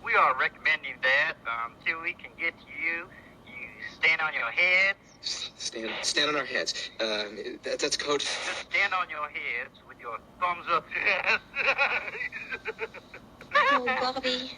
we are recommending that until we can get to you, you stand on your heads. Stand on our heads. That's code. Just stand on your heads with your thumbs up. Oh, Bobby.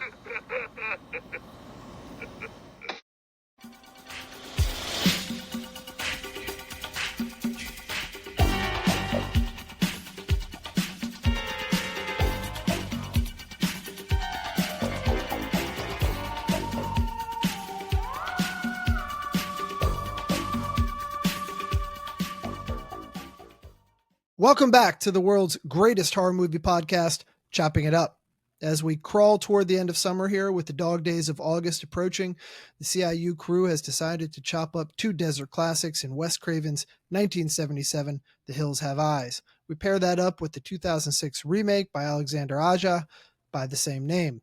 Welcome back to the world's greatest horror movie podcast, Chopping It Up. As we crawl toward the end of summer here with the dog days of August approaching, the CIU crew has decided to chop up two desert classics in Wes Craven's 1977, The Hills Have Eyes. We pair that up with the 2006 remake by Alexandre by the same name.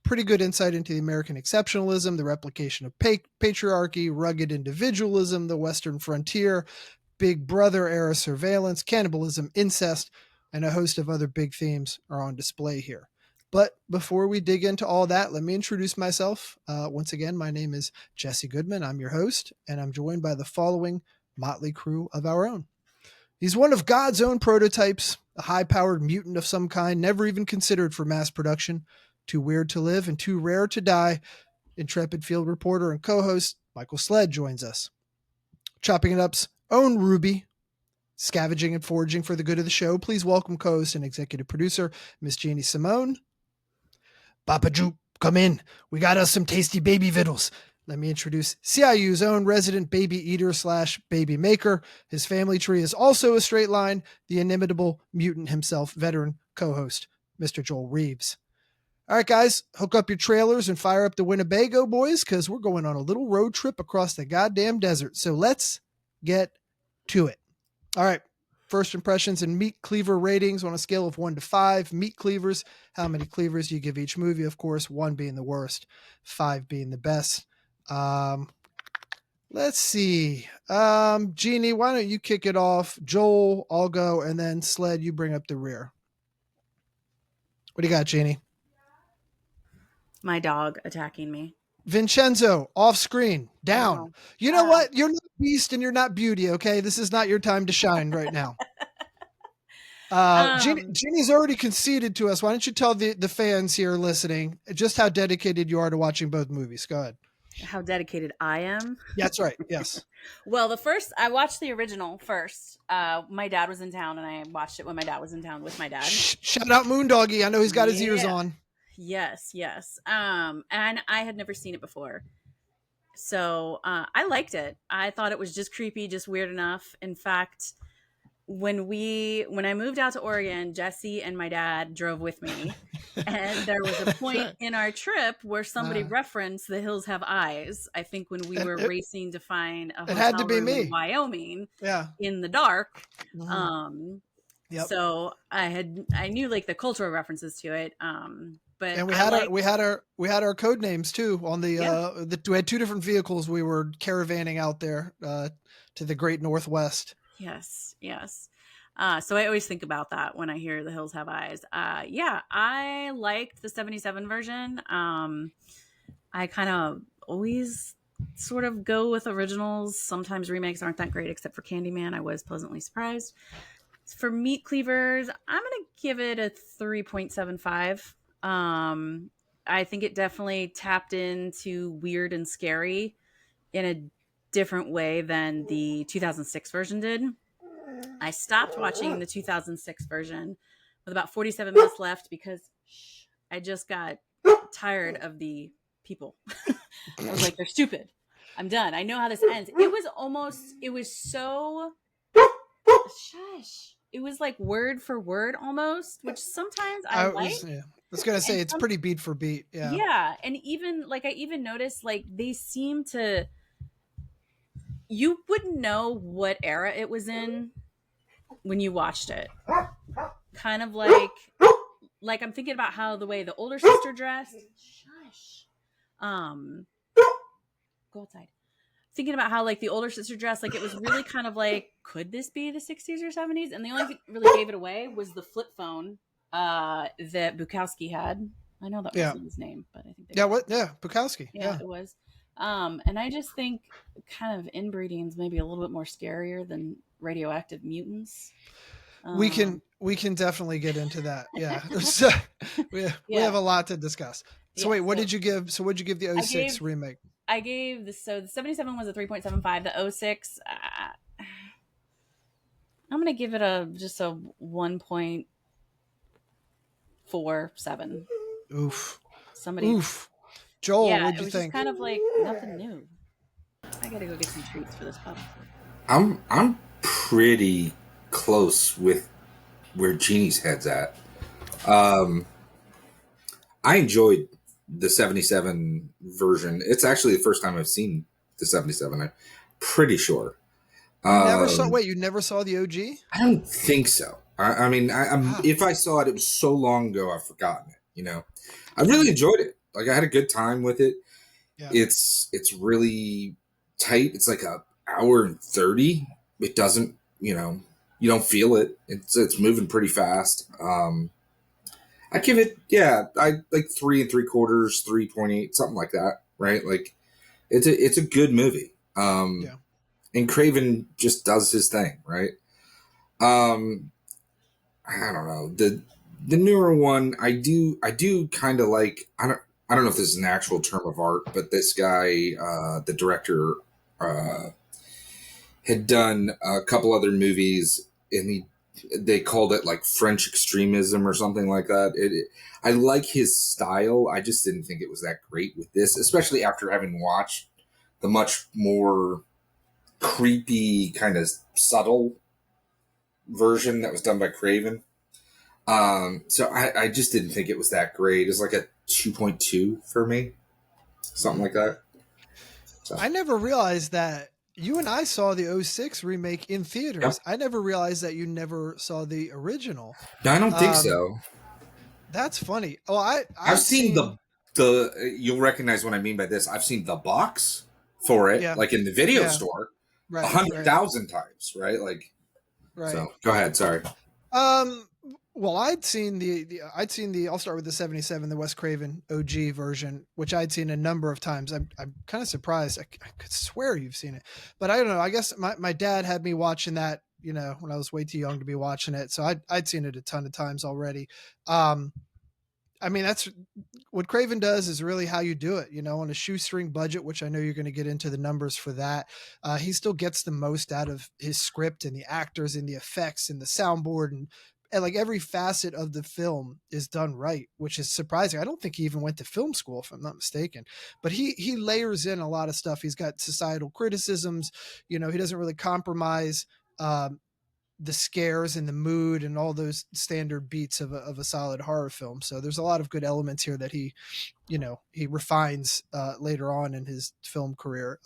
Pretty good insight into the American exceptionalism, the replication of patriarchy, rugged individualism, the Western frontier, Big Brother era surveillance, cannibalism, incest, and a host of other big themes are on display here. But before we dig into all that, let me introduce myself. Once again, my name is Jesse Goodman. I'm your host, and I'm joined by the following motley crew of our own. He's one of God's own prototypes, a high-powered mutant of some kind, never even considered for mass production, too weird to live and too rare to die. Intrepid field reporter and co-host Michael Sled joins us. Chopping It Up's own Ruby, scavenging and foraging for the good of the show. Please welcome co-host and executive producer, Miss Jeannie Simone. Papa Jupe, come in. We got us some tasty baby vittles. Let me introduce CIU's own resident baby eater / baby maker. His family tree is also a straight line. The inimitable mutant himself, veteran co-host, Mr. Joel Reeves. All right, guys, hook up your trailers and fire up the Winnebago, boys, because we're going on a little road trip across the goddamn desert. So let's get to it. All right. First impressions and meat cleaver ratings on a scale of 1 to 5. Meat cleavers. How many cleavers do you give each movie? Of course, 1 being the worst, 5 being the best. Let's see. Jeannie, why don't you kick it off? Joel, I'll go, and then Sled, you bring up the rear. What do you got, Jeannie? My dog attacking me. Vincenzo, off screen, down. Oh. You know what? You're not Beast and you're not Beauty, okay? This is not your time to shine right now. Jeannie's already conceded to us. Why don't you tell the fans here listening just how dedicated you are to watching both movies? Go ahead. How dedicated I am? That's right, yes. Well, I watched the original first. My dad was in town, and I watched it when my dad was in town with my dad. Shout out Moondoggy. I know he's got his ears on. Yes. And I had never seen it before. So I liked it. I thought it was just creepy, just weird enough. In fact, when I moved out to Oregon, Jesse and my dad drove with me. And there was a point in our trip where somebody referenced The Hills Have Eyes. I think when we were racing to find a hotel room in Wyoming in the dark. Mm-hmm. So I knew like the cultural references to it. But we had our code names too on we had 2 different vehicles we were caravanning out there to the great Northwest. Yes. So I always think about that when I hear The Hills Have Eyes. I liked the 77 version. I kind of always sort of go with originals. Sometimes remakes aren't that great, except for Candyman. I was pleasantly surprised. For meat cleavers, I'm going to give it a 3.75. I think it definitely tapped into weird and scary in a different way than the 2006 version did. I stopped watching the 2006 version with about 47 minutes left because I just got tired of the people. I was like, they're stupid. I'm done. I know how this ends. It was so shush. It was like word for word almost, which sometimes I like. I was going to say it's pretty beat for beat. Yeah. Yeah. And even like, I even noticed like they seem to, you wouldn't know what era it was in when you watched it. Kind of like I'm thinking about how the way the older sister dressed. Shush. Go outside. Thinking about how like the older sister dressed, like it was really kind of like, could this be the 60s or 70s? And the only thing that really gave it away was the flip phone that Bukowski had. I know that Yeah. wasn't his name, but I think they Yeah. What? Yeah. Bukowski. yeah, it was. And I just think kind of inbreeding is maybe a little bit more scarier than radioactive mutants. We can definitely get into that. Yeah. There's, we Yeah. have a lot to discuss. So Yeah, wait, what so did you give? So what'd you give the 06 remake? I gave the 77 was a 3.75. The 06, I'm gonna give it just a 1.47. Oof. Somebody, Oof. Joel, yeah, what'd it you was think? just kind of like nothing new. I gotta go get some treats for this pup. I'm pretty close with where Jeannie's head's at. I enjoyed the 77 version. It's actually the first time I've seen the 77. I'm pretty sure. You never saw the OG? I don't think so. I mean, Wow. if I saw it, it was so long ago, I've forgotten it. You know, I really enjoyed it. Like, I had a good time with it. Yeah. It's really tight. It's like a hour and 30. It doesn't, you don't feel it. It's moving pretty fast. I give it, I like 3 3/4, 3.8, something like that. Right? Like, it's a good movie. And Craven just does his thing, right? I don't know, the newer one. I do kind of like. I don't know if this is an actual term of art, but this guy, the director, had done a couple other movies, and they called it like French extremism or something like that. I like his style. I just didn't think it was that great with this, especially after having watched the much more creepy, kind of subtle version that was done by Craven. So I just didn't think it was that great. It's like a 2.2 for me, something like that. So. I never realized that you and I saw the 06 remake in theaters. Yep. I never realized that you never saw the original. No, I don't think so. That's funny. Oh, I've seen the you'll recognize what I mean by this. I've seen the box for it, like in the video store, 100,000 times, right? Like, so go ahead. Sorry. Well, I'd seen I'll start with the 77, the Wes Craven OG version, which I'd seen a number of times. I'm kind of surprised. I could swear you've seen it, but I don't know. I guess my dad had me watching that, when I was way too young to be watching it. So I'd seen it a ton of times already. I mean, that's what Craven does is really how you do it, on a shoestring budget, which I know you're going to get into the numbers for that. He still gets the most out of his script and the actors and the effects and the soundboard and like every facet of the film is done right, which is surprising. I don't think he even went to film school, if I'm not mistaken, but he layers in a lot of stuff. He's got societal criticisms, he doesn't really compromise, the scares and the mood and all those standard beats of a solid horror film. So there's a lot of good elements here that he refines later on in his film career.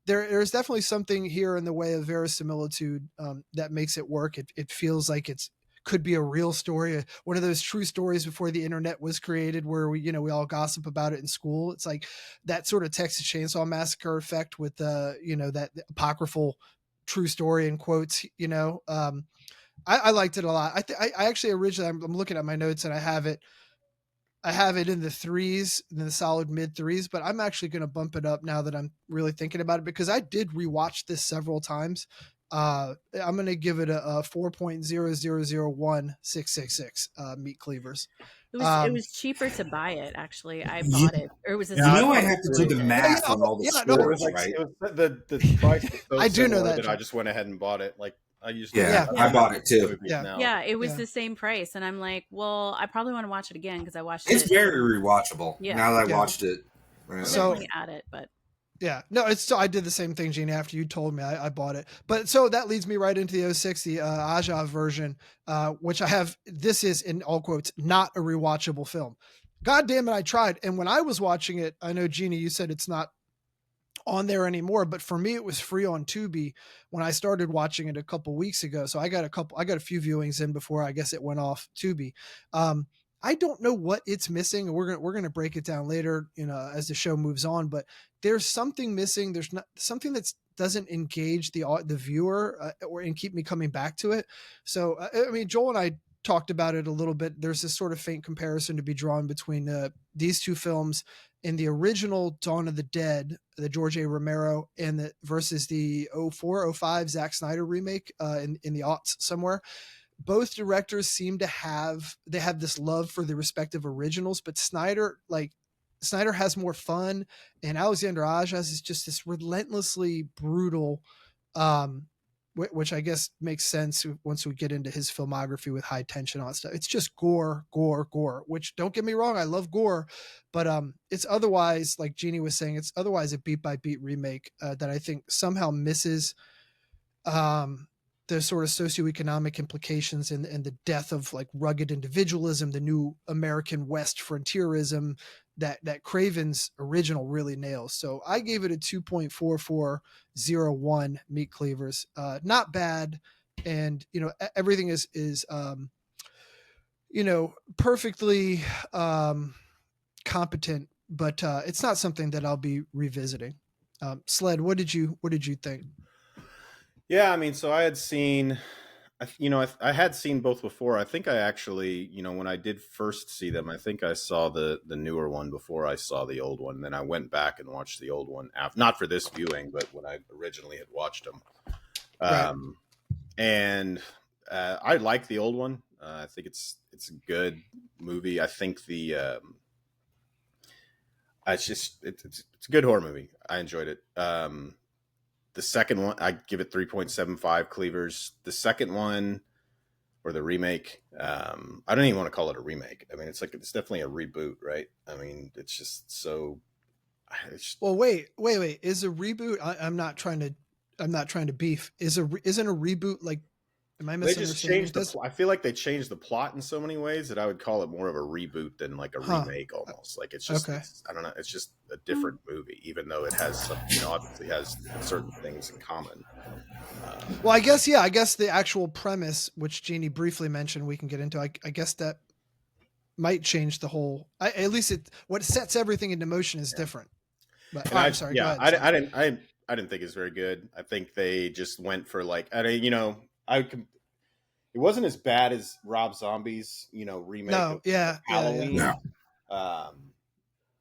There's definitely something here in the way of verisimilitude that makes it work. It feels like could be a real story, one of those true stories before the internet was created, where we all gossip about it in school. It's like that sort of Texas Chainsaw Massacre effect with that apocryphal true story in quotes. I liked it a lot. I actually originally, I'm looking at my notes and I have it in the 3s, in the solid mid 3s, but I'm actually going to bump it up now that I'm really thinking about it, because I did rewatch this several times. I'm going to give it a 4.0001666 meat cleavers. It was cheaper to buy it. Actually, I bought it, or it was. I have to do the math on all the stores, right? The price was so I do know that. I just went ahead and bought it. Like I used. I bought it too. Yeah, it was the same price, and I'm like, well, I probably want to watch it again because I watched it. It's very rewatchable. Yeah. Now that I watched it, so at it, but. Yeah, no, I did the same thing, Jeannie. After you told me, I bought it. But so that leads me right into the 06, the Aja version, which I have. This is, in all quotes, not a rewatchable film. God damn it, I tried. And when I was watching it, I know, Jeannie, you said it's not on there anymore, but for me, it was free on Tubi when I started watching it a couple weeks ago. So I got a few viewings in before I guess it went off Tubi. I don't know what it's missing. We're going to break it down later, as the show moves on, but there's something missing. There's not something that doesn't engage the viewer and keep me coming back to it. So, I mean, Joel and I talked about it a little bit. There's this sort of faint comparison to be drawn between these two films in the original Dawn of the Dead, the George A. Romero, and versus the 04-05 Zack Snyder remake in the aughts somewhere. Both directors seem to have this love for the respective originals, but Snyder has more fun, and Alexandre Aja is just this relentlessly brutal, which I guess makes sense once we get into his filmography with high tension on stuff. It's just gore, which, don't get me wrong, I love gore, but it's otherwise, like Jeannie was saying, it's otherwise a beat by beat remake that I think somehow misses the sort of socioeconomic implications and the death of like rugged individualism, the new American West frontierism that Craven's original really nails. So I gave it a 2.4401 meat cleavers. Not bad. And, everything is perfectly competent, but it's not something that I'll be revisiting. Sled, what did you think? Yeah, I mean, so I had seen, I had seen both before. I think I actually, when I did first see them, I think I saw the newer one before I saw the old one. Then I went back and watched the old one, not for this viewing, but when I originally had watched them. Right. And I like the old one. I think it's a good movie. I think it's a good horror movie. I enjoyed it. The second one, I give it 3.75 cleavers. The second one, or the remake, I don't even want to call it a remake. I mean, it's definitely a reboot, right? I mean, it's just so. Well, wait. Is a reboot? I'm not trying to beef. Isn't a reboot like? Am I misunderstanding? They just changed I feel like they changed the plot in so many ways that I would call it more of a reboot than like a remake almost. Like it's just, okay. I don't know. It's just a different movie, even though it has some, obviously has certain things in common. Well, I guess the actual premise, which Jeannie briefly mentioned, we can get into. I guess that might change the whole. At least what sets everything into motion is different. But I'm sorry. Yeah, go ahead. I didn't think it's very good. I think they just went for like, it wasn't as bad as Rob Zombie's, remake of Halloween. Yeah.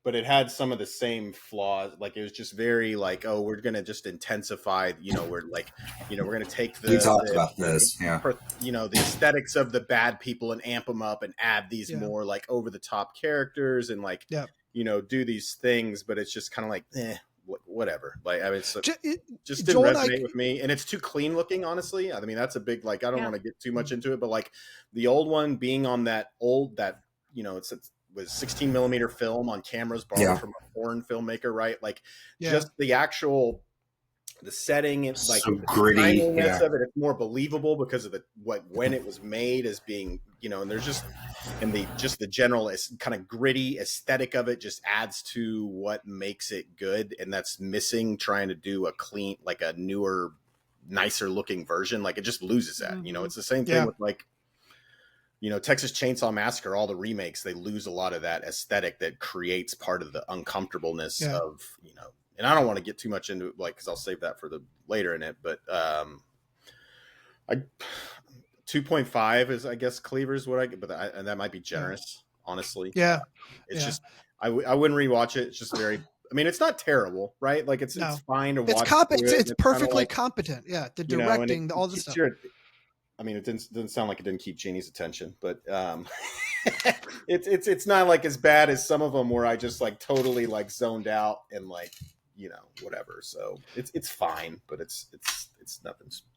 But it had some of the same flaws. Like it was just very like, oh, we're gonna just intensify. We're like, we're gonna take we talked about this, the aesthetics of the bad people and amp them up and add these more like over the top characters and like, do these things. But it's just kind of like, whatever. Like, I mean, it just didn't resonate with me, and it's too clean looking. Honestly, I mean, that's a big like. I don't want to get too much into it, but like the old one being on it was 16 millimeter film on cameras borrowed from a foreign filmmaker, right? Like, just the actual the setting, it's like so gritty. Of it, it's more believable because of when it was made as being, and there's just the general kind of gritty aesthetic of it just adds to what makes it good, and that's missing trying to do a clean, like a newer, nicer looking version. Like it just loses that. It's the same thing with like, Texas Chainsaw Massacre, all the remakes, they lose a lot of that aesthetic that creates part of the uncomfortableness of, and I don't want to get too much into it, like, cause I'll save that for the later in it, but, 2.5 is, I guess, cleavers what I get, but and that might be generous, honestly. Yeah. It's just, I wouldn't rewatch it. It's just very, I mean, it's not terrible, right? Like it's fine to watch. It's perfectly competent. Yeah. The directing, all the stuff. I mean, it doesn't sound like it didn't keep Jeannie's attention, but it's not like as bad as some of them where I just like totally like zoned out and like, whatever. So it's fine, but it's nothing special.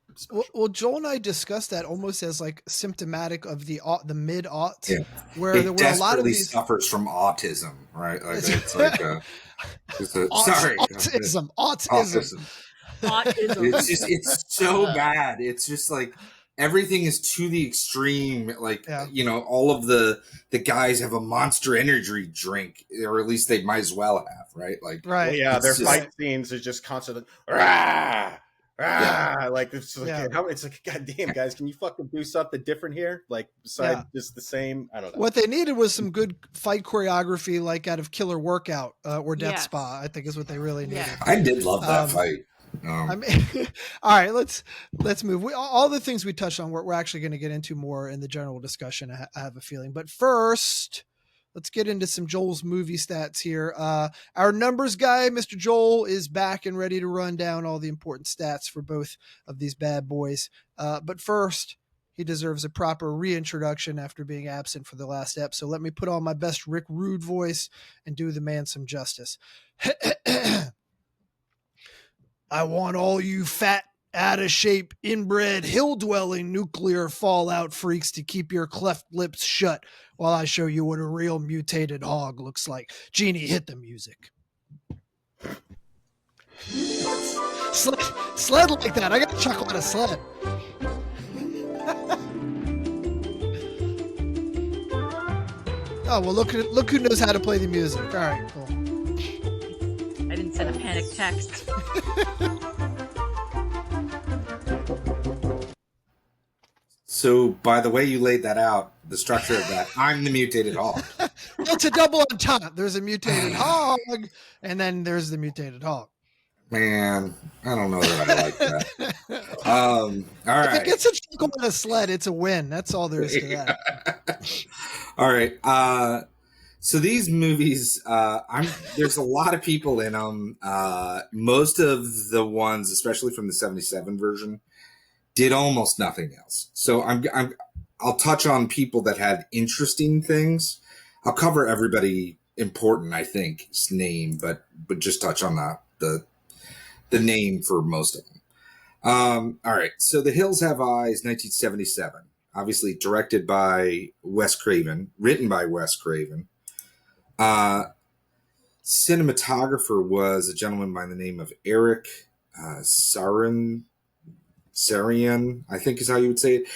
Well, Joel and I discussed that almost as like symptomatic of the mid-aughts, where it there were a lot of these suffers from autism, right? Like it's like autism. It's so bad. It's just like everything is to the extreme. Like all of the guys have a Monster Energy drink, or at least they might as well have, right? Like right. Well, their fight scenes are just constantly rah, rah, like it's like it's like, God damn, guys, can you fucking do something different here? Like besides just the same. I don't know. What they needed was some good fight choreography, like out of Killer Workout or Death Spa. I think is what they really needed. I did love that fight. I mean, all right, let's move. All the things we touched on, we're actually going to get into more in the general discussion. I have a feeling, but first, let's get into some Joel's movie stats here. Our numbers guy, Mr. Joel, is back and ready to run down all the important stats for both of these bad boys. But first, he deserves a proper reintroduction after being absent for the last ep. So let me put on my best Rick Rude voice and do the man some justice. I want all you fat, out-of-shape, inbred, hill-dwelling nuclear fallout freaks to keep your cleft lips shut while I show you what a real mutated hog looks like. Genie, hit the music. Sled like that. I got to chuckle at a sled. Oh, well, look who knows how to play the music. All right, cool. I didn't send a panic text. So, by the way you laid that out, the structure of that, I'm the mutated hog. It's a double entendre. There's a mutated hog, and then there's the mutated hog. Man, I don't know that I like that. All right. If it gets a chuckle on a sled, it's a win. That's all there is to that. All right. So these movies, there's a lot of people in them. Most of the ones, especially from the 77 version, did almost nothing else. So I'll touch on people that had interesting things. I'll cover everybody important, I think, name, but just touch on the name for most of them. All right. So The Hills Have Eyes, 1977, obviously directed by Wes Craven, written by Wes Craven. Cinematographer was a gentleman by the name of Eric Sarian, I think is how you would say it.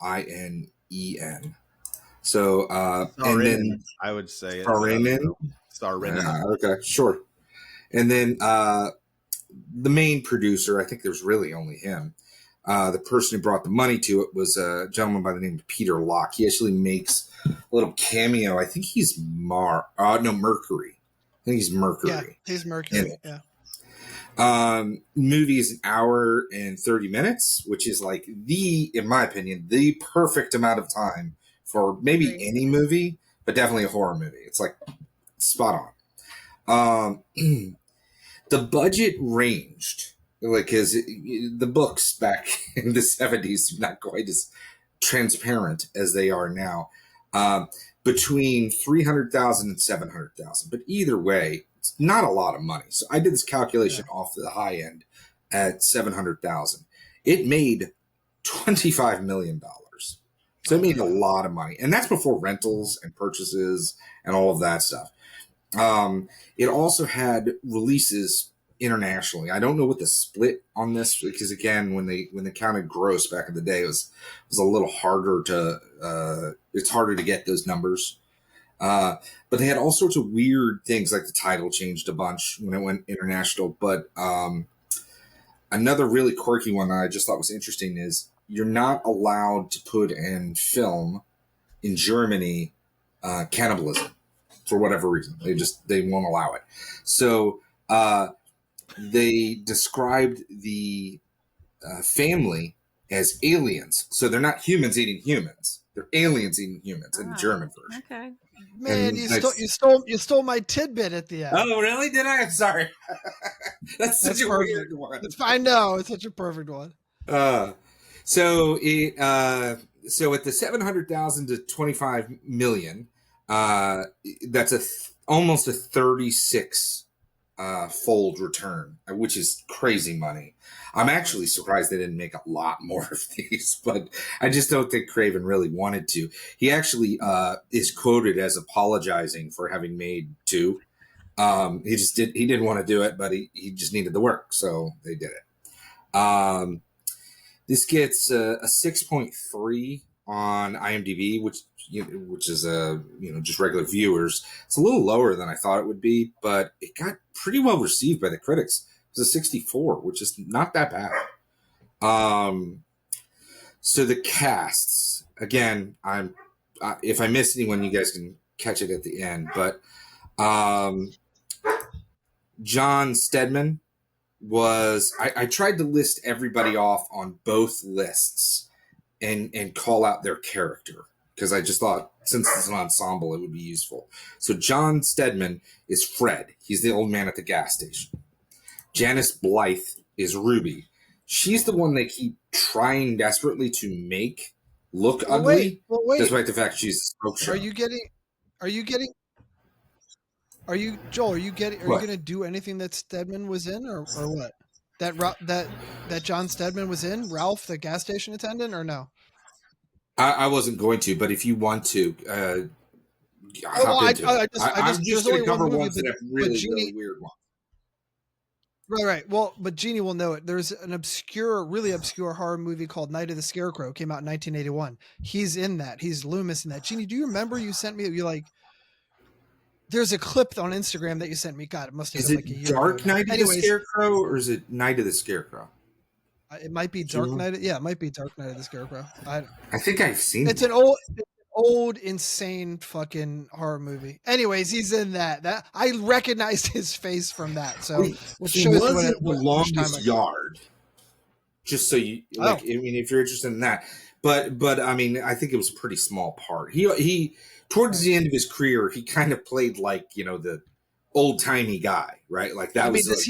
Saarinen. So, and then I would say Saarinen. Okay, sure. And then the main producer, I think there's really only him. The person who brought the money to it was a gentleman by the name of Peter Locke. He actually makes a little cameo. I think he's Mercury. I think he's Mercury. Yeah, he's Mercury. Yeah. Movie is an hour and 30 minutes, which is like in my opinion, the perfect amount of time for maybe any movie, but definitely a horror movie. It's like spot on. The budget ranged, like, because the books back in the 70s were not quite as transparent as they are now, between $300,000 and $700,000. But either way, it's not a lot of money. So I did this calculation off the high end at $700,000. It made $25 million. So it made a lot of money. And that's before rentals and purchases and all of that stuff. It also had releases internationally. I don't know what the split on this, because again, when they counted gross back in the day, it was a little harder it's harder to get those numbers. But they had all sorts of weird things, like the title changed a bunch when it went international. But another really quirky one that I just thought was interesting is you're not allowed to put in film in Germany cannibalism for whatever reason. They won't allow it. So they described the family as aliens. So they're not humans eating humans. They're aliens eating humans in the German version. Okay. Man, you stole my tidbit at the end. Oh, really? Did I? I'm sorry. That's such a weird one. I know, it's such a perfect one. So at the 700,000 to 25 million, that's almost a 36 fold return, which is crazy money. I'm actually surprised they didn't make a lot more of these, but I just don't think Craven really wanted to. He actually is quoted as apologizing for having made two. He didn't want to do it, but he just needed the work, so they did it. This gets a 6.3 on IMDb, which is just regular viewers. It's a little lower than I thought it would be, but it got pretty well received by the critics. It was a 64, which is not that bad. So the casts, again, if I miss anyone, you guys can catch it at the end. But John Stedman was I tried to list everybody off on both lists and call out their character, because I just thought, since it's an ensemble, it would be useful. So John Stedman is Fred. He's the old man at the gas station. Janice Blythe is Ruby. She's the one they keep trying desperately to make look ugly, despite the fact she's a smoke show. Are you Joel? Are you going to do anything that Stedman was in, or what? That John Stedman was in, Ralph, the gas station attendant, or no? I wasn't going to, but if you want to, hop into it. I'm just going to cover ones that have really weird ones. Right. Well, but Jeannie will know it. There's an really obscure horror movie called Night of the Scarecrow. Came out in 1981. He's in that. He's Loomis in that. Jeannie, do you remember you sent me? You like? There's a clip on Instagram that you sent me. God, it must have been like a year ago. Dark Night of the Scarecrow, or is it Night of the Scarecrow? It might be Dark Night. Yeah, it might be Dark Night of the Scarecrow. I think I've seen it. It's an old, insane fucking horror movie. Anyways, he's in that. That I recognized his face from that. So he was in The Longest Yard. Just so you like, I mean, if you're interested in that, but I mean, I think it was a pretty small part. He towards the end of his career, he kind of played like, the old timey guy, right? Like that. Does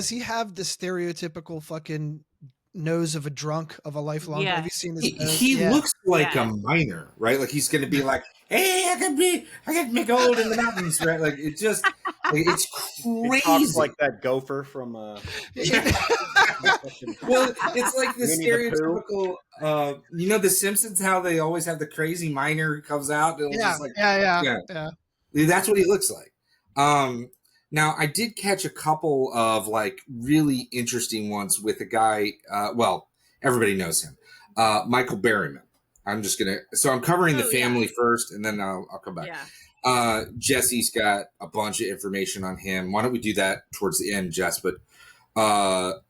he have the stereotypical fucking nose of a drunk of a lifelong? Yeah. Have you seen his nose? He looks like a miner, right? Like he's going to be like, hey, I can make gold in the mountains, right? Like it's just, it's crazy. He talks like that gopher from. Well, it's like the stereotypical. The Simpsons, how they always have the crazy miner who comes out. And Yeah. That's what he looks like. Now, I did catch a couple of like really interesting ones with a guy. Everybody knows him, Michael Berryman. I'm covering the family first, and then I'll come back. Yeah. Jesse's got a bunch of information on him. Why don't we do that towards the end, Jess? But I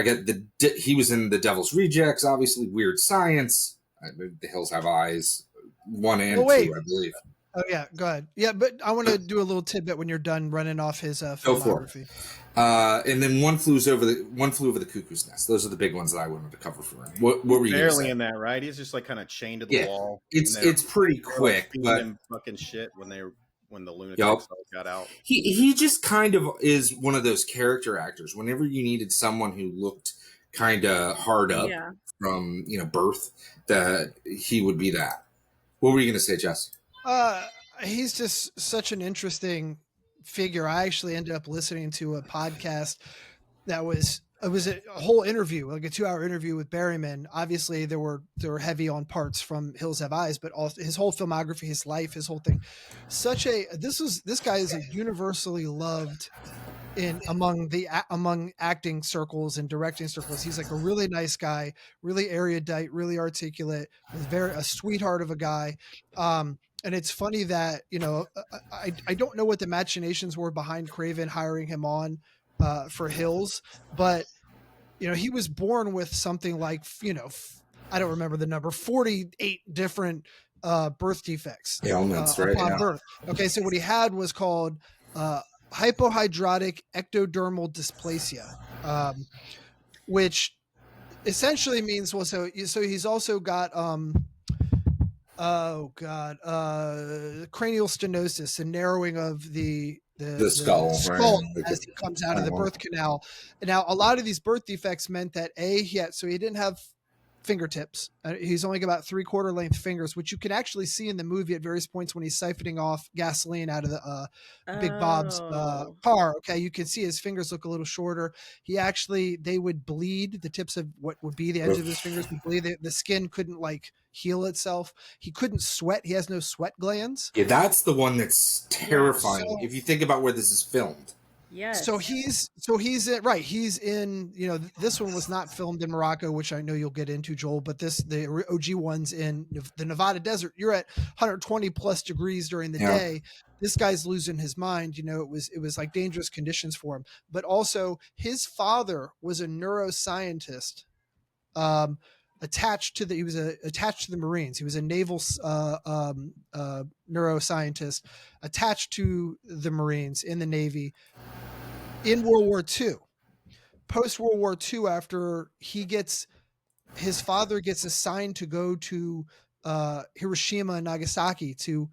got he was in The Devil's Rejects, obviously Weird Science, The Hills Have Eyes, 1 and 2, I believe. Oh yeah, go ahead. Yeah, but I want to do a little tidbit when you're done running off his filmography. And then One Flew Over the Cuckoo's Nest. Those are the big ones that I wanted to cover for him. What were you barely in that, right? He's just like kind of chained to the wall. It's pretty quick, but fucking shit when the lunatics got out. He just kind of is one of those character actors. Whenever you needed someone who looked kind of hard up from birth, that he would be that. What were you going to say, Jess? He's just such an interesting figure. I actually ended up listening to a podcast that was a whole interview, like a 2-hour interview with Berryman. Obviously, they were heavy on parts from Hills Have Eyes, but also his whole filmography, his life, his whole thing. This guy is a universally loved among acting circles and directing circles. He's like a really nice guy, really erudite, really articulate, a sweetheart of a guy. And it's funny that, I don't know what the machinations were behind Craven hiring him on for Hills, but, he was born with something like, I don't remember the number, 48 different birth defects. Ailments, right? Upon birth. Okay, so what he had was called hypohydrotic ectodermal dysplasia, which essentially means, so he's also got cranial stenosis, a narrowing of the skull right? As he comes out of the birth canal. Now, a lot of these birth defects meant that he didn't have fingertips. He's only got about 3/4 length fingers, which you can actually see in the movie at various points when he's siphoning off gasoline out of the Big Bob's car. Okay, you can see his fingers look a little shorter. They would bleed. The tips of what would be the ends of his fingers would bleed. The skin couldn't heal itself. He couldn't sweat. He has no sweat glands. Yeah, that's the one that's terrifying if you think about where this is filmed. Yes. So he's right. He's in, this one was not filmed in Morocco, which I know you'll get into, Joel, but the OG one's in the Nevada desert. You're at 120 plus degrees during the day. This guy's losing his mind. It was like dangerous conditions for him, but also his father was a neuroscientist, attached to the Marines. He was a naval neuroscientist attached to the Marines in the Navy in World War II. post World War II, after his father gets assigned to go to Hiroshima and Nagasaki to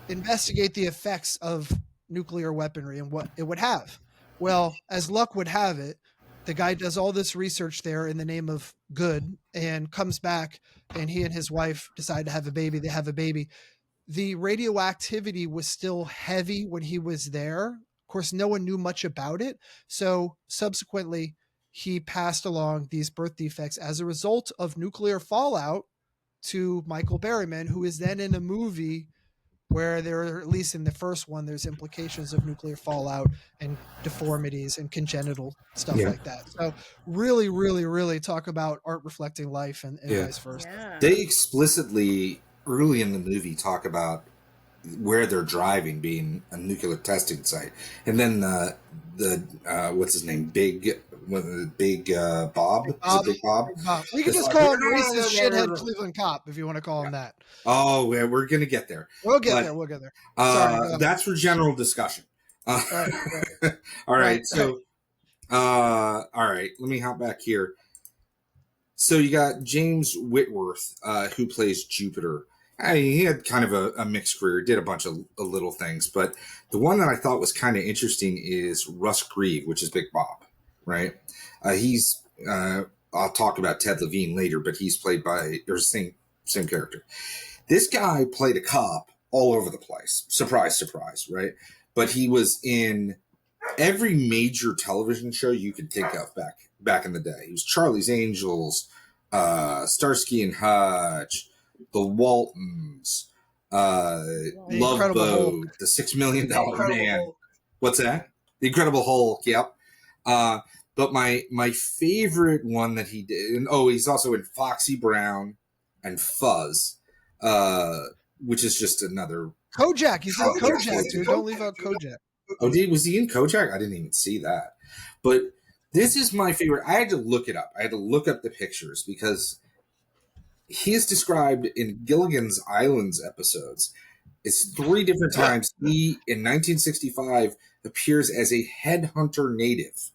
investigate the effects of nuclear weaponry and what it would have. Well, as luck would have it, the guy does all this research there in the name of good and comes back, and he and his wife decide to have a baby. They have a baby. The radioactivity was still heavy when he was there. Of course, no one knew much about it. So subsequently, he passed along these birth defects as a result of nuclear fallout to Michael Berryman, who is then in a movie where there are, at least in the first one, there's implications of nuclear fallout and deformities and congenital stuff like that. So really, really, really talk about art reflecting life and vice versa. Yeah. They explicitly, early in the movie, talk about where they're driving being a nuclear testing site. And then the what's his name? Big Bob? Big Bob? Big Bob. We can just call him racist shithead Cleveland cop if you want to call him that. Oh, yeah, we're going to get there. We'll get there. Sorry, that's for general discussion. Right. All right. So, all right, let me hop back here. So you got James Whitworth, who plays Jupiter. He had kind of a mixed career, did a bunch of little things, but the one that I thought was kind of interesting is Russ Grieve, which is Big Bob, right? I'll talk about Ted Levine later, but he's played by, or same character. This guy played a cop all over the place. Surprise, surprise, right? But he was in every major television show you could think of back in the day. He was Charlie's Angels, Starsky and Hutch, The Waltons, Love Boat, The $6 Million Man. Hulk. What's that? The Incredible Hulk. Yep. But my favorite one that he did, and he's also in Foxy Brown and Fuzz, which is just another Kojak. He's in Kojak, dude. Don't leave out Kojak. Oh, was he in Kojak? I didn't even see that. But this is my favorite. I had to look it up. I had to look up the pictures because he is described in Gilligan's Island's episodes. It's 3 different times. He, in 1965, appears as a headhunter native.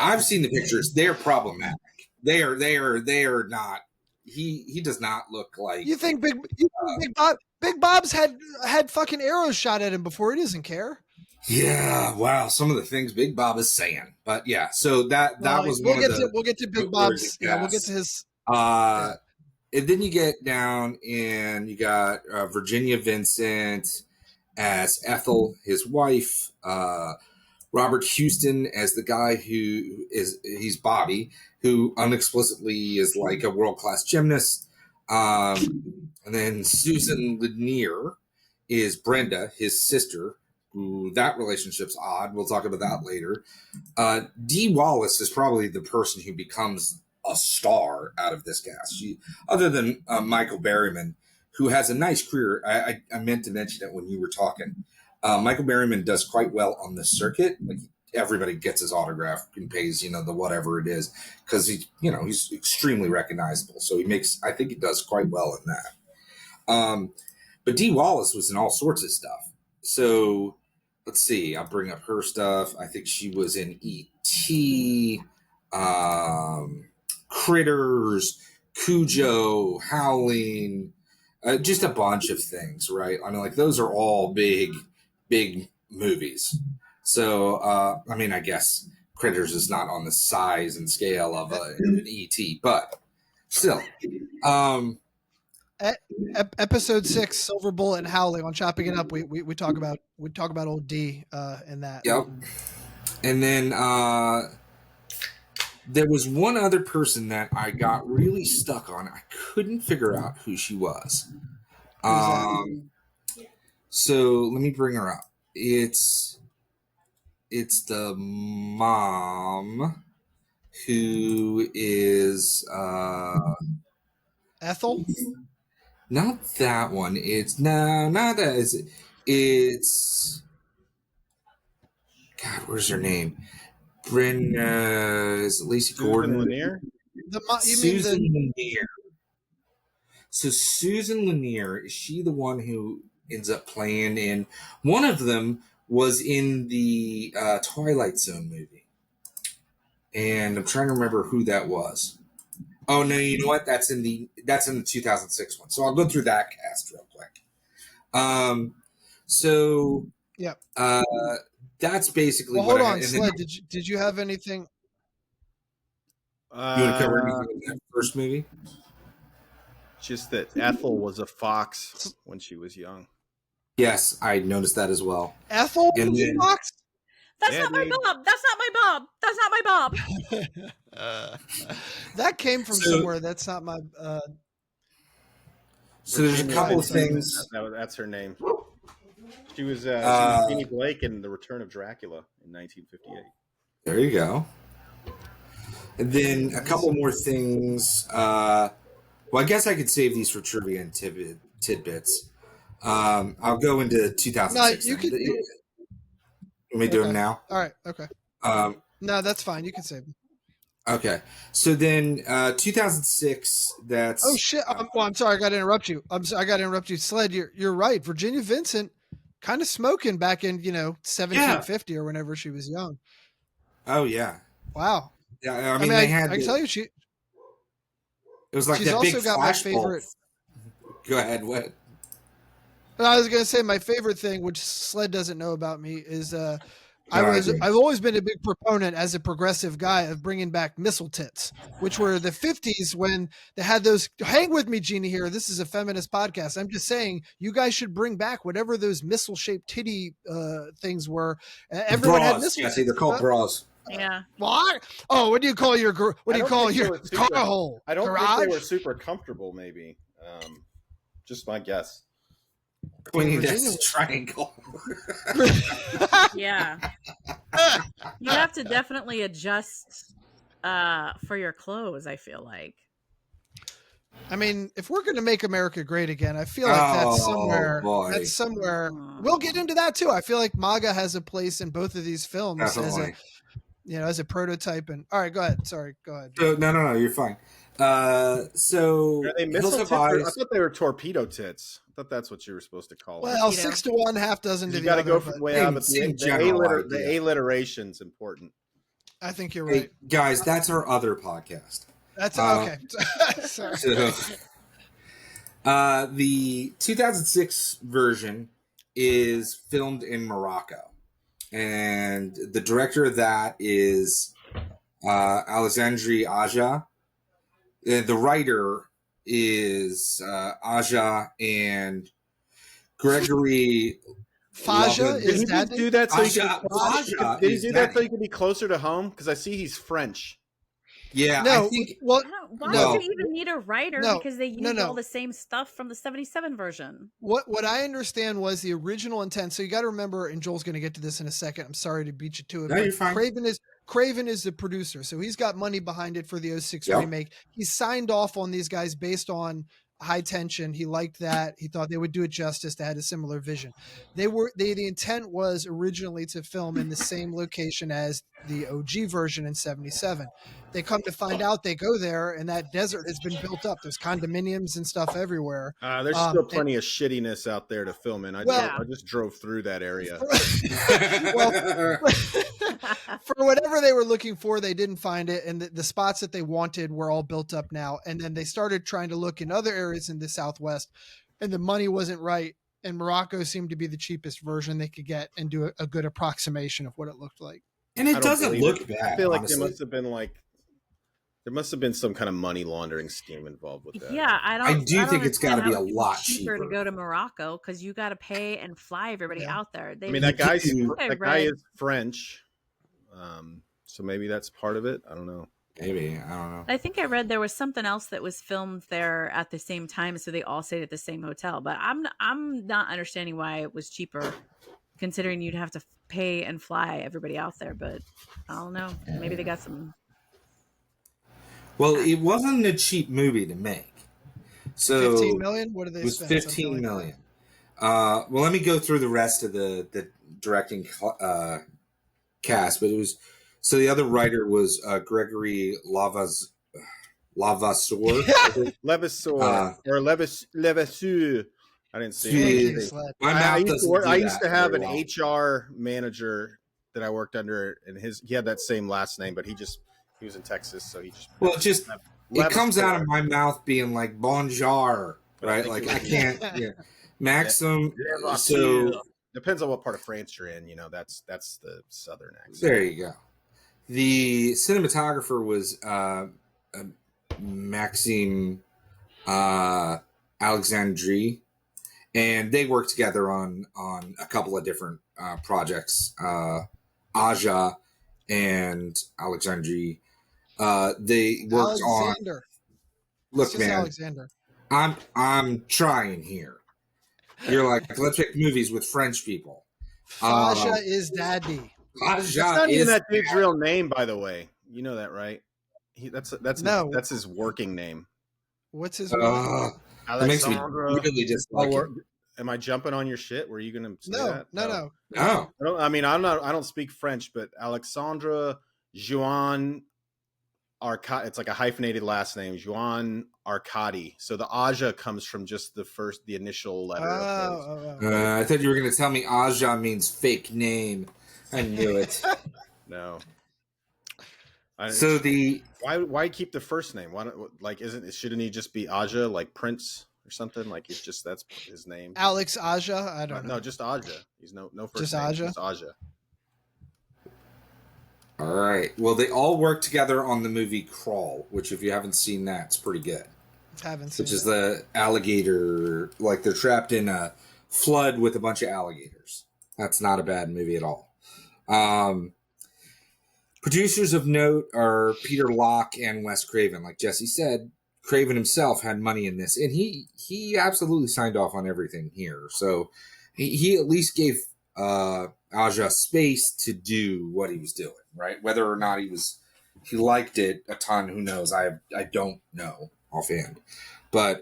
I've seen the pictures. They're problematic. They are not. He does not look like. You think Big Bob's had fucking arrows shot at him before? He doesn't care. Yeah, wow. Some of the things Big Bob is saying, but yeah. So that was we'll get to Big Bob's. Yeah, we'll get to his. And then you get down and you got Virginia Vincent as Ethel, his wife. Robert Houston as the guy he's Bobby, who unexplicitly is like a world-class gymnast. And then Susan Lanier is Brenda, his sister, who that relationship's odd. We'll talk about that later. Dee Wallace is probably the person who becomes a star out of this cast. Other than Michael Berryman, who has a nice career. I meant to mention it when you were talking. Michael Berryman does quite well on the circuit. Like everybody gets his autograph and pays, the whatever it is, because he's extremely recognizable. So I think he does quite well in that. But Dee Wallace was in all sorts of stuff. So let's see. I'll bring up her stuff. I think she was in E.T., Critters, Cujo, Howling, just a bunch of things, right? I mean, like those are all big movies. So, I guess Critters is not on the size and scale of an E.T., but still. Episode 6, Silver Bullet and Howling, on Chopping It Up, we talk about old D in that. Yep. And then there was one other person that I got really stuck on. I couldn't figure out who she was. So let me bring her up. It's the mom who is Ethel? Not that one. Not that. It's God, where's her name? Brenda, is it Lacey Gordon? Lanier? Susan Lanier. So Susan Lanier, is she the one who ends up playing in? One of them was in the Twilight Zone movie, and I'm trying to remember who that was. Oh no, you know what? That's in the 2006 one. So I'll go through that cast real quick. So Yeah. that's basically Well, what hold I on, had. Sled. Did you have anything? You want to cover anything in that first movie? Just that Ethel was a fox when she was young. Yes, I noticed that as well. Ethel And was a then- fox? That's Yeah, not my dude. Bob. That's not my Bob. That's not my Bob. That came from So- somewhere. That's not my. So there's a Virginia couple of Vincent, things. That's her name. She was Jeannie Blake in The Return of Dracula in 1958. There you go. And then a couple more things. Well, I guess I could save these for trivia and tidbits. I'll go into 2006. No, you could. Let me do them now. All right. Okay. No, that's fine. You can save them. Okay. So then 2006, that's... Oh shit! I'm sorry. I got to interrupt you. I got to interrupt you, Sled. You're right. Virginia Vincent, kind of smoking back in 1750 or whenever she was young. Oh, yeah. Wow. Yeah, I mean, they had... I can tell you, It was like she's that also big got my flashbulb. favorite. Go ahead. What? I was gonna say my favorite thing, which Sled doesn't know about me, is I've always been a big proponent as a progressive guy of bringing back missile tits, which were the 50s when they had those. Hang with me, Jeannie. Here, this is a feminist podcast. I'm just saying you guys should bring back whatever those missile-shaped titty things were. Everyone had missile. Yeah, see, they're called bras. Yeah. What? Oh, what do you call your what do you call your car hole? I don't Garage? think they were super comfortable. Maybe, just my guess. Pointing at the triangle. Yeah. You have to definitely adjust for your clothes, I feel like. I mean, if we're going to make America great again, I feel like that's somewhere. Boy. That's somewhere. We'll get into that too. I feel like MAGA has a place in both of these films Definitely. as a prototype. And all right, go ahead. Sorry, go ahead. No, you're fine. So Are they missile tits? I thought they were torpedo tits. I thought that's what you were supposed to call them. Well, 6 to 1, half dozen to You the got to other. go from way out, but same the general idea. alliteration's important. I think you're Hey, right. guys, that's our other podcast. That's okay. Sorry. So, the 2006 version is filmed in Morocco, and the director of that is Alexandre Aja. The writer is Aja and Gregory Faja Lovin. Did is he that just do that so he Aja did he is do that so daddy. he could be closer to home? Because I see he's French. Yeah, No, I think well, Why No. would you even need a writer? No. Because they used No. all the same stuff from the 77 version. what I understand was the original intent. So you got to remember, and Joel's going to get to this in a second. I'm sorry to beat you to it. No, but you're fine. Craven is the producer, so he's got money behind it for the 06 Yep. remake. He signed off on these guys based on High Tension. He liked that. He thought they would do it justice. They had a similar vision. The intent was originally to film in the same location as the OG version in 77. They come to find out they go there and that desert has been built up. There's condominiums and stuff everywhere. There's still plenty of shittiness out there to film in. I just drove through that area. For whatever they were looking for, they didn't find it. And the spots that they wanted were all built up now. And then they started trying to look in other areas in the Southwest and the money wasn't right. And Morocco seemed to be the cheapest version they could get and do a good approximation of what it looked like. and I it don't doesn't believe look it. bad. I feel like honestly. there must have been some kind of money laundering scheme involved with that. Yeah, I do think it's understand gotta be how a it's lot cheaper to cheaper. go to Morocco because you got to pay and fly everybody Yeah. out there. I mean that guy read- is French, so maybe that's part of it. I don't know. Maybe, I don't know. I think I read there was something else that was filmed there at the same time, so they all stayed at the same hotel. But I'm not understanding why it was cheaper, considering you'd have to pay and fly everybody out there. But I don't know. Maybe they got some. Well, it wasn't a cheap movie to make. So 15 million? What did they it was spend? 15 million. Well, let me go through the rest of the directing cast, but it was so the other writer was Gregory Lavasseur. Levasseur or Levasseur. I didn't see Spanking it. sled. My I mouth used to doesn't work. do I used that to have very an well. HR manager that I worked under, and he had that same last name, but he was in Texas, so he just Well, it left comes out store. of my mouth being like bonjour, But I right? think Like it was I can't. Yeah. Maxim. Yeah, So depends on what part of France you're in. That's the southern accent. there you go. The cinematographer was Maxime Alexandre, and they worked together on a couple of different projects. Aja and Alexandre. They worked on. Alexander. It's Look, just man, Alexander. I'm trying here. You're like, let's pick movies with French people. Faja is daddy. That's Aja not even is that dude's real name, by the way. You know that, right? No. That's his working name. What's his that makes me Alexandre. really dislike it. Am I jumping on your shit? Were you going to say that? No. No. I don't speak French, but Alexandre Juan Arcadi. It's like a hyphenated last name, Juan Arcadi. So the Aja comes from just the initial letter. I thought you were going to tell me Aja means fake name. I knew it. No. Why keep the first name? Why don't shouldn't he just be Aja, like Prince or something? Like that's his name. Alex Aja? I don't know. No, just Aja. He's no first just name. Aja? Just Aja. All right. Well, they all work together on the movie Crawl, which if you haven't seen that, it's pretty good. Haven't seen Which is the alligator, like they're trapped in a flood with a bunch of alligators. That's not a bad movie at all. Producers of note are Peter Locke and Wes Craven. Like Jesse said, Craven himself had money in this, and he absolutely signed off on everything here. So he at least gave Aja space to do what he was doing, right? Whether or not he liked it a ton, who knows? I don't know offhand. But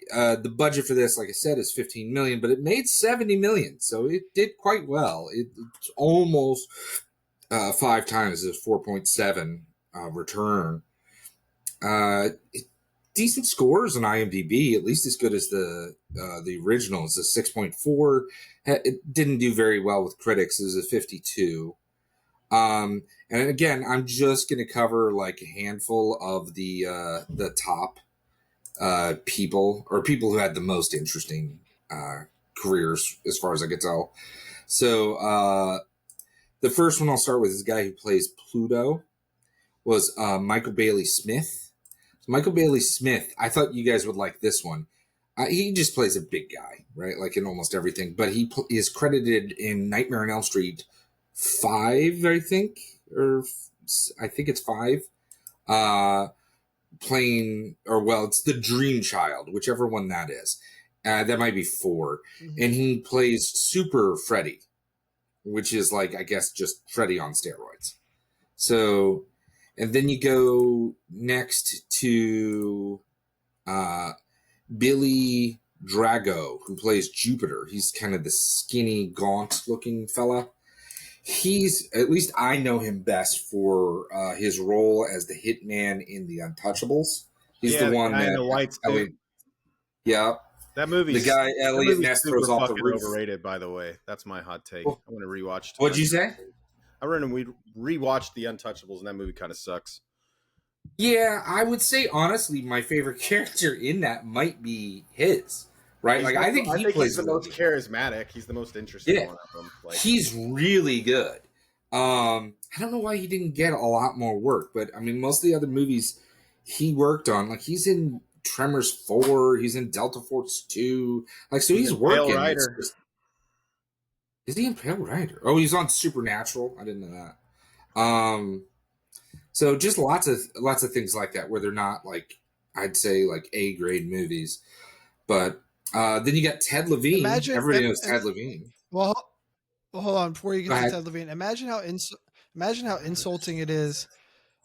the budget for this, like I said, is $15 million, but it made $70 million, so it did quite well. It's almost 5 times the 4.7 return. Decent scores on IMDb, at least as good as the original. It's a 6.4. It didn't do very well with critics. It was a 52. And again, I'm just going to cover like a handful of the top people who had the most interesting careers as far as I could tell. So the first one I'll start with is the guy who plays Pluto was Michael Bailey Smith. So Michael Bailey Smith, I thought you guys would like this one. He just plays a big guy, right? Like in almost everything. But he is credited in Nightmare on Elm Street 5, I think. Or I think it's 5. It's the Dream Child, whichever one that is. That might be 4. Mm-hmm. And he plays Super Freddy, which is like, I guess, just Freddy on steroids. So, and then you go next to Billy Drago, who plays Jupiter. He's kind of the skinny, gaunt-looking fella. At least I know him best for his role as the hitman in The Untouchables. He's the one that... the white suit. Yeah. That movie. The guy Elliot Ness throws off the roof. Overrated, by the way. That's my hot take. I want to rewatch. What'd you say? We rewatched The Untouchables, and that movie kind of sucks. Yeah, I would say honestly, my favorite character in that might be his. Right? I think he's the most charismatic. He's the most interesting one of them. He's really good. I don't know why he didn't get a lot more work, but I mean, most of the other movies he worked on, like he's in Tremors 4, he's in Delta Force 2, like so he's working. Pale Rider. Is he in Pale Rider? Oh, he's on Supernatural. I didn't know that. So just lots of things like that where they're not like I'd say like A-grade movies, but. Then you got Ted Levine. Everybody knows Ted Levine. Well, hold on. Before you get to Ted Levine, imagine how insulting it is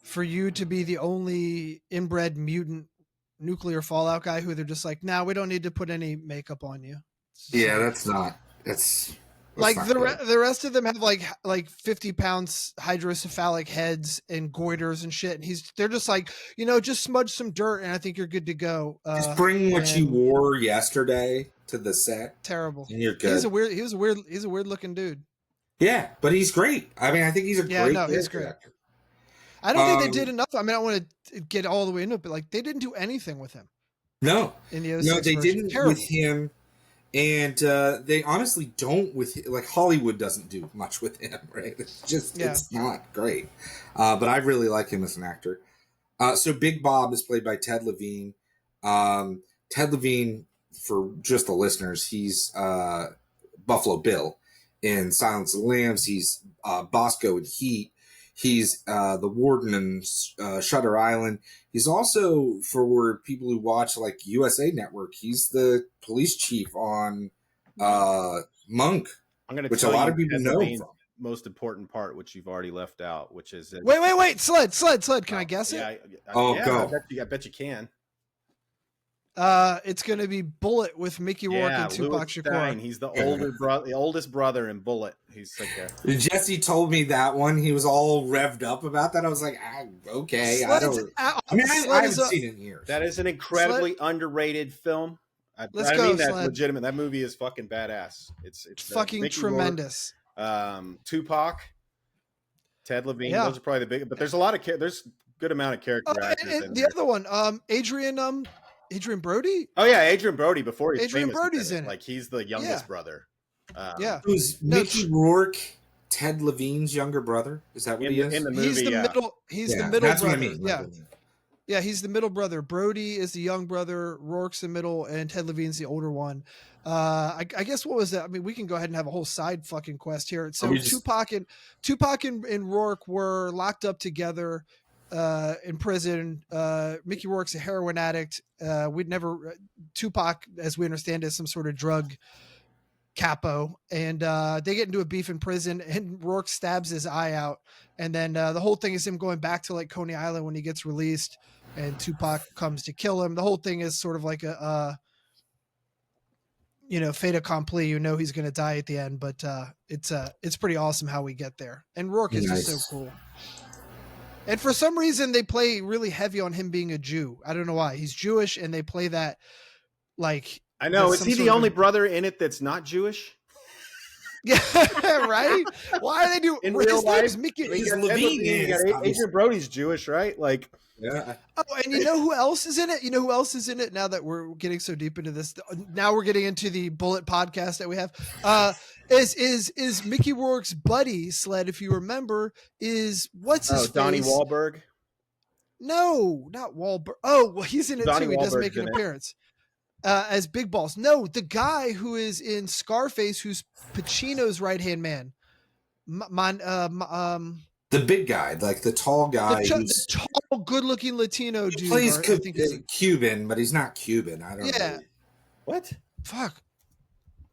for you to be the only inbred mutant nuclear fallout guy who they're just like, nah, we don't need to put any makeup on you. Yeah, that's Like not the good. the rest of them have like 50 pounds hydrocephalic heads and goiters and shit, and they're just like, just smudge some dirt and I think you're good to go. Just bring what you and wore yesterday to the set, terrible. and you're good. He's a weird looking dude. Yeah, but he's great. I mean, I think he's a great he's character great. actor. I don't think they did enough. I mean, I don't want to get all the way into it, but like they didn't do anything with him. No, in the 06 no, they version. didn't Terrible. with him, and they honestly don't with like Hollywood doesn't do much with him, right? It's just it's not great. But I really like him as an actor. So Big Bob is played by Ted Levine. Ted Levine, for just the listeners, he's Buffalo Bill in Silence of the Lambs. He's Bosco in Heat. He's the warden in Shutter Island. He's also, for people who watch like USA Network, he's the police chief on Monk, I'm going to which a lot of people know him from. Most important part, which you've already left out, which is wait, Sled. Can I guess it? Yeah, go. I bet you can. It's going to be Bullet with Mickey Rourke and Tupac Shakur. He's the oldest brother in Bullet. He's like Jesse told me that one. He was all revved up about that. I was like, okay. I haven't seen it in years. That is an incredibly underrated film. I mean that's legitimate. That movie is fucking badass. It's fucking tremendous. Rourke, Tupac, Ted Levine. Yeah. Those are probably the big. But there's there's good amount of character actors. And the other one, Adrian Brody? Oh yeah, Adrian Brody before he's Adrian famous. Brody's in it. Like he's the youngest brother. Who's Mickey Rourke, Ted Levine's younger brother? Is that what he is? In the movie, he's the middle. He's the middle that's brother. What I mean. Yeah, yeah, he's the middle brother. Brody is the young brother. Rourke's the middle, and Ted Levine's the older one. I guess what was that? I mean, we can go ahead and have a whole side fucking quest here. So Tupac and Rourke were locked up together in prison. Mickey Rourke's a heroin addict. Tupac, as we understand, is some sort of drug capo, and they get into a beef in prison, and Rourke stabs his eye out, and then the whole thing is him going back to like Coney Island when he gets released, and Tupac comes to kill him. The whole thing is sort of like a fait accompli. He's going to die at the end, but it's pretty awesome how we get there, and Rourke is just so cool. And for some reason, they play really heavy on him being a Jew. I don't know why. He's Jewish, and they play that like. I know. Is he the only brother in it that's not Jewish? Yeah, right. Why are they doing in real life? Mickey. Adrian Brody's Jewish, right? Like, yeah. Oh, and you know who else is in it? Now that we're getting so deep into this, now we're getting into the Bullet podcast that we have. Is Mickey Rourke's buddy Sled? If you remember, what's his face? Donnie Wahlberg? No, not Wahlberg. Oh, well, he's in it Donnie too. He does Wahlberg's make an appearance. As Big Boss. No, the guy who is in Scarface, who's Pacino's right-hand man. The big guy, like the tall guy. The tall, good-looking Latino dude. He plays Cuban, but he's not Cuban. I don't know. Yeah. What? Fuck.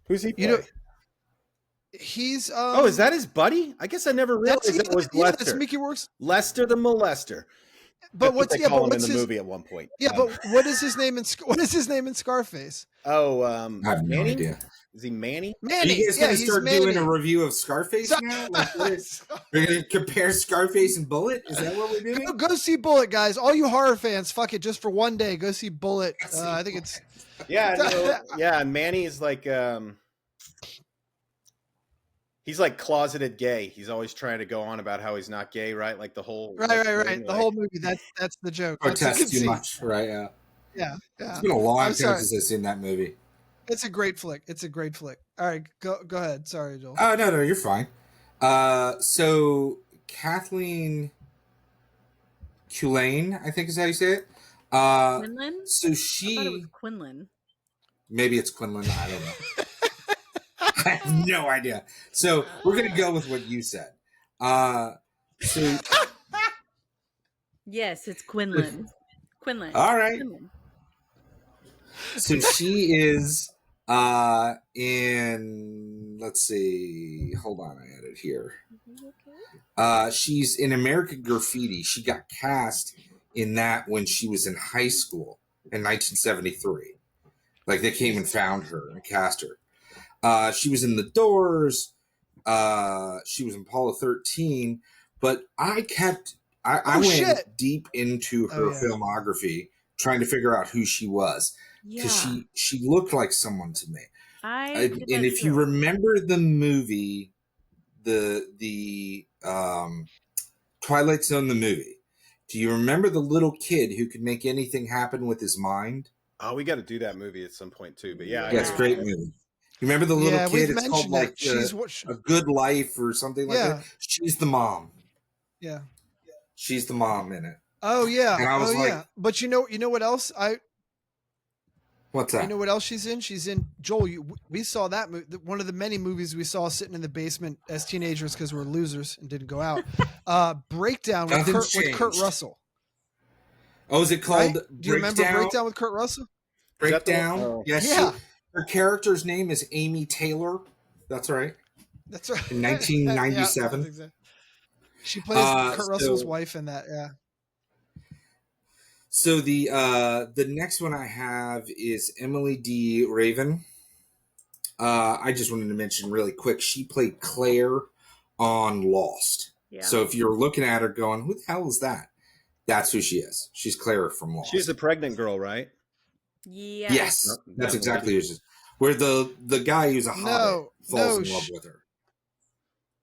Who's he play? He's is that his buddy? I guess I never realized it was Lester. That's Mickey Rourke's. Lester the molester. But what's they call him in the movie at one point? Yeah, but what is his name in Scarface? I have no idea. Is he Manny? Manny. Are you guys going to start doing a review of Scarface now? We're going to compare Scarface and Bullet? Is that what we're doing? Go see Bullet, guys. All you horror fans, fuck it, just for one day, go see Bullet. I think it's and Manny is like he's like closeted gay. He's always trying to go on about how he's not gay, right? Like the whole right. The whole movie. That's the joke. Protest too much, right? Yeah. It's been a long time since I've seen that movie. It's a great flick. All right, go ahead. Sorry, Joel. Oh no, you're fine. So Kathleen Culane, I think is how you say it. Quinlan? So I thought it was Quinlan. Maybe it's Quinlan. I don't know. I have no idea. So we're gonna go with what you said. Yes, it's Quinlan. Quinlan. All right. Quinlan. So she is in. Let's see. Hold on, I had it here. She's in American Graffiti. She got cast in that when she was in high school in 1973. Like they came and found her and cast her. She was in The Doors. She was in Apollo 13. But I went shit. deep into her filmography, trying to figure out who she was, because she looked like someone to me. And if you remember the movie, the Twilight Zone, the movie, do you remember the little kid who could make anything happen with his mind? Oh, we got to do that movie at some point too. But yeah, it's a great movie. You remember the little kid? It's called like A Good Life or something like that. She's the mom. Yeah, she's the mom in it. Oh yeah, and I was like, But you know what else? What's that? You know what else she's in? She's in Joel. We saw that movie, one of the many movies we saw sitting in the basement as teenagers because we're losers and didn't go out. Breakdown with Kurt Russell. Oh, is it called Breakdown? Do you remember Breakdown with Kurt Russell? Breakdown? Oh. Yes. Yeah. Her character's name is Amy Taylor. That's right. That's right. In 1997. Exactly. She plays Kurt Russell's wife in that. Yeah. So the next one I have is Emily D. Raven. I just wanted to mention really quick, she played Claire on Lost. Yeah. So if you're looking at her going, who the hell is that? That's who she is. She's Claire from Lost. She's the pregnant girl, right? Yeah. Yes, that's exactly who she is. Where the guy who's a hobbit falls in love with her.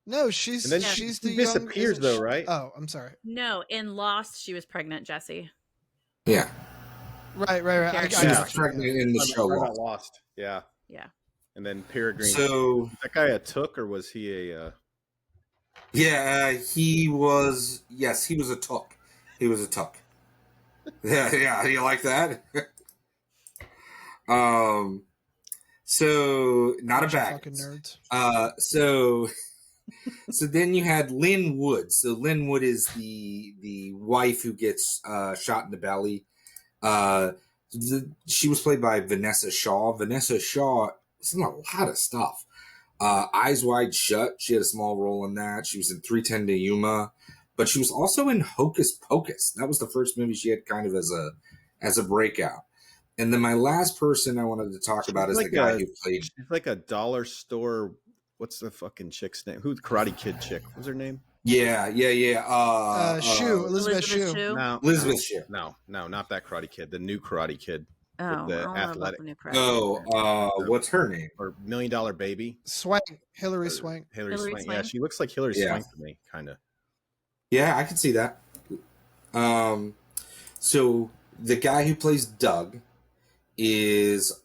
No, she's the disappears though, right? Oh, I'm sorry. No, in Lost she was pregnant, Jesse. Yeah. Right. She was pregnant in the show. Lost. Yeah. Yeah. And then Peregrine. So was that guy a took, or was he a? Yeah, he was. Yes, he was a took. He was a tuck. Yeah. You like that? So not a bag. Fucking nerds. So then you had Lynn Wood. So Lynn Wood is the wife who gets shot in the belly. She was played by Vanessa Shaw. Vanessa Shaw is in a lot of stuff. Eyes Wide Shut. She had a small role in that. She was in 3:10 to Yuma. But she was also in Hocus Pocus. That was the first movie she had kind of as a breakout. And then my last person I wanted to talk about is the guy who played. She's like a dollar store. What's the fucking chick's name? Who's the Karate Kid chick? What's her name? Yeah. Elizabeth Shue. No, Elizabeth Shue. No, not that Karate Kid. The new Karate Kid. Oh, the athletic. What's her name? Or $1 Million Baby. Swank. Hilary Swank. Hilary Swank. Yeah, she looks like Hilary Swank to me, kind of. Yeah, I can see that. So the guy who plays Doug is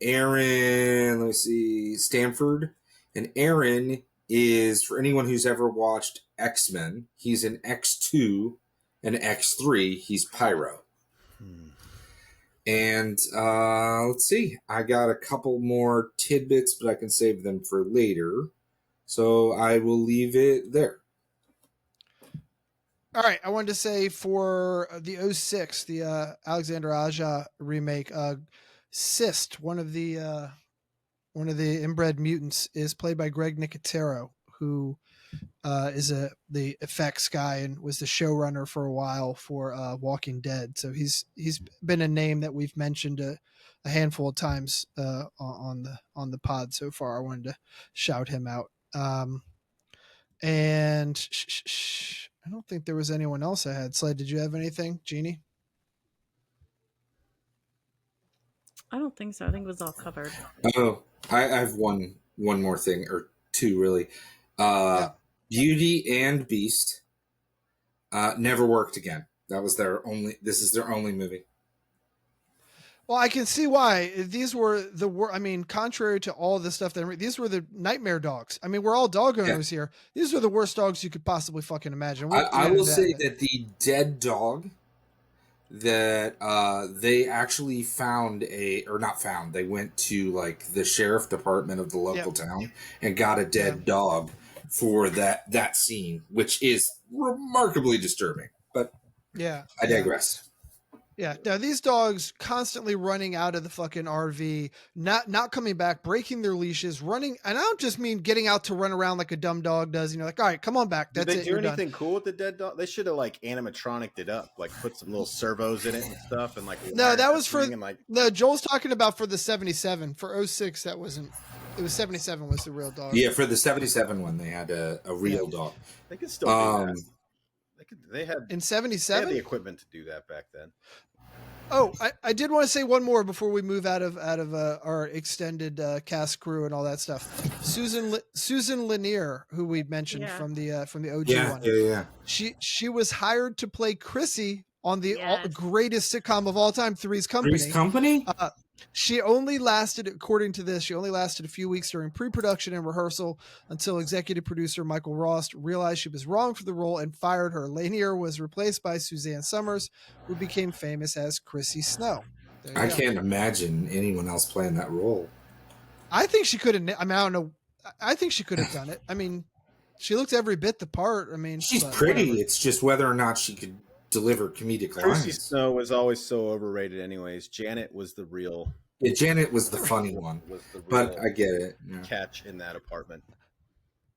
Aaron, let me see, Stanford. And Aaron is, for anyone who's ever watched X-Men, he's in X2 and X3. He's Pyro. And let's see, I got a couple more tidbits, but I can save them for later. So I will leave it there. All right, I wanted to say for the 06, the Alexandre Aja remake, Cyst, one of the inbred mutants, is played by Greg Nicotero, who is the effects guy and was the showrunner for a while for Walking Dead. So he's been a name that we've mentioned a handful of times on the pod so far. I wanted to shout him out. And I don't think there was anyone else I had. Slade, did you have anything, Jeannie? I don't think so. I think it was all covered. Oh, I have one more thing, or two really. Beauty and Beast never worked again. This is their only movie. Well, I can see why. These were contrary to all the stuff these were the nightmare dogs. I mean, we're all dog owners here. These are the worst dogs you could possibly fucking imagine. I will say that the dead dog that they actually they went to like the sheriff department of the local town and got a dead dog for that scene, which is remarkably disturbing. But I digress. Yeah, no, these dogs constantly running out of the fucking RV, not coming back, breaking their leashes, running, and I don't just mean getting out to run around like a dumb dog does. You know, like, all right, come on back. Did That's they it. do You're anything done. cool with the dead dog? They should have like animatronicked it up, like put some little servos in it and stuff, and like No, that was for and, like no. Joel's talking about for the 77. For 06, that wasn't. It was 77 was the real dog. Yeah, for the 77 one, they had a real dog. they could still do that. They had In they 77 had the equipment to do that back then. Oh, I did want to say one more before we move out of our extended cast crew and all that stuff. Susan Lanier, who we mentioned from the OG one. Yeah. She was hired to play Chrissy on the Yes. greatest sitcom of all time, Three's Company. Three's Company? She only lasted, according to this, a few weeks during pre-production and rehearsal until executive producer Michael Rost realized she was wrong for the role and fired her. Lanier was replaced by Suzanne Summers, who became famous as Chrissy Snow. I can't imagine anyone else playing that role. I think she could have. I mean, I don't know. I think she could have done it. I mean, she looks every bit the part. I mean, she's pretty. Whatever. It's just whether or not she could deliver comedic Chrissy lines. Snow was always so overrated anyways. Janet was the real Janet was the funny one. But I get it. Yeah. Catch in that apartment.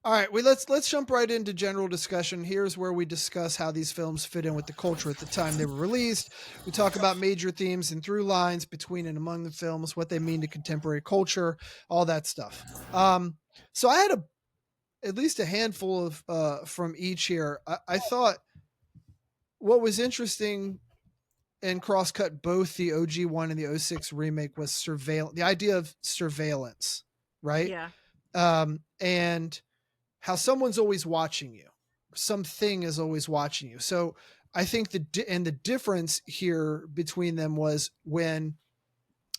All right, let's jump right into general discussion. Here's where we discuss how these films fit in with the culture at the time they were released. We talk about major themes and through lines between and among the films, what they mean to contemporary culture, all that stuff. So I had at least a handful of from each here. I thought what was interesting and cross-cut both the OG one and the 06 remake was the idea of surveillance, right? Yeah. And how someone's always watching you, something is always watching you. So I think the difference here between them was when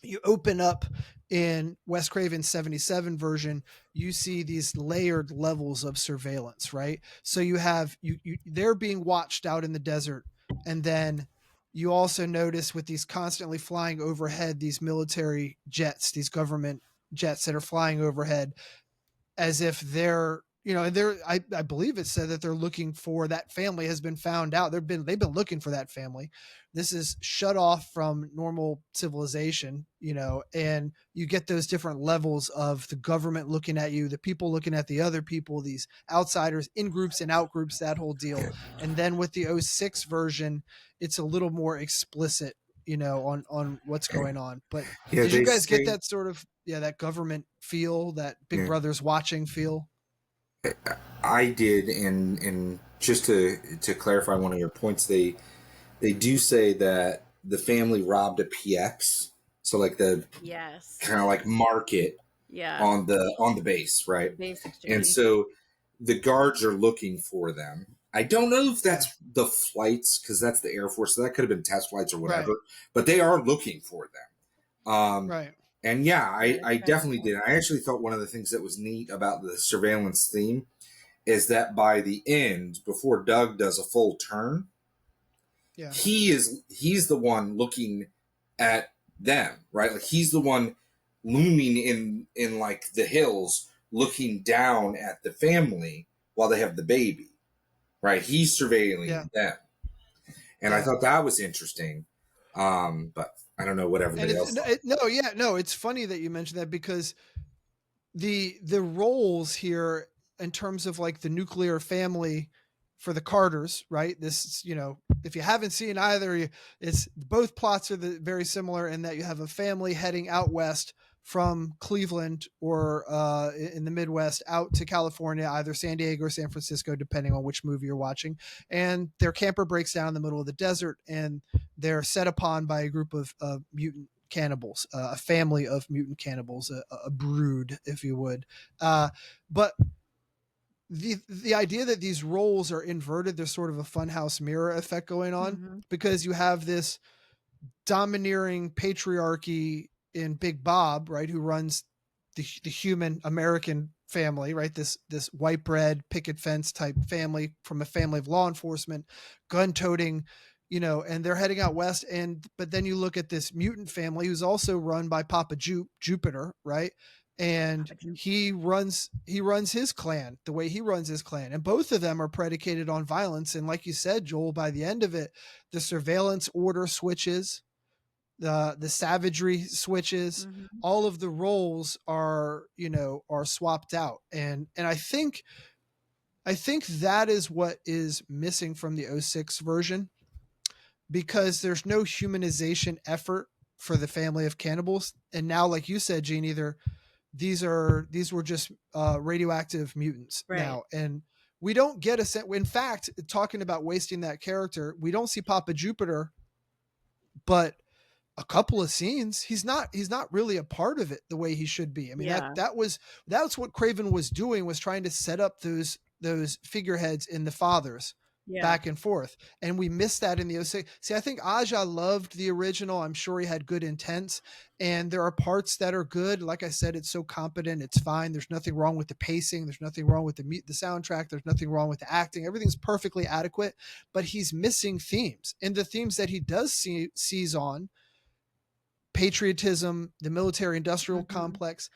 you open up in Wes Craven's 77 version, you see these layered levels of surveillance, right? So you have they're being watched out in the desert, and then you also notice with these constantly flying overhead, these military jets, these government jets that are flying overhead, as if they're, I believe it said that they're looking for that family has been found out. They've been looking for that family. This is shut off from normal civilization, and you get those different levels of the government looking at you, the people looking at the other people, these outsiders in groups and out groups, that whole deal. And then with the 06 version, it's a little more explicit, on what's going on. But did you guys get that sort of, that government feel, that Big Brother's watching feel? I did, and just to clarify one of your points, they do say that the family robbed a PX, so like the kind of like market on the base, right? And so the guards are looking for them. I don't know if that's the flights, because that's the Air Force, so that could have been test flights or whatever, but they are looking for them. Right. And I definitely did. I actually thought one of the things that was neat about the surveillance theme is that by the end, before Doug does a full turn, he's the one looking at them, right? Like he's the one looming in like the hills, looking down at the family while they have the baby, right? He's surveilling them, and I thought that was interesting. But I don't know what everybody else thought. It's funny that you mentioned that, because the roles here in terms of like the nuclear family for the Carters, right? This, if you haven't seen either, it's both plots are very similar in that you have a family heading out west from Cleveland or in the Midwest out to California, either San Diego or San Francisco, depending on which movie you're watching. And their camper breaks down in the middle of the desert, and they're set upon by a group of mutant cannibals, a family of mutant cannibals, a brood, if you would. But the idea that these roles are inverted, there's sort of a funhouse mirror effect going on, because you have this domineering patriarchy in Big Bob, right, who runs the human American family, right, this white bread picket fence type family from a family of law enforcement, gun-toting, and they're heading out west. But then you look at this mutant family who's also run by Papa Jupiter, right, and he runs his clan the way he runs his clan, and both of them are predicated on violence. And like you said, Joel, by the end of it, the surveillance order switches, the savagery switches, all of the roles are swapped out, and I think that is what is missing from the 06 version, because there's no humanization effort for the family of cannibals. And now, like you said, Gene, these were just radioactive mutants now, and we don't get a sense. In fact, talking about wasting that character, we don't see Papa Jupiter, but a couple of scenes, he's not really a part of it the way he should be. I mean, that's what Craven was doing, was trying to set up those figureheads in the fathers back and forth. And we missed that in the 06. See, I think Aja loved the original. I'm sure he had good intents, and there are parts that are good. Like I said, it's so competent. It's fine. There's nothing wrong with the pacing. There's nothing wrong with the soundtrack. There's nothing wrong with the acting. Everything's perfectly adequate, but he's missing themes, and the themes that he does seize on: patriotism, the military industrial complex.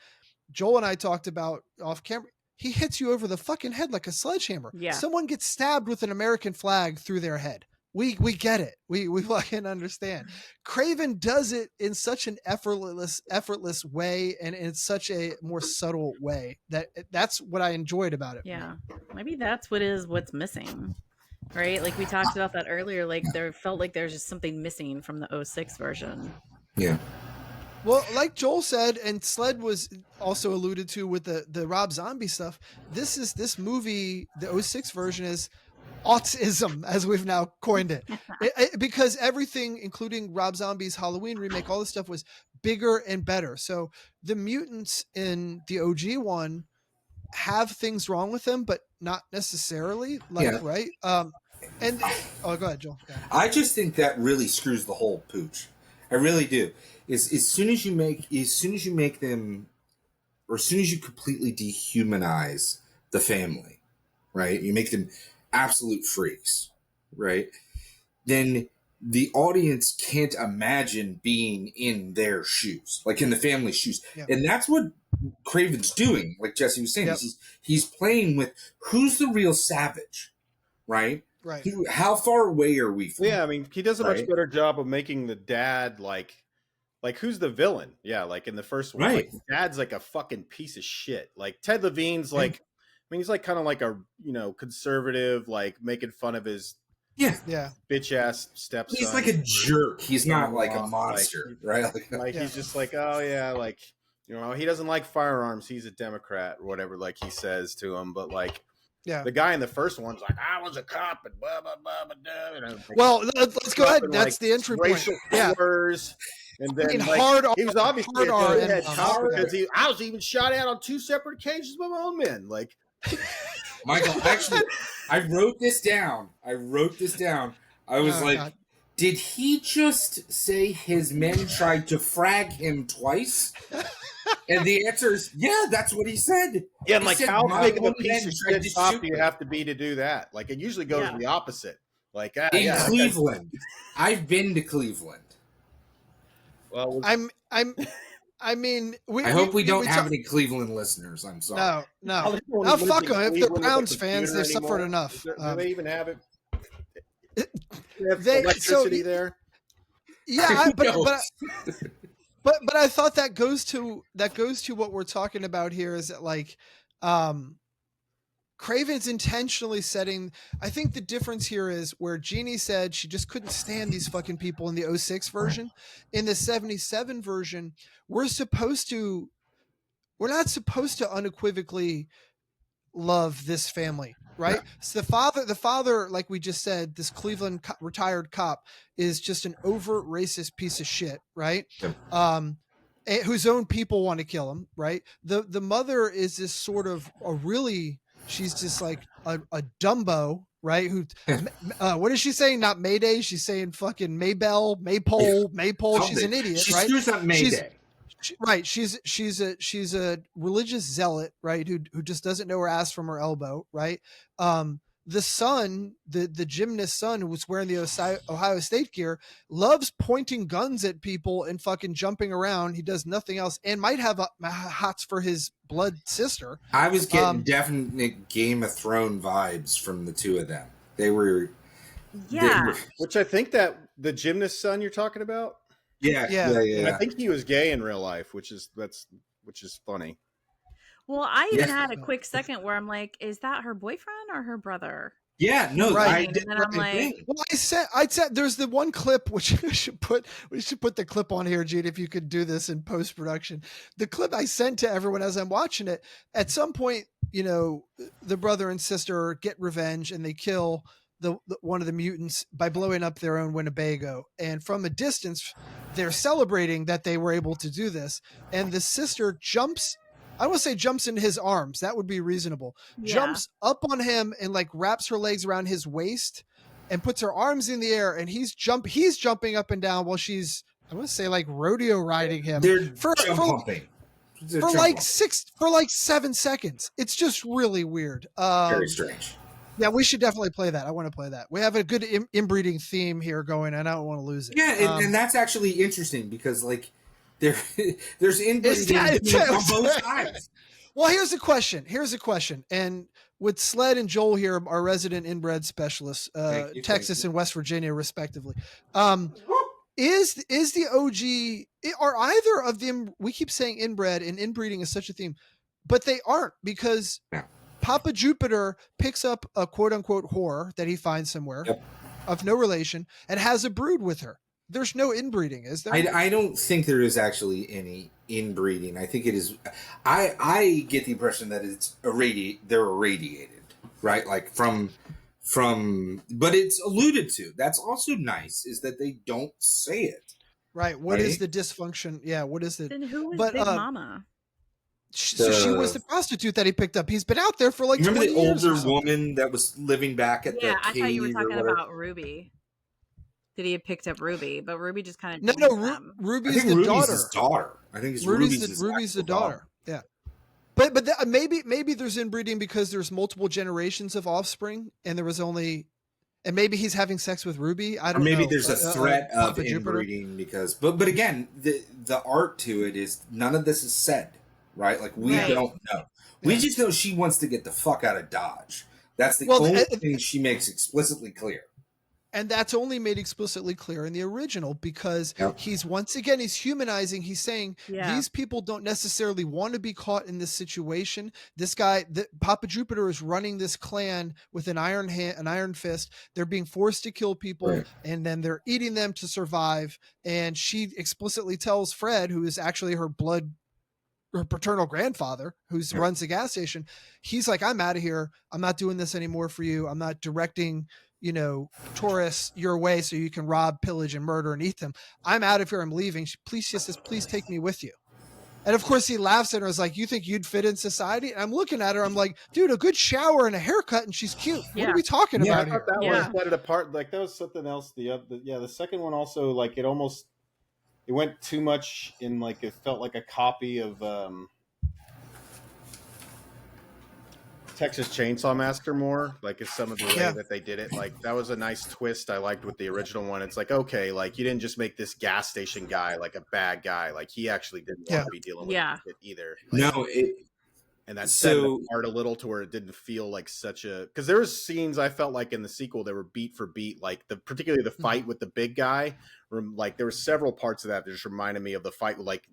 Joel and I talked about off camera. He hits you over the fucking head like a sledgehammer. Yeah. Someone gets stabbed with an American flag through their head. We get it. We fucking understand. Craven does it in such an effortless way, and in such a more subtle way, that's what I enjoyed about it. Yeah. Maybe that's what's missing. Right? Like we talked about that earlier. Like there felt like there's just something missing from the 06 version. Yeah. Well, like Joel said, and Sled was also alluded to with the Rob Zombie stuff, this movie, the 06 version, is autism, as we've now coined it. Because everything, including Rob Zombie's Halloween remake, all this stuff was bigger and better. So the mutants in the OG one have things wrong with them, but not necessarily, right? Go ahead, Joel. Yeah. I just think that really screws the whole pooch. I really do. As soon as you make them, or as soon as you completely dehumanize the family, right? You make them absolute freaks, right? Then the audience can't imagine being in their shoes, like in the family's shoes. Yeah. And that's what Craven's doing, like Jesse was saying. Yep. He's playing with who's the real savage, right? Right. How far away are we from? Yeah, I mean, he does a much better job of making the dad like who's the villain? Yeah, like in the first one, like dad's like a fucking piece of shit. Like Ted Levine's like, I mean, he's like kind of like a conservative, like making fun of his bitch ass stepson. He's like a jerk. He's not like a monster, right? He's just like, oh yeah, like he doesn't like firearms. He's a Democrat or whatever. Like he says to him, but like. Yeah, the guy in the first one's like, I was a cop and blah blah blah blah. Well, let's go ahead. That's the entry point. Slurs, and then he was obviously a head cop because I was even shot at on 2 separate occasions by my own men. Like, Michael, actually, I wrote this down. I was like, did he just say his men tried to frag him twice? And the answer is, yeah, that's what he said. Yeah, and like how big of a piece of shit cop do you have to be to do that? Like it usually goes the opposite. Like in Cleveland, I've been to Cleveland. Well, I mean, I hope we don't have any Cleveland listeners. I'm sorry. No, fuck them. If they're Browns fans, they've suffered enough. Do they even have it? They have electricity there. Yeah, But I thought that goes to what we're talking about here, is that like Craven's intentionally setting. I think the difference here is where Jeannie said she just couldn't stand these fucking people in the 06 version. In the 77 version, we're not supposed to unequivocally love this family, right? So the father, like we just said, this Cleveland retired cop is just an overt racist piece of shit, right? Whose own people want to kill him, right? The mother is this sort of she's just like a Dumbo, right? Who, what is she saying? Not Mayday. She's saying fucking Maypole. She's an idiot, right? She's not Mayday. She's a religious zealot, right? Who just doesn't know her ass from her elbow, right? the son, the gymnast son who was wearing the Ohio State gear, loves pointing guns at people and fucking jumping around. He does nothing else and might have hots for his blood sister. I was getting definite Game of Thrones vibes from the two of them. They were, which I think that the gymnast son you're talking about. Yeah. I think he was gay in real life, which is funny. Well, I even had a quick second where I'm like, is that her boyfriend or her brother? Yeah, no, right. And then I'm like, well, I said there's the one clip which we should put the clip on here, Gene, if you could do this in post production. The clip I sent to everyone as I'm watching it. At some point, the brother and sister get revenge and they kill the one of the mutants by blowing up their own Winnebago. And from a distance, they're celebrating that they were able to do this. And the sister jumps. I would say jumps into his arms. That would be reasonable. Yeah. Jumps up on him and like wraps her legs around his waist and puts her arms in the air. And he's jumping up and down while she's, I want to say like rodeo riding him for like 7 seconds. It's just really weird. Very strange. Yeah, we should definitely play that. I want to play that. We have a good inbreeding theme here going and I don't want to lose it. Yeah. And that's actually interesting because like, there's inbreeding on both sides. Well, here's a question. And with Sled and Joel here, our resident inbred specialists, Texas and West Virginia, respectively, is the OG, are either of them, we keep saying inbred and inbreeding is such a theme, but they aren't because Papa Jupiter picks up a quote unquote whore that he finds somewhere of no relation and has a brood with her. There's no inbreeding, is there? I don't think there is actually any inbreeding. I think it is. I get the impression that it's they're irradiated, right? Like from, but it's alluded to. That's also nice is that they don't say it. Right. What is the dysfunction? Yeah. What is it? Then who was Big Mama? She was the prostitute that he picked up. He's been out there for like 20 years. Remember the older woman that was living back at the cave? Yeah, I thought you were talking about Ruby. That he had picked up Ruby, but Ruby just kind of Ruby's the daughter. I think it's Ruby's the daughter. Yeah, but maybe there's inbreeding because there's multiple generations of offspring, and there was only, and maybe he's having sex with Ruby. I don't know. Maybe there's a threat of inbreeding because, but again, the art to it is none of this is said, right? Like we don't know. We just know she wants to get the fuck out of Dodge. That's the only thing she makes explicitly clear. And that's only made explicitly clear in the original because he's humanizing. He's saying these people don't necessarily want to be caught in this situation. This guy, Papa Jupiter, is running this clan with an iron fist. They're being forced to kill people, and then they're eating them to survive. And she explicitly tells Fred, who is actually her paternal grandfather, who runs the gas station. He's like, "I'm out of here. I'm not doing this anymore for you. I'm not directing tourists your way so you can rob, pillage, and murder and eat them. I'm out of here. I'm leaving. She says, please take me with you." And of course he laughs at her. Is like, "You think you'd fit in society?" And I'm looking at her. I'm like, dude, a good shower and a haircut and she's cute. What are we talking about here? That one set it apart. Like that was something else. The second one also, like it went too much in like, it felt like a copy of, Texas Chainsaw Massacre more, like it's some of the way that they did it. Like that was a nice twist I liked with the original one. It's like, okay, like you didn't just make this gas station guy like a bad guy. Like he actually didn't want to be dealing with it either. Like, and that set it apart a little to where it didn't feel like such a, because there was scenes I felt like in the sequel that were beat for beat, like particularly the fight with the big guy. Like there were several parts of that just reminded me of the fight, like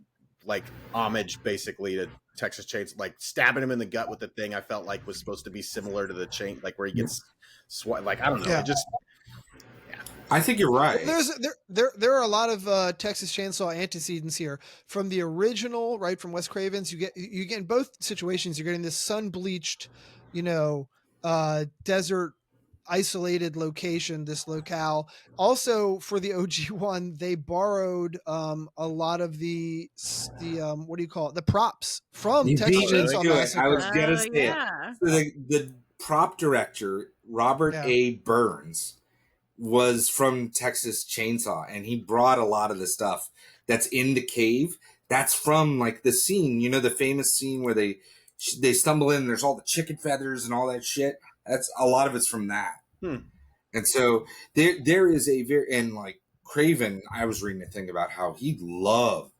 homage basically to Texas Chainsaw, like stabbing him in the gut with the thing I felt like was supposed to be similar to the chain, like where he gets like I don't know, I think you're right. There are a lot of Texas Chainsaw antecedents here from the original, right, from Wes Craven's. You get in both situations, you're getting this sun bleached, desert isolated location, this locale. Also for the OG one, they borrowed a lot of the what do you call it, the props from Texas Chainsaw Massacre. I was gonna say the prop director Robert A. Burns was from Texas Chainsaw, and he brought a lot of the stuff that's in the cave. That's from like the scene, the famous scene where they stumble in and there's all the chicken feathers and all that shit. That's a lot of it's from that. Hmm. And so there is a very, and like Craven, I was reading a thing about how he loved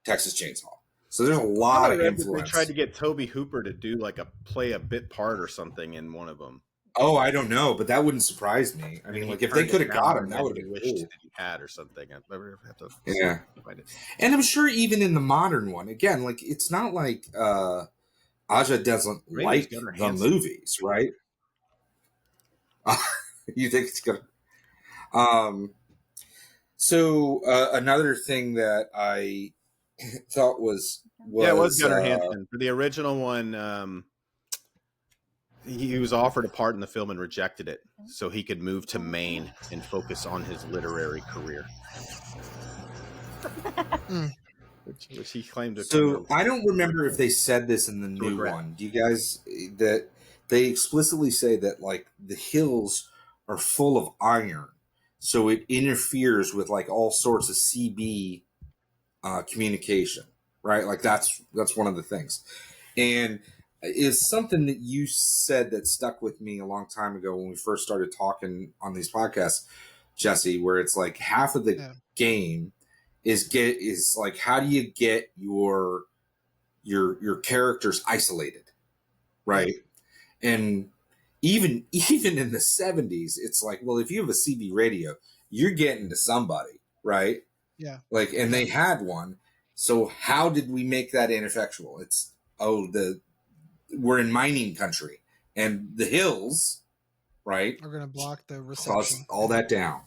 Texas Chainsaw. So there's a lot of influence. They tried to get Toby Hooper to do like play a bit part or something in one of them. Oh, I don't know, but that wouldn't surprise me. I mean, like if they could have got him, that would have been cool. That he had or something. I'd never have to find it. And I'm sure even in the modern one, again, like it's not like Aja doesn't like the movies, right? You think it's gonna? So another thing that I thought was it was Gunnar Hansen for the original one. He was offered a part in the film and rejected it, so he could move to Maine and focus on his literary career. Which he claimed to. So I don't remember if they said this in the new one. Do you guys that they explicitly say that like the hills are full of iron, so it interferes with like all sorts of CB communication, right? Like that's one of the things, and is something that you said that stuck with me a long time ago when we first started talking on these podcasts, Jesse, where it's like half of the game is like how do you get your characters isolated, right? And even in the 70s, it's like, well, if you have a CB radio, you're getting to somebody, right? Yeah. Like, and they had one. So how did we make that ineffectual? It's we're in mining country, and the hills, right, are going to block the reception. Close all that down.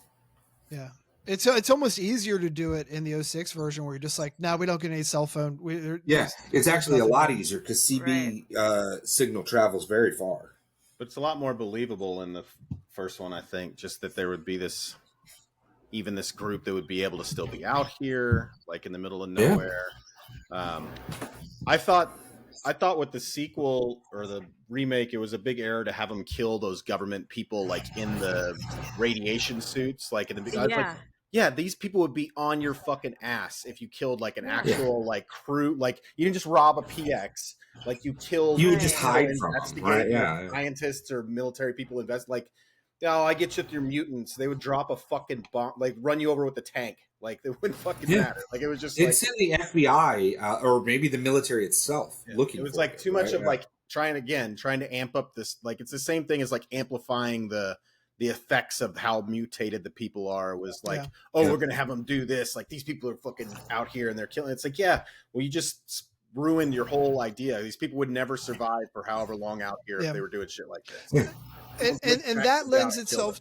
Yeah. It's almost easier to do it in the 06 version where you're just like, we don't get any cell phone. It's actually a lot easier because CB signal travels very far. But it's a lot more believable in the first one, I think, just that there would be this group that would be able to still be out here, like in the middle of nowhere. I thought with the sequel or the remake, it was a big error to have them kill those government people like in the radiation suits. Like in the beginning, I was like, these people would be on your fucking ass if you killed like an actual like crew. Like you didn't just rob a PX. Like you killed. You would just hide from them, right? Scientists or military people invest like. Oh, I get you with your mutants. They would drop a fucking bomb, like run you over with a tank. Like they wouldn't fucking matter. Like it was just. It's in the FBI or maybe the military itself looking. It was like too much of like trying to amp up this. Like it's the same thing as like amplifying the effects of how mutated the people are. It was like, we're gonna have them do this. Like these people are fucking out here and they're killing. It's like, well, you just ruined your whole idea. These people would never survive for however long out here if they were doing shit like this. And that lends itself,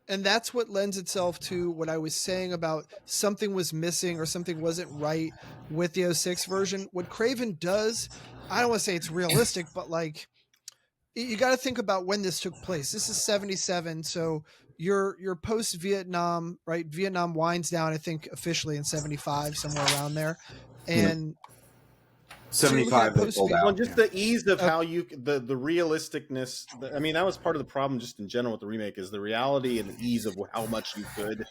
and that's what lends itself to what I was saying about something was missing or something wasn't right with the 06 version. What Craven does, I don't want to say it's realistic, but like you got to think about when this took place. This is 77, so you're post Vietnam, right? Vietnam winds down, I think, officially in 75, somewhere around there, and. 75 well, just the ease of how you the realisticness. I mean, that was part of the problem just in general with the remake is the reality and the ease of how much you could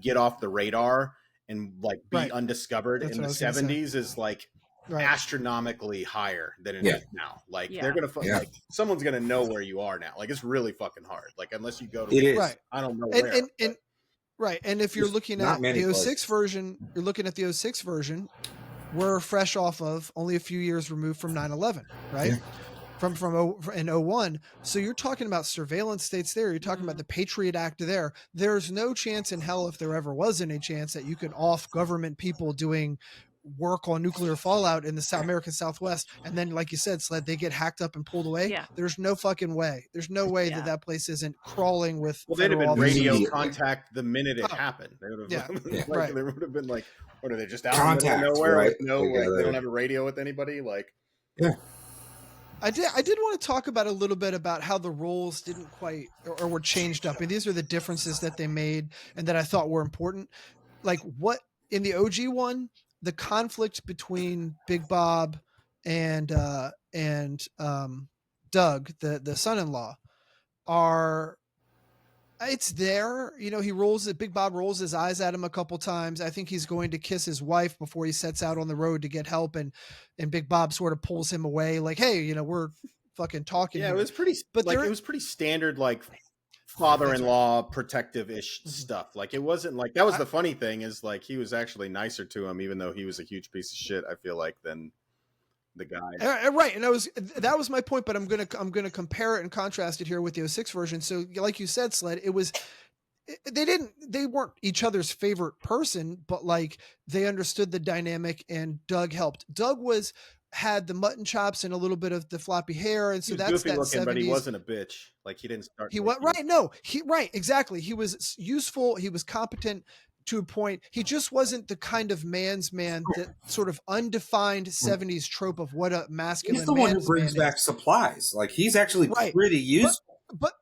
get off the radar and like be undiscovered. That's in the 70s is like astronomically higher than it is now. Like they're gonna like someone's gonna know where you are now. Like it's really fucking hard. Like unless you go to I don't know where. And if you're looking at the 06 version, you're looking at the 06 version. We're fresh off of only a few years removed from 9/11, right? From in 01. So you're talking about surveillance states there. You're talking about the Patriot Act there. There's no chance in hell, if there ever was any chance, that you could off government people doing work on nuclear fallout in the American Southwest. And then, like you said, Sled, they get hacked up and pulled away. Yeah. There's no fucking way. There's no way that place isn't crawling with. Well, they'd have been radio contact the minute it happened. They would have, they would have been like, what are they just out in the middle of nowhere with no, like they don't have a radio with anybody? Like, I did want to talk about a little bit about how the roles didn't quite or were changed up. And these are the differences that they made and that I thought were important. Like what in the OG one, the conflict between Big Bob and Doug, the son-in-law, it's there. You know, Big Bob rolls his eyes at him a couple times. I think he's going to kiss his wife before he sets out on the road to get help. And Big Bob sort of pulls him away like, hey, you know, we're fucking talking. Yeah, here. it was pretty, but like, it was pretty standard, like, father-in-law protective-ish stuff. Like, it wasn't like, that was the funny thing, is like, he was actually nicer to him, even though he was a huge piece of shit, I feel like, than the guy. Right. And that was my point, but I'm going to compare it and contrast it here with the 06 version. So like you said, Sled, they weren't each other's favorite person, but like they understood the dynamic, and Doug helped. Doug had the mutton chops and a little bit of the floppy hair. And so He was that's goofy that looking, 70s. but he wasn't a bitch. Like, he didn't start. He was right. No, right. Exactly. He was useful. He was competent to a point. He just wasn't the kind of man's man, that sort of undefined 70s trope of what a masculine. He's the one who brings back supplies. Like, he's actually pretty useful. But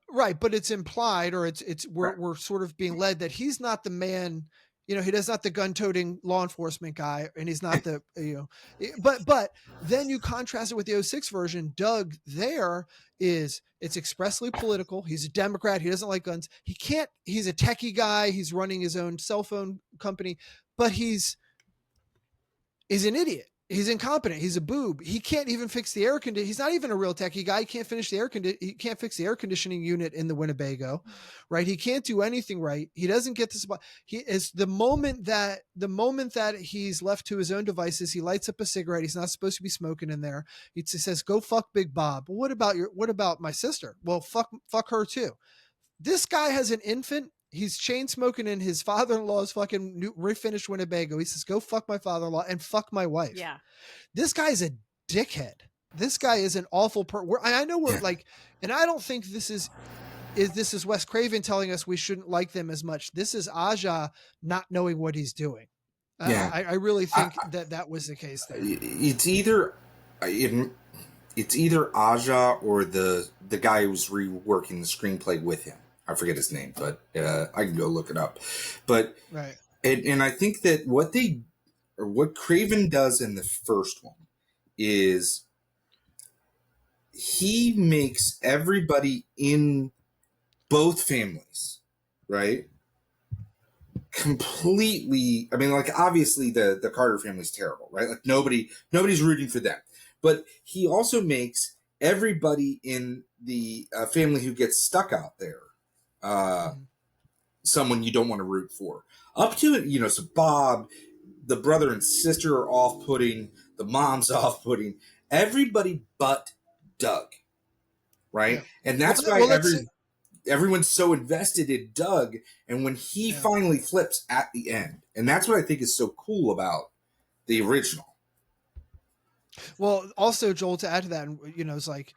it's implied, or we're sort of being led that he's not the man. He's not the gun-toting law enforcement guy, and he's not the, but then you contrast it with the 06 version. Doug it's expressly political. He's a Democrat. He doesn't like guns. He's a techie guy. He's running his own cell phone company, but he's an idiot. He's incompetent. He's a boob. He can't even fix the air conditioning. He's not even a real techie guy. He can't finish he can't fix the air conditioning unit in the Winnebago, right? He can't do anything right. He doesn't get the spot. He is the moment that he's left to his own devices, he lights up a cigarette. He's not supposed to be smoking in there. He says, "Go fuck Big Bob." Well, what about my sister? Well, fuck her too. This guy has an infant. He's chain smoking in his father-in-law's fucking refinished Winnebago. He says, "Go fuck my father-in-law and fuck my wife." Yeah. This guy's a dickhead. This guy is an awful I know we're like, and I don't think this is Wes Craven telling us we shouldn't like them as much. This is Aja not knowing what he's doing. I really think that was the case there. It's either Aja or the guy who's reworking the screenplay with him. I forget his name, but I can go look it up. But right, and I think that what Craven does in the first one is he makes everybody in both families, right, completely. I mean, like, obviously the Carter family's terrible, right? Like, nobody's rooting for them, but he also makes everybody in the family who gets stuck out there someone you don't want to root for. Up to it, so Bob, the brother and sister are off-putting, the mom's off-putting, everybody but Doug, right? Yeah. And that's why everyone's so invested in Doug, and when he finally flips at the end, and that's what I think is so cool about the original. Well, also, Joel, to add to that, it's like,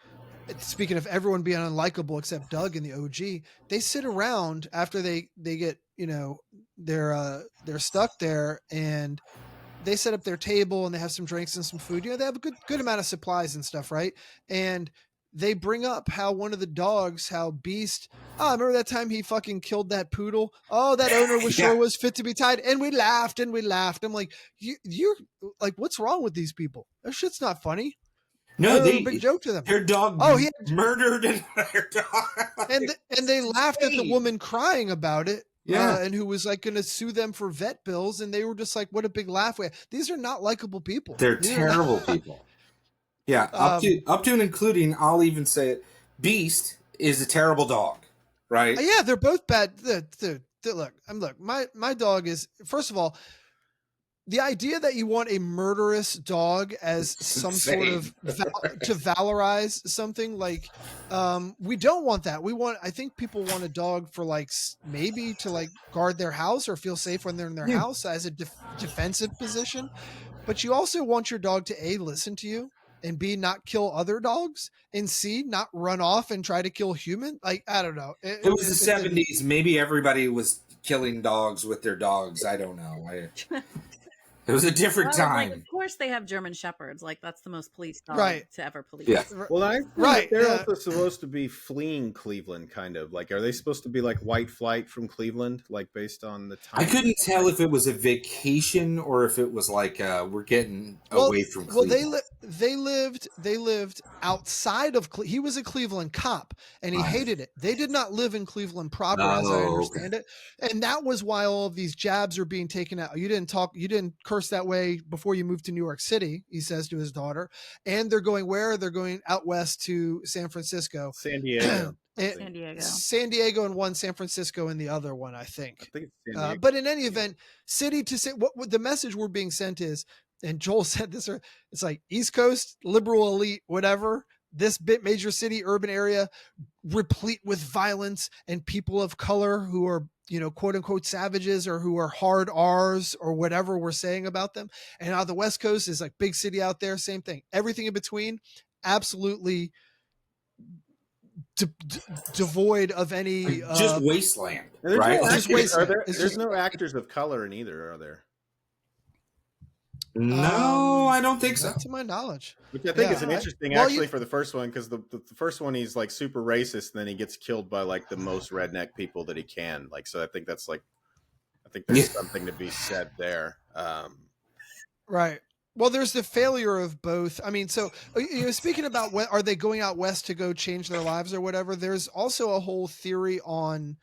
speaking of everyone being unlikable except Doug and the OG, they sit around after they get, they're stuck there, and they set up their table and they have some drinks and some food. They have a good amount of supplies and stuff, right? And they bring up how one of the dogs, how Beast, remember that time he fucking killed that poodle? Oh, that owner was fit to be tied. And we laughed. I'm like, you're like, what's wrong with these people? That shit's not funny. No, they big joke to them. Their dog he murdered their dog. And they laughed at the woman crying about it. Yeah. And who was like going to sue them for vet bills. And they were just like, what a big laugh. These are not likable people. They're terrible people. Yeah. Up to and including, I'll even say it, Beast is a terrible dog, right? Yeah. They're both bad. Look, my dog is, first of all, the idea that you want a murderous dog as some sort of to valorize something, like, we don't want that. I think people want a dog for like maybe to like guard their house or feel safe when they're in their house as a defensive position. But you also want your dog to A, listen to you, and B, not kill other dogs, and C, not run off and try to kill human. Like, I don't know. It was the 70s. Maybe everybody was killing dogs with their dogs. I don't know. It was a different time. Like, of course, they have German Shepherds. Like, that's the most police dog to ever police. Yeah. Well, they're also supposed to be fleeing Cleveland, kind of. Like, are they supposed to be like white flight from Cleveland, like based on the time? I couldn't tell if it was a vacation or if it was like we're getting away from Cleveland. Well, they lived outside of Cleveland. He was a Cleveland cop, and he hated it. They did not live in Cleveland proper, as I understand it, and that was why all of these jabs are being taken out. You didn't curse that way before you moved to New York City, he says to his daughter, and they're going where? They're going out west to San Francisco. San Diego. San Diego. San Diego in one, San Francisco in the other one, I think. I think it's San Diego. But in any event, city to city, what the message we're being sent is, and Joel said this, it's like East Coast, liberal elite, whatever, this bit major city, urban area, replete with violence and people of color who are, quote unquote savages or who are hard R's or whatever we're saying about them. And now the West Coast is like big city out there, same thing. Everything in between, absolutely devoid of any just wasteland, There's right? No Just actors, wasteland. there's no actors of color in either, are there? No, I don't think so. Not to my knowledge. Which I think is an interesting, actually, for the first one, because the first one he's like super racist, and then he gets killed by like the most redneck people that he can. Like, so I think that's like, I think there's something to be said there. Right. Well, there's the failure of both. I mean, so speaking about are they going out west to go change their lives or whatever? There's also a whole theory on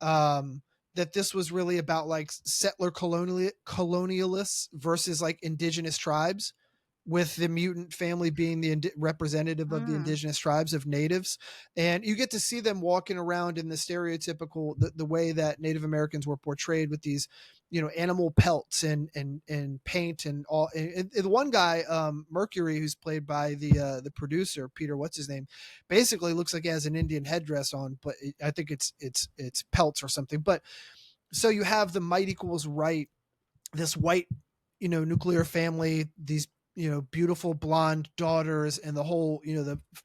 that this was really about like settler colonialists versus like indigenous tribes, with the mutant family being the representative of the indigenous tribes of natives. And you get to see them walking around in the stereotypical, the way that Native Americans were portrayed with these, animal pelts and paint and all. And the one guy, Mercury, who's played by the producer, Peter, what's his name, basically looks like he has an Indian headdress on, but I think it's pelts or something. But so you have the might equals right, this white, nuclear family, these, beautiful blonde daughters, and the whole,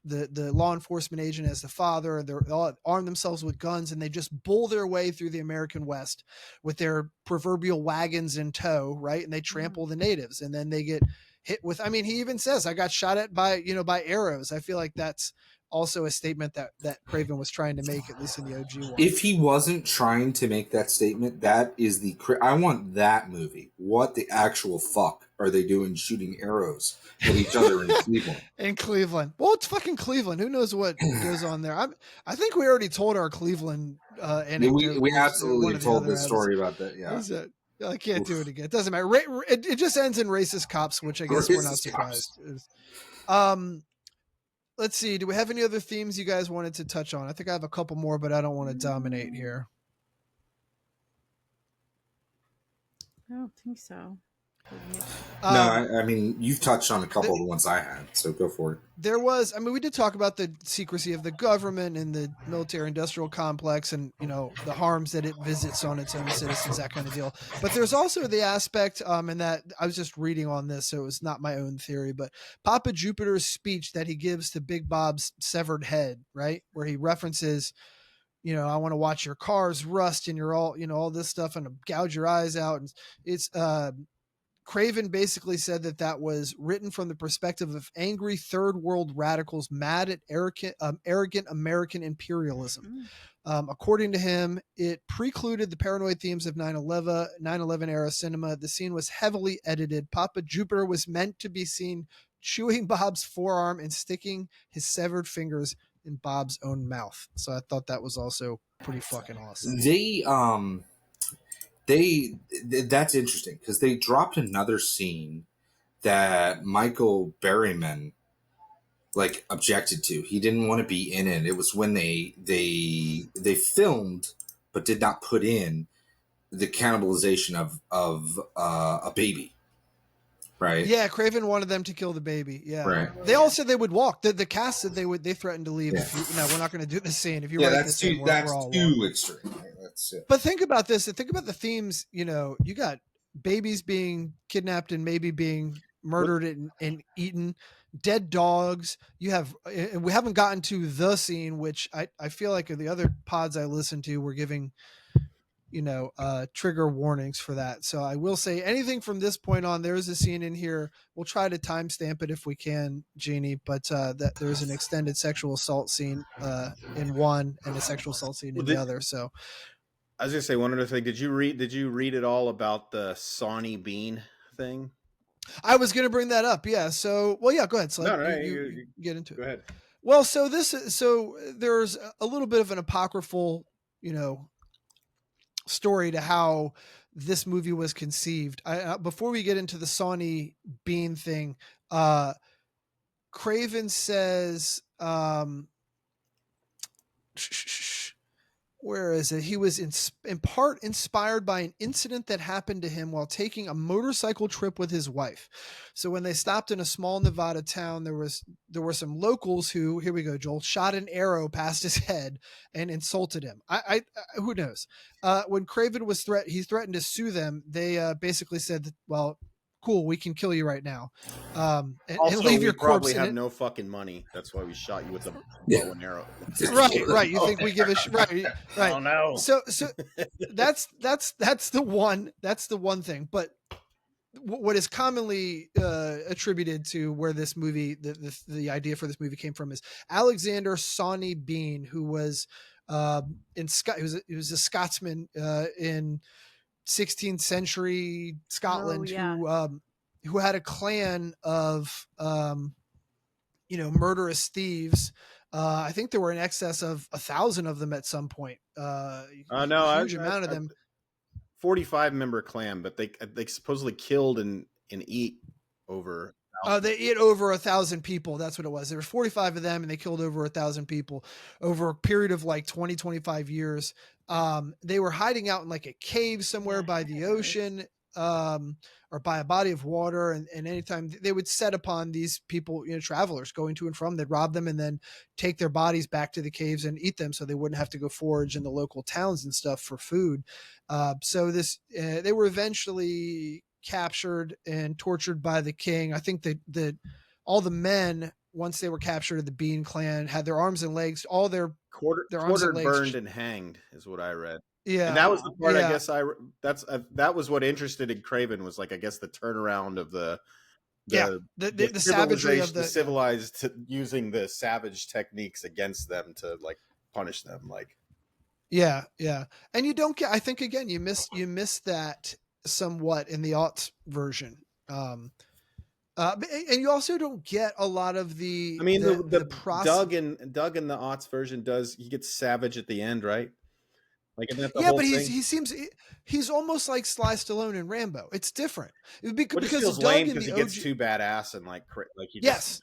the law enforcement agent as the father. They're all arm themselves with guns, and they just bull their way through the American West with their proverbial wagons in tow, right? And they trample the natives, and then they get hit with, I mean, he even says, I got shot at by arrows. I feel like that's also a statement that Craven was trying to make, at least in the OG one. If he wasn't trying to make that statement, that is I want that movie. What the actual fuck are they doing shooting arrows at each other in Cleveland? In Cleveland. Well, it's fucking Cleveland. Who knows what goes on there? I think we already told our Cleveland anecdote. We absolutely told this story about that. Yeah. I can't do it again. It doesn't matter. It just ends in racist cops, which I guess we're not surprised. Let's see. Do we have any other themes you guys wanted to touch on? I think I have a couple more, but I don't want to dominate here. I don't think so. No, I mean, you've touched on a couple of the ones I had, so go for it. There was, I mean, we did talk about the secrecy of the government and the military-industrial complex and, the harms that it visits on its own citizens, that kind of deal. But there's also the aspect, and that I was just reading on this, so it was not my own theory, but Papa Jupiter's speech that he gives to Big Bob's severed head, right? Where he references, I want to watch your cars rust and you're all, all this stuff and gouge your eyes out. And it's, Craven basically said that was written from the perspective of angry third world radicals mad at arrogant American imperialism. According to him, it precluded the paranoid themes of 9/11 era cinema. The scene was heavily edited. Papa Jupiter was meant to be seen chewing Bob's forearm and sticking his severed fingers in Bob's own mouth. So I thought that was also pretty fucking awesome. That's interesting because they dropped another scene that Michael Berryman objected to. He didn't want to be in it. It was when they filmed but did not put in the cannibalization of a baby. Right. Yeah, Craven wanted them to kill the baby. Yeah. Right. They all said they would walk. The cast said they threatened to leave. Yeah. No, we're not going to do the scene. If you write that's this too in, that's we're all too walking. extreme. Right? That's it. But think about this. Think about the themes. You got babies being kidnapped and maybe being murdered and eaten, dead dogs. You have, and we haven't gotten to the scene, which I feel like the other pods I listened to were giving, trigger warnings for that. So I will say anything from this point on, there is a scene in here. We'll try to timestamp it if we can, Jeannie, but that there's an extended sexual assault scene in one and a sexual assault scene in the other. So I was gonna say one other thing. Did you read it all about the Sawney Bean thing? I was going to bring that up. Yeah. So, well, yeah, go ahead. So you get into it. Go ahead. Well, so there's a little bit of an apocryphal, story to how this movie was conceived. Before we get into the Sawney Bean thing, Craven says, where is it? He was in part inspired by an incident that happened to him while taking a motorcycle trip with his wife. So when they stopped in a small Nevada town, there were some locals who, here we go, Joel, shot an arrow past his head and insulted him. I who knows? When Craven was he threatened to sue them. They basically said, well, cool, we can kill you right now, and leave your corpse. Probably have no fucking money. That's why we shot you with a bow and arrow. Right. You think we give a right? Oh no. So that's the one thing. But what is commonly attributed to where this movie, the idea for this movie came from, is Alexandre Sawney Bean, who was he was a Scotsman in 16th century Scotland, who had a clan of murderous thieves. I think there were in excess of 1,000 of them at some point. A huge amount of them. 45-member clan, but they supposedly killed and eat over. They ate over 1,000 people. That's what it was. There were 45 of them, and they killed over 1,000 people over a period of like 25 years. They were hiding out in like a cave somewhere by the ocean, or by a body of water. And anytime they would set upon these people, travelers going to and from, they'd rob them and then take their bodies back to the caves and eat them, so they wouldn't have to go forage in the local towns and stuff for food. So they were eventually captured and tortured by the king. I think that all the men, once they were captured of the Bean clan, had their arms and legs, all their arms and legs burned and hanged, is what I read. Yeah, and that was the part. I guess that was what interested in Craven, was like, I guess, the turnaround of the savagery of the civilized, using the savage techniques against them to like punish them. Like, yeah, and you don't get. I think again, you miss that somewhat in the aughts version. And you also don't get a lot of the. I mean, the Doug in the aughts version he gets savage at the end, right? Like, isn't that the whole but thing? he's almost like Sly Stallone in Rambo. It's different because it feels Doug lame in because the he gets OG... too badass and like he yes.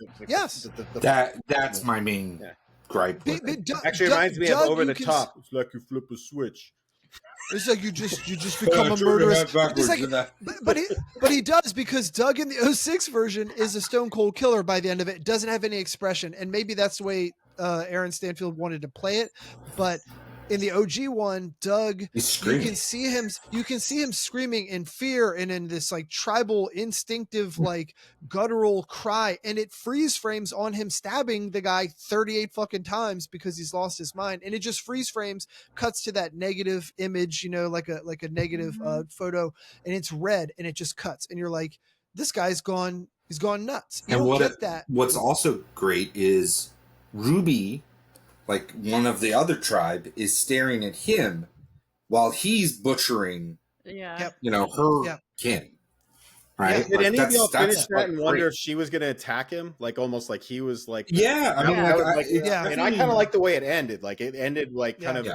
That's my main gripe. Actually, reminds me of Over the Top. It's like you flip a switch. It's like you just become a murderous. But he does, because Doug in the 06 version is a stone cold killer by the end of it. Doesn't have any expression, and maybe that's the way Aaron Stanfield wanted to play it. But in the OG one, Doug, you can see him screaming in fear and in this like tribal, instinctive, like guttural cry, and it freeze frames on him stabbing the guy 38 fucking times because he's lost his mind, and it just freeze frames, cuts to that negative image, like a negative photo, and it's red, and it just cuts, and you're like, this guy's gone, he's gone nuts. You don't get that. What's also great is Ruby, like one of the other tribe, is staring at him while he's butchering, her kin. Right? Did any of y'all finish that and wonder if she was going to attack him? Like, almost like he was like, And I kind of like the way it ended. Like, it ended like kind of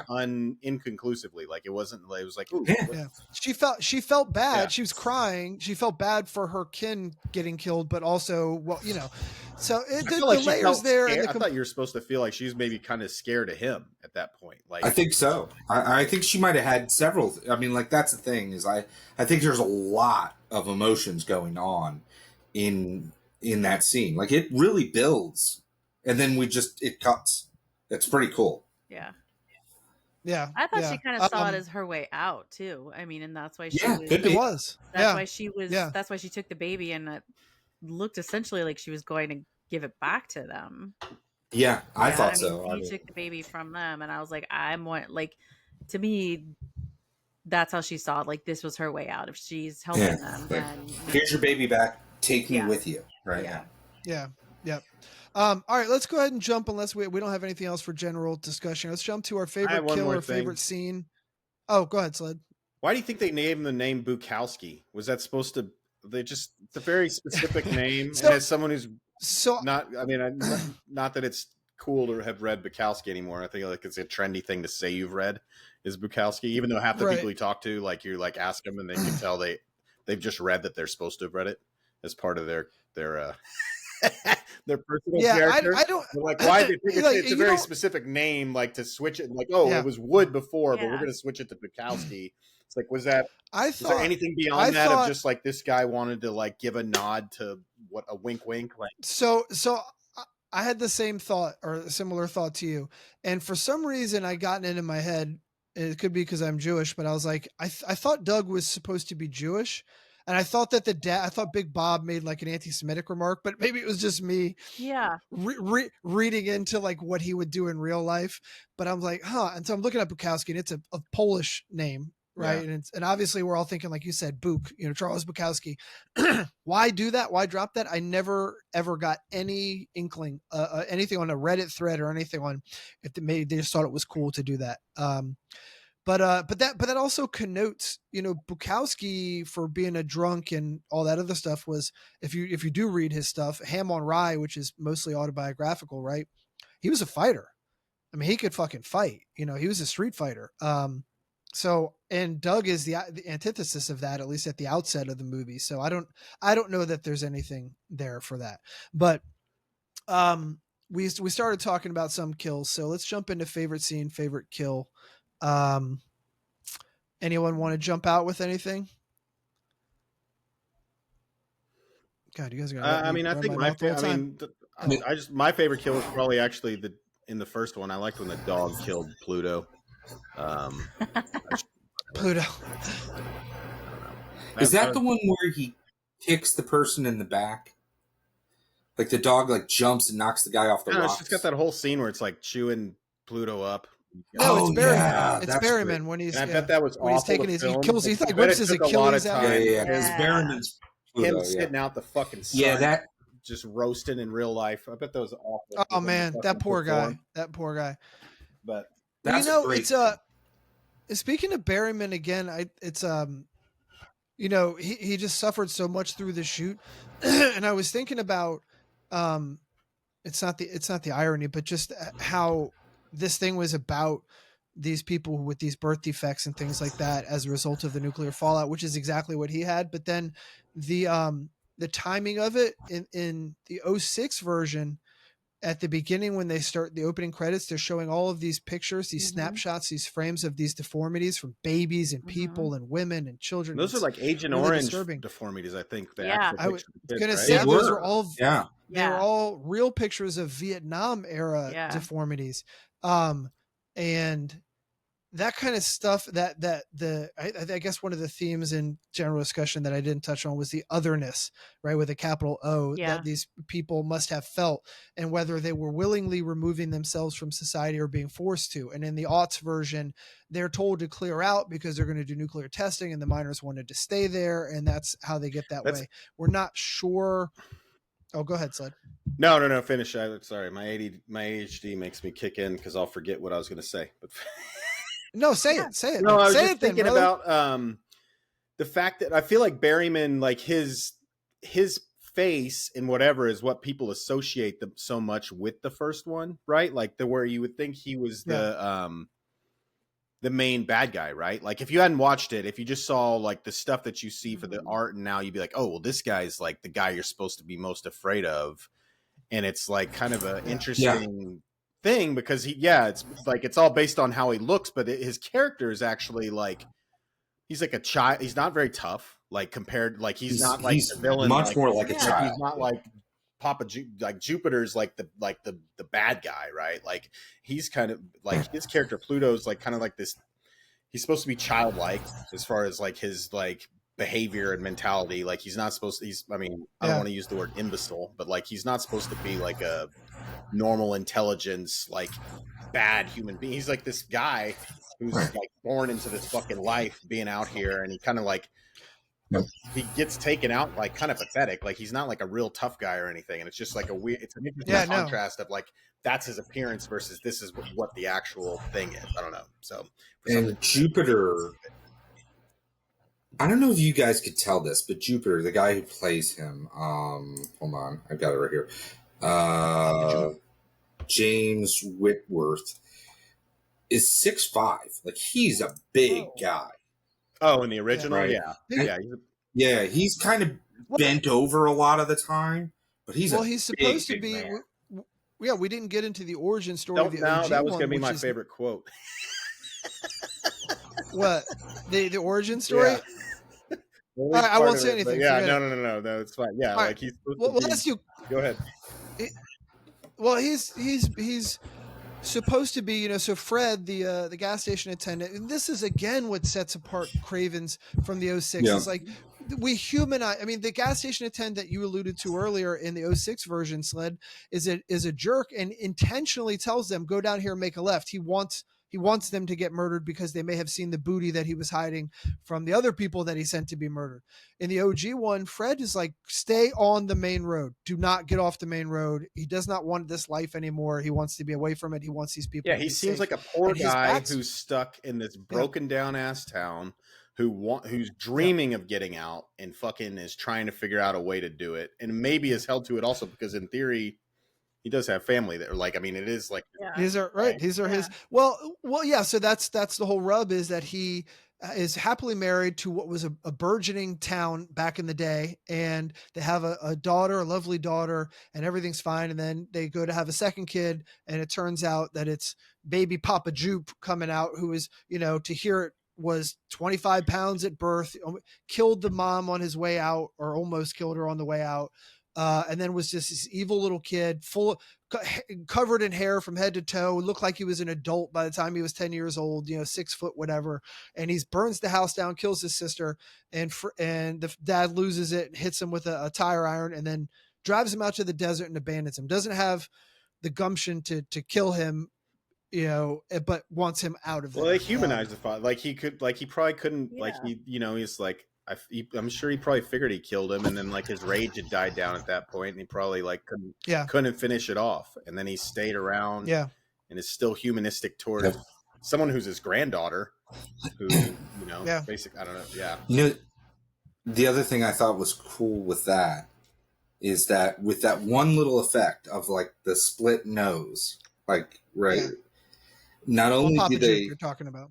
inconclusively. Like, it wasn't. Like, it was like, ooh, She felt bad. Yeah. She was crying. She felt bad for her kin getting killed, but also, So the layers there. I thought you were supposed to feel like she was maybe kind of scared of him at that point. Like, I think so. I think she might have had several. I mean, like, that's the thing, is I think there's a lot of emotions going on in that scene. Like, it really builds, and then it cuts. It's pretty cool. Yeah. Yeah. I thought she kind of saw it as her way out too. I mean, and that's why she was. That's why she was. That's why she took the baby, and it looked essentially like she was going to give it back to them. Yeah, I thought so. He took the baby from them, and I was like, to me, that's how she saw it. Like, this was her way out. If she's helping them, then here's your baby back. Take me with you. Right. Yeah. All right, let's go ahead and jump, unless we don't have anything else for general discussion. Let's jump to our favorite kill or favorite scene. Oh, go ahead, Sled. Why do you think they named the name Bukowski? Was that supposed to? It's a very specific name, and as someone who's not. I mean, not that it's cool to have read Bukowski anymore. I think like it's a trendy thing to say you've read is Bukowski, even though half the people you talk to, like you like ask them and they can tell they've just read that they're supposed to have read it as part of their their personal character. I don't They're like, why did it's a very don't... specific name, like to switch it, like, oh, it was Wood before, but we're going to switch it to Bukowski. It's like, was there anything beyond that of just like this guy wanted to like give a nod to what a wink, like? So I had the same thought or a similar thought to you, and for some reason I gotten it in my head. It could be because I'm Jewish, but I was like, I thought Doug was supposed to be Jewish. And I thought that I thought Big Bob made like an anti-Semitic remark, but maybe it was just me reading into like what he would do in real life. But I'm like, and so I'm looking at Bukowski and it's a Polish name, right? Yeah. And obviously we're all thinking, like you said, Buk, Charles Bukowski. Why do that? Why drop that? I never ever got any inkling, anything on a Reddit thread or anything on if they just thought it was cool to do that. But that also connotes, Bukowski for being a drunk and all that other stuff was, if you do read his stuff, Ham on Rye, which is mostly autobiographical, right? He was a fighter. I mean, he could fucking fight, he was a street fighter. And Doug is the antithesis of that, at least at the outset of the movie. So I don't know that there's anything there for that, but, we started talking about some kills. So let's jump into favorite scene, favorite kill. Anyone want to jump out with anything? God, you guys are gonna I think my favorite kill was probably actually in the first one. I liked when the dog killed Pluto. Pluto. Is that the one where he kicks the person in the back? Like the dog like jumps and knocks the guy off the rocks? It's got that whole scene where it's like chewing Pluto up. No, it's Berryman. Yeah, it's Berryman when he's. And I bet that was awful. He's taking he kills. He like whips his Achilles out. Yeah. It's Berryman's. Him sitting out the fucking sun. Yeah, that just roasting in real life. I bet that was awful. Oh man, that poor guy. That poor guy. But that's it's speaking of Berryman again. It's he just suffered so much through the shoot, and I was thinking about it's not the irony, but just how this thing was about these people with these birth defects and things like that as a result of the nuclear fallout, which is exactly what he had. But then the timing of it in the 06 version, at the beginning, when they start the opening credits, they're showing all of these pictures, these snapshots, these frames of these deformities from babies and people and women and children. Those are like Agent really Orange disturbing deformities, I think. I was going to say those are all they were all real pictures of Vietnam era deformities. And that kind of stuff I guess one of the themes in general discussion that I didn't touch on was the otherness, right? With a capital O that these people must have felt, and whether they were willingly removing themselves from society or being forced to. And in the aughts version, they're told to clear out because they're going to do nuclear testing and the miners wanted to stay there. And that's how they get that way. We're not sure. Oh, go ahead, Sled. No. Finish. Sorry. My ADHD makes me kick in because I'll forget what I was going to say. But no, say it. No, I was say just it thinking then, about the fact that I feel like Berryman, like his face and whatever is what people associate so much with the first one, right? Like where you would think he was the main bad guy, right? Like if you hadn't watched it, if you just saw like the stuff that you see for the art, and now you'd be like, oh, well, this guy's like the guy you're supposed to be most afraid of. And it's like kind of an interesting thing because it's like it's all based on how he looks, but his character is actually like he's like a child. He's not very tough, like compared, like he's not like the villain, much more like a child. He's not like like Jupiter's like the bad guy, right? Like he's kind of like his character Pluto's like kind of like this. He's supposed to be childlike as far as like his like behavior and mentality. Like he's not supposed to. I don't want to use the word imbecile, but like he's not supposed to be like a normal intelligence, like bad human being. He's like this guy who's like born into this fucking life, being out here, and he kind of like. He gets taken out like kind of pathetic. Like he's not like a real tough guy or anything. And it's just like it's an interesting contrast of like, that's his appearance versus this is what the actual thing is. I don't know. So and Jupiter, I don't know if you guys could tell this, but Jupiter, the guy who plays him, hold on, I've got it right here. James Whitworth, is 6'5". Like, he's a big guy. Oh, in the original, Right. yeah. He's kind of bent over a lot of the time, but he's supposed to be. man. We didn't get into the origin story of the OG that was one, going to be my is, favorite quote. What the origin story? Yeah. Right, I won't say anything. Yeah, no, it's fine. Yeah, right. like he's. Go ahead. Well, he's supposed to be, so Fred, the gas station attendant, and this is again what sets apart Craven's from the 06. Yeah. It's like we humanize. I mean, the gas station attendant you alluded to earlier in the 06 version, Sled, is a jerk and intentionally tells them, go down here and make a left. He wants them to get murdered because they may have seen the booty that he was hiding from the other people that he sent to be murdered. In the OG one, Fred is like, stay on the main road. Do not get off the main road. He does not want this life anymore. He wants to be away from it. He wants these people. Yeah, he seems like a poor guy who's stuck in this broken down ass town who's dreaming of getting out and fucking is trying to figure out a way to do it. And maybe is held to it also because in theory, he does have family that are like, I mean, it is like these are right. These are his. Well, yeah. So that's the whole rub is that he is happily married to what was a burgeoning town back in the day, and they have a daughter, a lovely daughter, and everything's fine. And then they go to have a second kid, and it turns out that it's baby Papa Jupe coming out, who is, to hear it, was 25 pounds at birth, killed the mom on his way out, or almost killed her on the way out. And then was just this evil little kid, covered in hair from head to toe, looked like he was an adult by the time he was 10 years old, 6 foot, whatever. And he burns the house down, kills his sister, and the dad loses it and hits him with a tire iron, and then drives him out to the desert and abandons him. Doesn't have the gumption to kill him, but wants him out of there. Well, they humanized the father. Like he probably couldn't, he's like, I'm sure he probably figured he killed him, and then like his rage had died down at that point, and he probably like couldn't finish it off, and then he stayed around, and is still humanistic towards someone who's his granddaughter, who basically, I don't know, the other thing I thought was cool with that is that with that one little effect of like the split nose, like not only Papa do they Jupe you're talking about,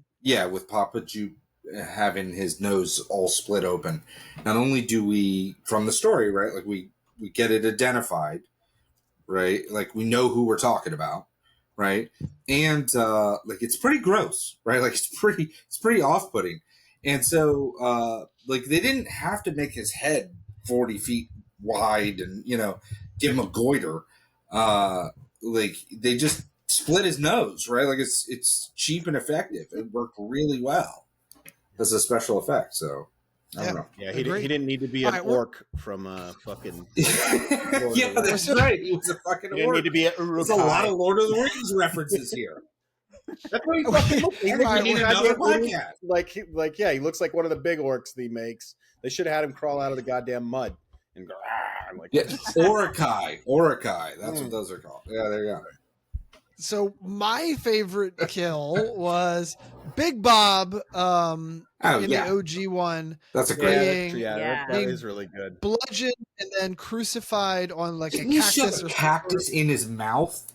with Papa Jupe having his nose all split open, not only do we from the story, right, like we get it identified, right, like we know who we're talking about, right, and like it's pretty gross, right, like it's pretty off-putting, and so like they didn't have to make his head 40 feet wide and give him a goiter, like they just split his nose, right, like it's cheap and effective. It worked really well as a special effect, so I don't know. Yeah, he didn't need to be an orc from fucking. Yeah, that's right. He was a fucking orc. He didn't need to be There's a lot of Lord of the Rings references here. That's what he fucking looks like. We need another podcast. Like, he looks like one of the big orcs that he makes. They should have had him crawl out of the goddamn mud and go. Orikai. That's what those are called. Yeah, there you go. So my favorite kill was Big Bob in the OG one. That's a great that is really good. Bludgeoned and then crucified on like Didn't a cactus. He cactus in his mouth?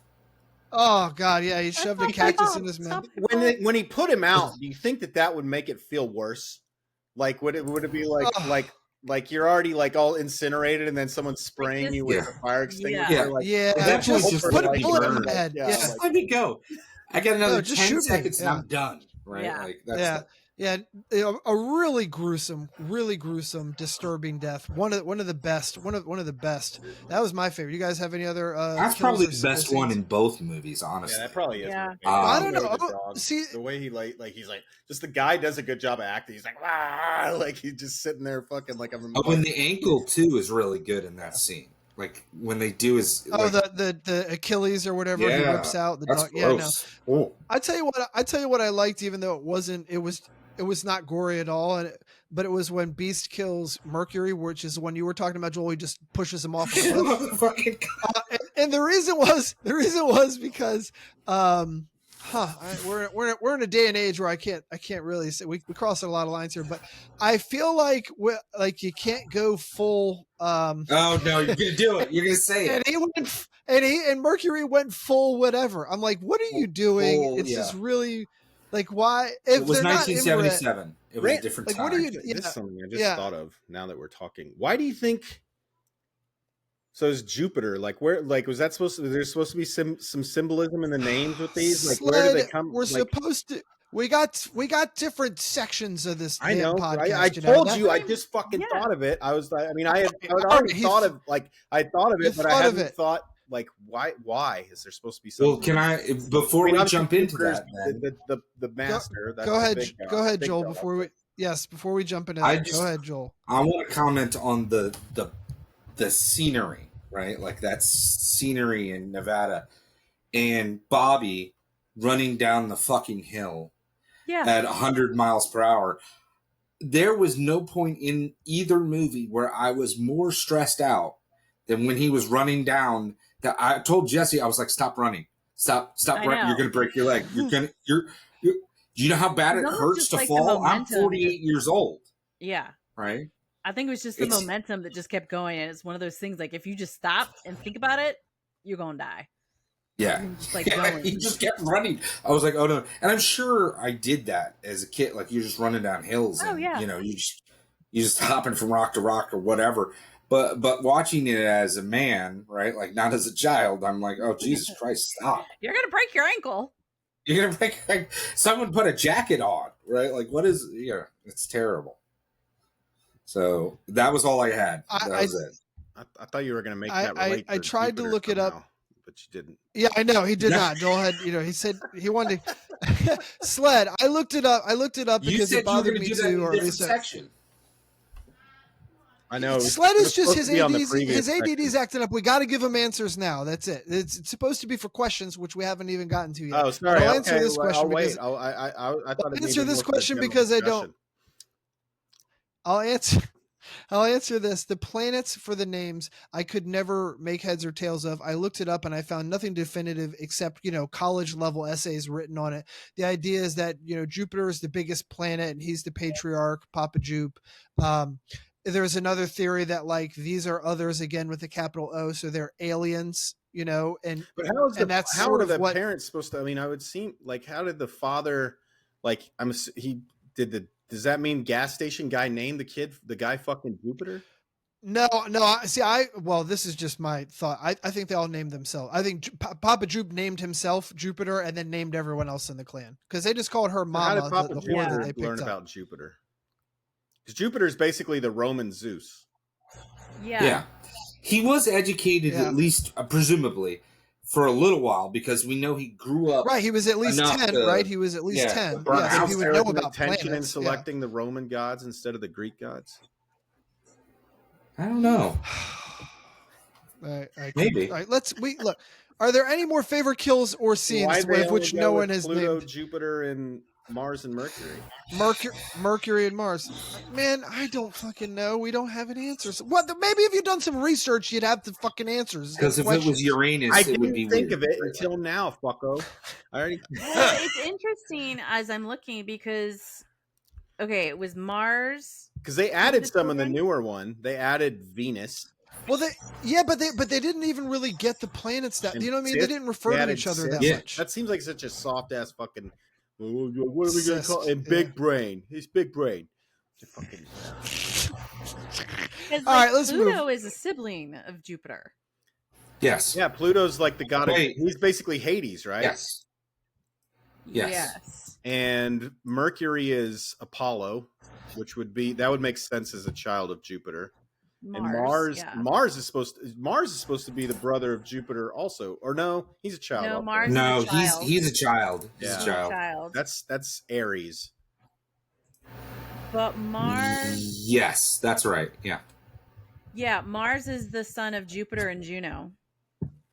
Oh God, yeah, he shoved a cactus in his mouth. When he put him out, do you think that would make it feel worse? Like would it be like you're already like all incinerated, and then someone's spraying you with a fire extinguisher? Just put a bullet in my head. Just let me go. I got another 10 seconds and I'm done. Right? Yeah. Like that's a really gruesome, disturbing death. One of the best. One of the best. That was my favorite. You guys have any other? That's probably the best one in both movies, honestly. Yeah, that probably is. Yeah. I don't know. See, the way he he's like, just the guy does a good job of acting. He's like he's just sitting there fucking like I'm. When the ankle too is really good in that scene. Like when they do his the Achilles or whatever he rips out the dog. Gross. Yeah, no. I tell you what I liked, even though it was not gory at all, but it was when Beast kills Mercury, which is when you were talking about, Joel. He just pushes him off the cliff. And the reason was because We're in a day and age where I can't really say we cross a lot of lines here, but I feel like you can't go full. Oh no, you're gonna do it. You're gonna say And it. and Mercury went full whatever. I'm like, what are you doing? Full, It's yeah. just really like why if It was they're not 1977. It was a different like time. what are you? This is something I just Yeah. thought of now that we're talking. Why do you think? So is Jupiter like where? Like was that supposed to? There's supposed to be some symbolism in the names with these. Like where do they come? We're like, supposed to. We got different sections of this. I know. Podcast, I told you. I just fucking thought of it. I was. I mean, I had already thought of like I thought of it, but I hadn't thought like why is there supposed to be something? Well, can I before we jump into that? Then, the master. Go ahead, Joel. Before we jump into that, go ahead, Joel. I want to comment on the scenery, right? Like that scenery in Nevada, and Bobby running down the fucking hill at 100 miles per hour. There was no point in either movie where I was more stressed out than when he was running down. That I told Jesse, I was like, "Stop running, stop running! You're going to break your leg. Do you know how bad it hurts to fall? I'm 48 years old. Yeah, right. I think it was just the momentum that just kept going, and it's one of those things like if you just stop and think about it, you're gonna die. Yeah, he just kept running. I was like, oh no, and I'm sure I did that as a kid. Like you're just running down hills, and you know, you just hopping from rock to rock or whatever. But watching it as a man, right? Like not as a child, I'm like, oh Jesus Christ, stop! You're gonna break your ankle. You're gonna break. Like, someone put a jacket on, right? Like what is? Yeah, it's terrible. So that was all I had. That was it. I thought you were going to make that relate. I tried to look it up, but you didn't. Yeah, I know he did not. Joel had, he said he wanted to sled. I looked it up because it bothered me too. Or section. I know. Sled is just his ADD's. His ADD's acting up. We got to give him answers now. That's it. It's supposed to be for questions, which we haven't even gotten to yet. Oh, sorry. I'll answer this question. I'll wait. I'll answer this question because I don't. I'll answer this. The planets for the names I could never make heads or tails of. I looked it up and I found nothing definitive except, college level essays written on it. The idea is that, Jupiter is the biggest planet and he's the patriarch, Papa Jupe. There's another theory that like these are others again with a capital O. So they're aliens, but that's how sort are of the what parents supposed to, I would seem like, how did the father, like, does that mean gas station guy named the guy fucking Jupiter? No. See, this is just my thought. I think they all named themselves. I think Papa Jupe named himself Jupiter and then named everyone else in the clan because they just called her Mama. How did Papa the whore that they picked learn up. about Jupiter? Because Jupiter is basically the Roman Zeus. Yeah. He was educated at least, presumably, for a little while because we know he grew up. Right, he was at least 10. Right, he was at least 10. Yeah, so he would know about attention in selecting the Roman gods instead of the Greek gods. I don't know. Maybe. All right, look. Are there any more favorite kills or scenes with which no one has Pluto, named Jupiter, and Mars and Mercury? Mercury and Mars. Man, I don't fucking know. We don't have any answers. What? Maybe if you'd done some research, you'd have the fucking answers. Because if it was Uranus, it would be think weird. of it until now, fucko. Well, it's interesting as I'm looking because, it was Mars. Because they added some in the newer one. They added Venus. Well, but they didn't even really get the planets that you know what I mean. They didn't refer to each other that much. That seems like such a soft ass fucking. What are we gonna call him? Big brain. He's big brain. Fucking. All right, let's move. Pluto is a sibling of Jupiter. Yes. Yeah, Pluto's like the god of. He's basically Hades, right? Yes. And Mercury is Apollo, which would make sense as a child of Jupiter. Mars is supposed to be the brother of Jupiter also, or no, he's a child. No, Mars. No, is a child. he's a child. He's a child. That's Aries. But Mars. Yes, that's right. Yeah. Yeah, Mars is the son of Jupiter and Juno.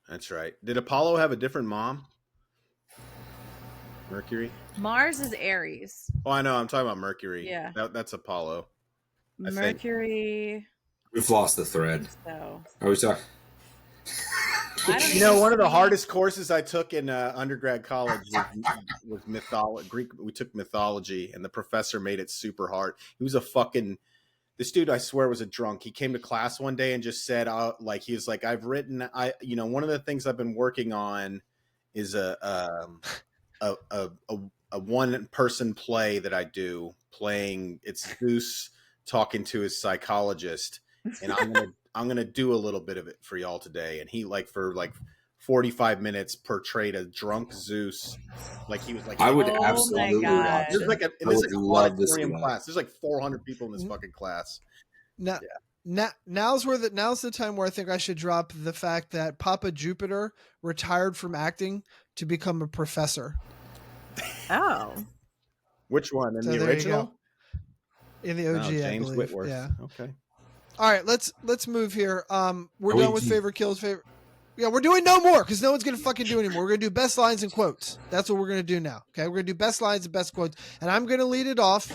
That's right. Did Apollo have a different mom? Mercury. Mars is Aries. Oh, I know. I'm talking about Mercury. Yeah, that's Apollo. Mercury. We've lost the thread. So. Are we talking? I don't You know, even one of the see- hardest courses I took in undergrad college was mythology. Greek. We took mythology, and the professor made it super hard. He was this dude, I swear, was a drunk. He came to class one day and just said, he was like, one of the things I've been working on is a one-person play that I do, playing it's Zeus talking to his psychologist, and I'm gonna do a little bit of it for y'all today. And he for 45 minutes portrayed a drunk Zeus. Like he was like, I would Oh my absolutely God. watch there's it. like I this would love to see auditorium that. class. There's like 400 people in this fucking class. Now, now's the time where I think I should drop the fact that Papa Jupiter retired from acting to become a professor. Oh. Which one? In So the there you original? go. In the OG, I James believe. Whitworth. Yeah. Okay. All right, let's move here. We're Are done we- with favorite kills. Yeah, we're doing no more because no one's gonna fucking do anymore. We're gonna do best lines and quotes. That's what we're gonna do now. Okay, we're gonna do best lines and best quotes, and I'm gonna lead it off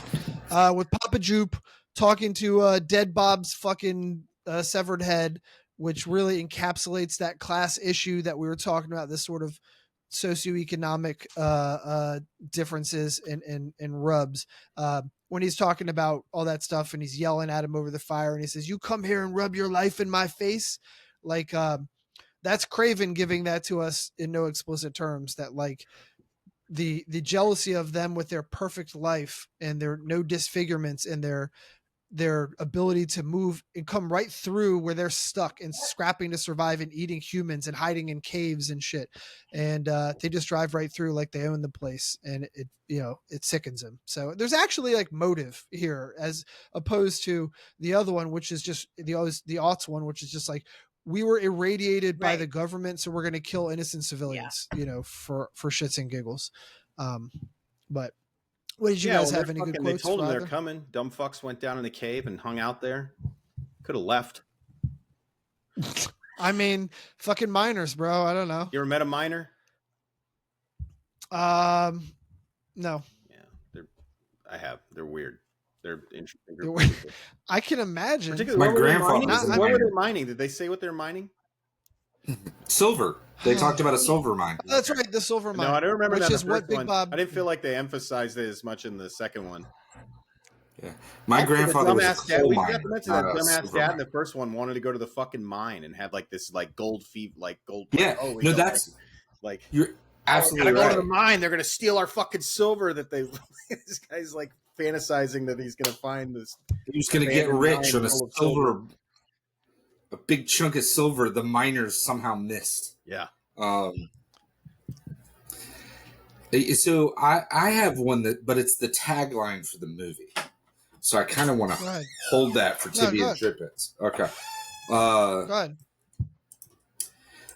with Papa Jupe talking to Dead Bob's fucking severed head, which really encapsulates that class issue that we were talking about. This sort of socioeconomic differences and rubs. When he's talking about all that stuff and he's yelling at him over the fire and he says, "You come here and rub your life in my face," like. That's Craven giving that to us in no explicit terms, that like the jealousy of them with their perfect life and their no disfigurements and their ability to move and come right through where they're stuck and scrapping to survive and eating humans and hiding in caves and shit. And they just drive right through like they own the place, and it sickens them. So there's actually like motive here as opposed to the other one, which is just the aughts one, which is just like, we were irradiated by Right. the government, so we're going to kill innocent civilians, for shits and giggles. But what did you guys have? Any good They quotes? told for him they're either? coming. Dumb fucks went down in the cave and hung out there. Could have left. I mean, fucking miners, bro. I don't know. You ever met a miner? No. Yeah, I have. They're weird. They're interesting. They're weird. I can imagine. Particularly, My what were they grandfather mining? was a What were miner. they mining? Did they say what they're mining? Silver. They talked about a silver mine. That's right, the silver mine. No, I don't remember which that. in is the what first Big one. Bob. I didn't feel like they emphasized it as much in the second one. Yeah. My grandfather was a Dumbass dad. coal We miner, forgot to mention not that a dumbass silver dad in mine. the first one wanted to go to the fucking mine and have like this like gold feet, like gold. Yeah, we no, go, that's like you're gotta absolutely go to right. the mine. They're gonna steal our fucking silver. That they. This guy's like fantasizing that he's gonna find this. He was going to get abandoned rich mine on a full of silver, a big chunk of silver the miners somehow missed. Yeah. So I have one but it's the tagline for the movie. So I kind of want Go to ahead. hold that for No, Tibby go and ahead. Trippets. Okay. Go ahead.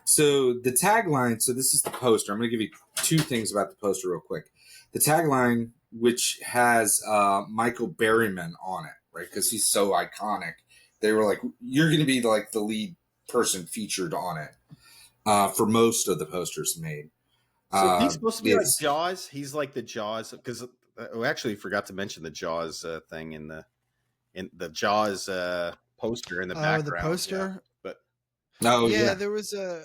So the tagline, so this is the poster. I'm going to give you two things about the poster real quick. The tagline, which has Michael Berryman on it, right? Because he's so iconic. They were like, you're going to be like the lead person featured on it for most of the posters made. So he's supposed to be like it's- Jaws. He's like the Jaws because we actually forgot to mention the Jaws thing in the Jaws poster in the background. The poster. Yeah. But Oh, yeah, yeah. there was a.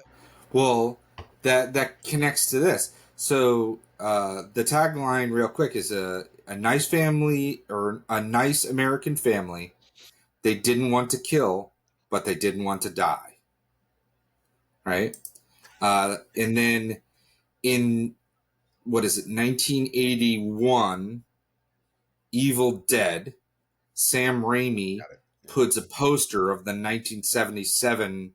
Well, that connects to this. So the tagline, real quick, is a nice family or a nice American family. They didn't want to kill, but they didn't want to die. Right? And then in, 1981, Evil Dead, Sam Raimi puts a poster of the 1977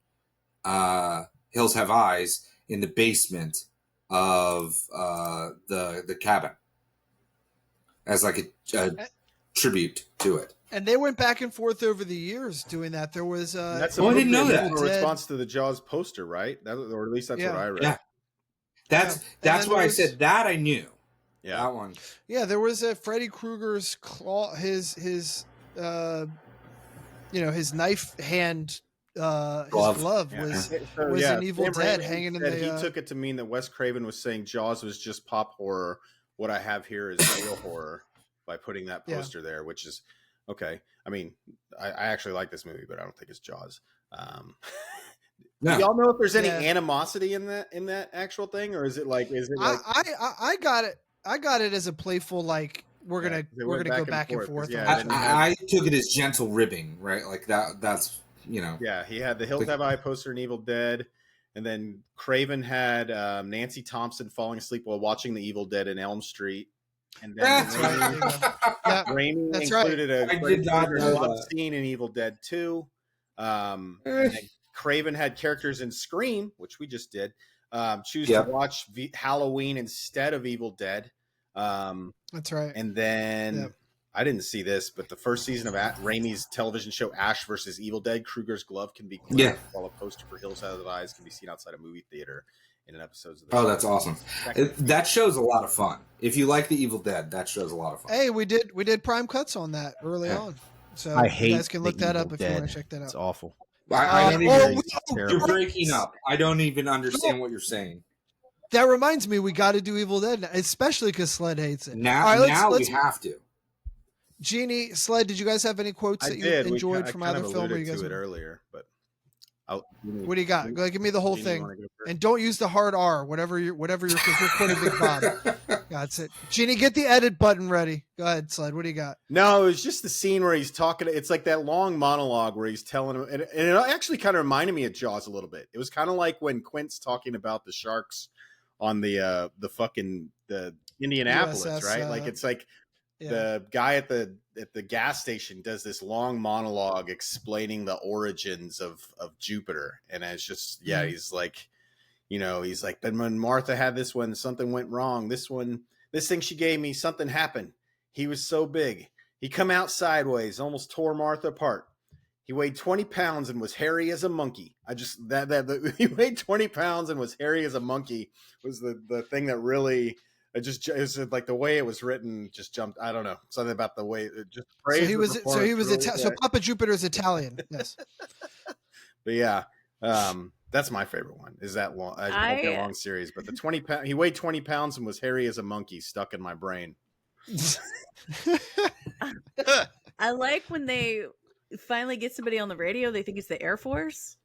Hills Have Eyes in the basement of the cabin as like a tribute to it. And they went back and forth over the years doing that. There was that's I didn't know that. a response to the Jaws poster, right? Or at least that's what I read. Yeah. That's then why I was- said that I knew. Yeah. That one. Yeah, there was a Freddy Krueger's claw, his his knife hand, his glove Yeah. was So, was yeah, in Evil Sam Dead Raimi hanging in said the. He took it to mean that Wes Craven was saying Jaws was just pop horror. What I have here is real horror by putting that Yeah. poster there, which is okay. I mean, I actually like this movie, but I don't think it's Jaws. No. Do y'all know if there's any Yeah. animosity in that actual thing, or is it like I got it. I got it as a playful, like, we're Yeah, gonna 'cause they we're went gonna go back back and and forth, forth. 'cause, yeah, on then each you other. had- I took it as gentle ribbing, right? Like that's Yeah, he had the Hills Have Eye poster in Evil Dead, and then Craven had Nancy Thompson falling asleep while watching the Evil Dead in Elm Street, and then That's right. There you go. Yeah, Raimi that's right. included I did not know love that. scene in Evil Dead 2. And then Craven had characters in Scream, which we just did. Choose Yep. to watch Halloween instead of Evil Dead. That's right. And then Yep. I didn't see this, but the first season of Raimi's television show Ash vs. Evil Dead, Kruger's glove can be cleared, Yeah. while a poster for Hills Have Eyes can be seen outside a movie theater in an episode of the Oh, show. that's awesome. That show's a lot of fun. If you like the Evil Dead, that show's a lot of fun. Hey, we did prime cuts on that early Yeah. on, so I you hate guys can look the that up Evil if you Dead. want to check that It's out. awful. I don't even. oh, You're breaking up. I don't even understand what you're saying. That reminds me, we got to do Evil Dead, especially because Sled hates it. Now, All right, now let's we have to. Jeannie, Sled, did you guys have any quotes I that you did. enjoyed I from kind either of film? Or alluded you guys to it earlier, but what do you got? Go ahead, give me the whole Jeannie, you thing, wanna go first? and don't use the hard R. Whatever you're quoting Big Bob. That's it. Jeannie, get the edit button ready. Go ahead, Sled. What do you got? No, it was just the scene where he's talking. It's like that long monologue where he's telling him, and it actually kind of reminded me of Jaws a little bit. It was kind of like when Quint's talking about the sharks on the Indianapolis, USS, right? Like it's like Yeah. the guy at the gas station does this long monologue explaining the origins of Jupiter, and it's just he's like, he's like, but when Martha had this one, something went wrong. This thing she gave me, something happened. He was so big, he come out sideways, almost tore Martha apart. He weighed 20 pounds and was hairy as a monkey. He weighed 20 pounds and was hairy as a monkey was the thing that really. It was like the way it was written just jumped. I don't know, something about the way it just. So he was really so Papa Jupiter's Italian. Yes. But yeah, that's my favorite one. Is that long? I like that long series, but the 20 pound. He weighed 20 pounds and was hairy as a monkey. Stuck in my brain. I like when they finally get somebody on the radio. They think it's the Air Force,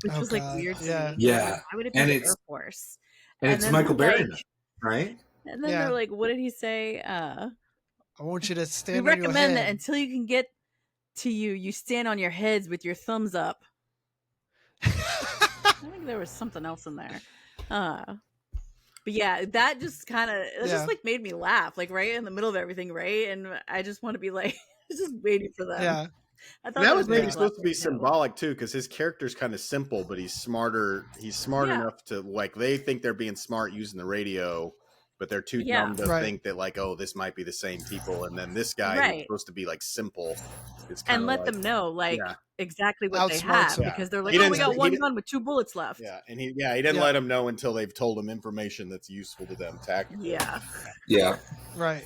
which was like weird to me. Yeah. Why would it be And the it's- Air Force? And it's then Michael they're Berryman, right? And then Yeah. they're like, "What did he say? I want you to We stand on your recommend that head. until you can get to you stand on your heads with your thumbs up." I think there was something else in there. But yeah, that just kind of just like made me laugh, like right in the middle of everything, right? And I just want to be like, just waiting for them. Yeah. I thought That was maybe very supposed to be clever, too. symbolic too, because his character's kind of simple, but he's smarter. He's smart Yeah. enough to like they think they're being smart using the radio, but they're too Yeah. dumb to Right. think that like, oh, this might be the same people. And then this guy who's Right. supposed to be like simple is kind And of let like, them know like Yeah. exactly what they Outsmarts have them. because they're like, He "Oh, we didn't- got one he- gun with 2 bullets left." Yeah, and he didn't Yeah. let them know until they've told him information that's useful to them tactically. Yeah. Yeah. Right.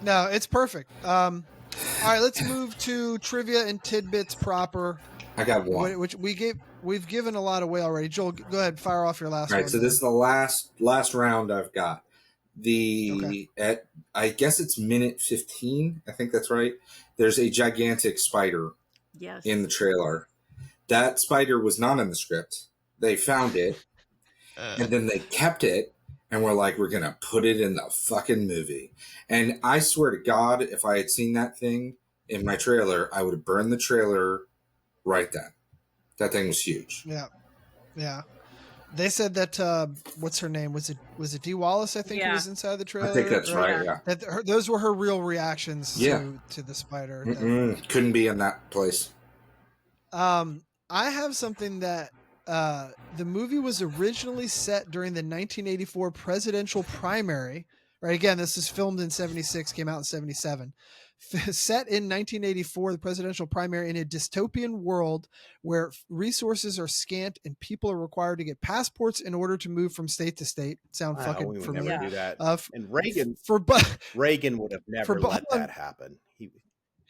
No, it's perfect. All right, let's move to trivia and tidbits proper, I got one. which we've given a lot away already. Joel, go ahead, fire off your last All one. right, so this is the last round I've got. At I guess it's minute 15. I think that's right. There's a gigantic spider Yes. in the trailer. That spider was not in the script. They found it, and then they kept it, and we're like, we're gonna put it in the fucking movie. And I swear to God, if I had seen that thing in my trailer, I would have burned the trailer right then. That thing was huge. Yeah. They said that what's her name? Was it Dee Wallace? I think who Yeah. was inside the trailer. I think that's right. Yeah. That those were her real reactions Yeah. to the spider. Couldn't be in that place. I have something that the movie was originally set during the 1984 presidential primary. Right. Again, this is filmed in 76, came out in 77. Set in 1984, the presidential primary in a dystopian world where resources are scant and people are required to get passports in order to move from state to state. Sound Wow, fucking we would familiar? never do that. F- And Reagan for would have never let that happen.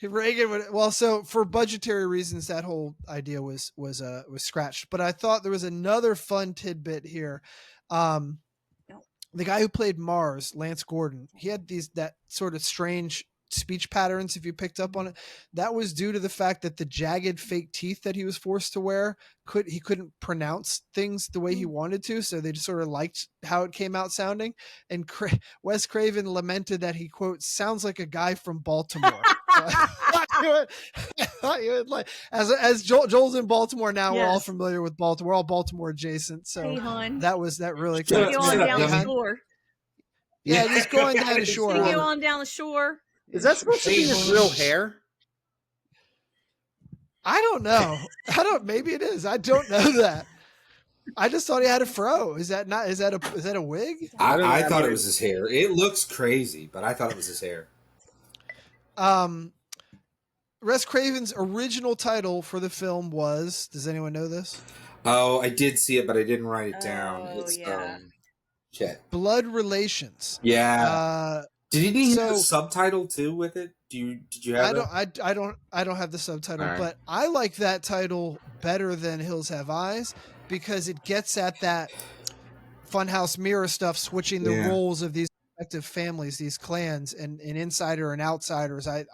Reagan would, well, so for budgetary reasons, that whole idea was scratched. But I thought there was another fun tidbit here. The guy who played Mars, Lance Gordon, he had that sort of strange speech patterns, if you picked up on it, that was due to the fact that the jagged fake teeth that he was forced to wear he couldn't pronounce things the way he wanted to, so they just sort of liked how it came out sounding. And Wes Craven lamented that he, quote, sounds like a guy from Baltimore. I thought you would like, as Joel's in Baltimore now, Yes. we're all familiar with Baltimore. We're all Baltimore adjacent, so Hey, hon. that really Take you on down the Yeah. shore. yeah, just going down the shore. Take you on down the shore. Is that supposed to be his real hair? I don't know. Maybe it is. I don't know that. I just thought he had a fro. Is that a wig? I thought it was his hair. It looks crazy, but I thought it was his hair. Wes Craven's original title for the film was, does anyone know this? Oh, I did see it, but I didn't write it down. Oh, It's yeah. shit. Blood Relations. Yeah. Did he have a so- subtitle too with it? Did you have it? I don't have the subtitle, All right. but I like that title better than Hills Have Eyes because it gets at that Funhouse Mirror stuff, switching the roles of these respective families, these clans, and insider and outsiders. I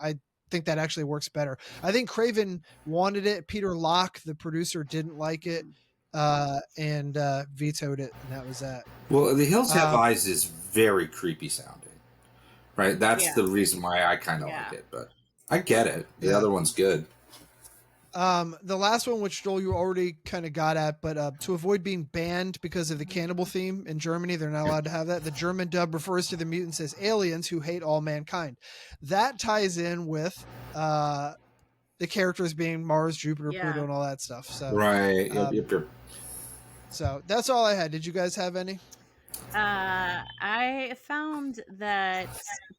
think that actually works better. I think Craven wanted it. Peter Locke, the producer, didn't like it and vetoed it, and that was that. Well, The Hills Have Eyes is very creepy sounding, right? That's Yeah. the reason why I kind of Yeah. like it, but I get it. The Yeah. other one's good. The last one, which Joel, you already kind of got at, but to avoid being banned because of the cannibal theme in Germany, they're not allowed to have that. The German dub refers to the mutants as aliens who hate all mankind. That ties in with the characters being Mars, Jupiter, Yeah. Pluto, and all that stuff. So, Right. Yep. so that's all I had. Did you guys have any? I found that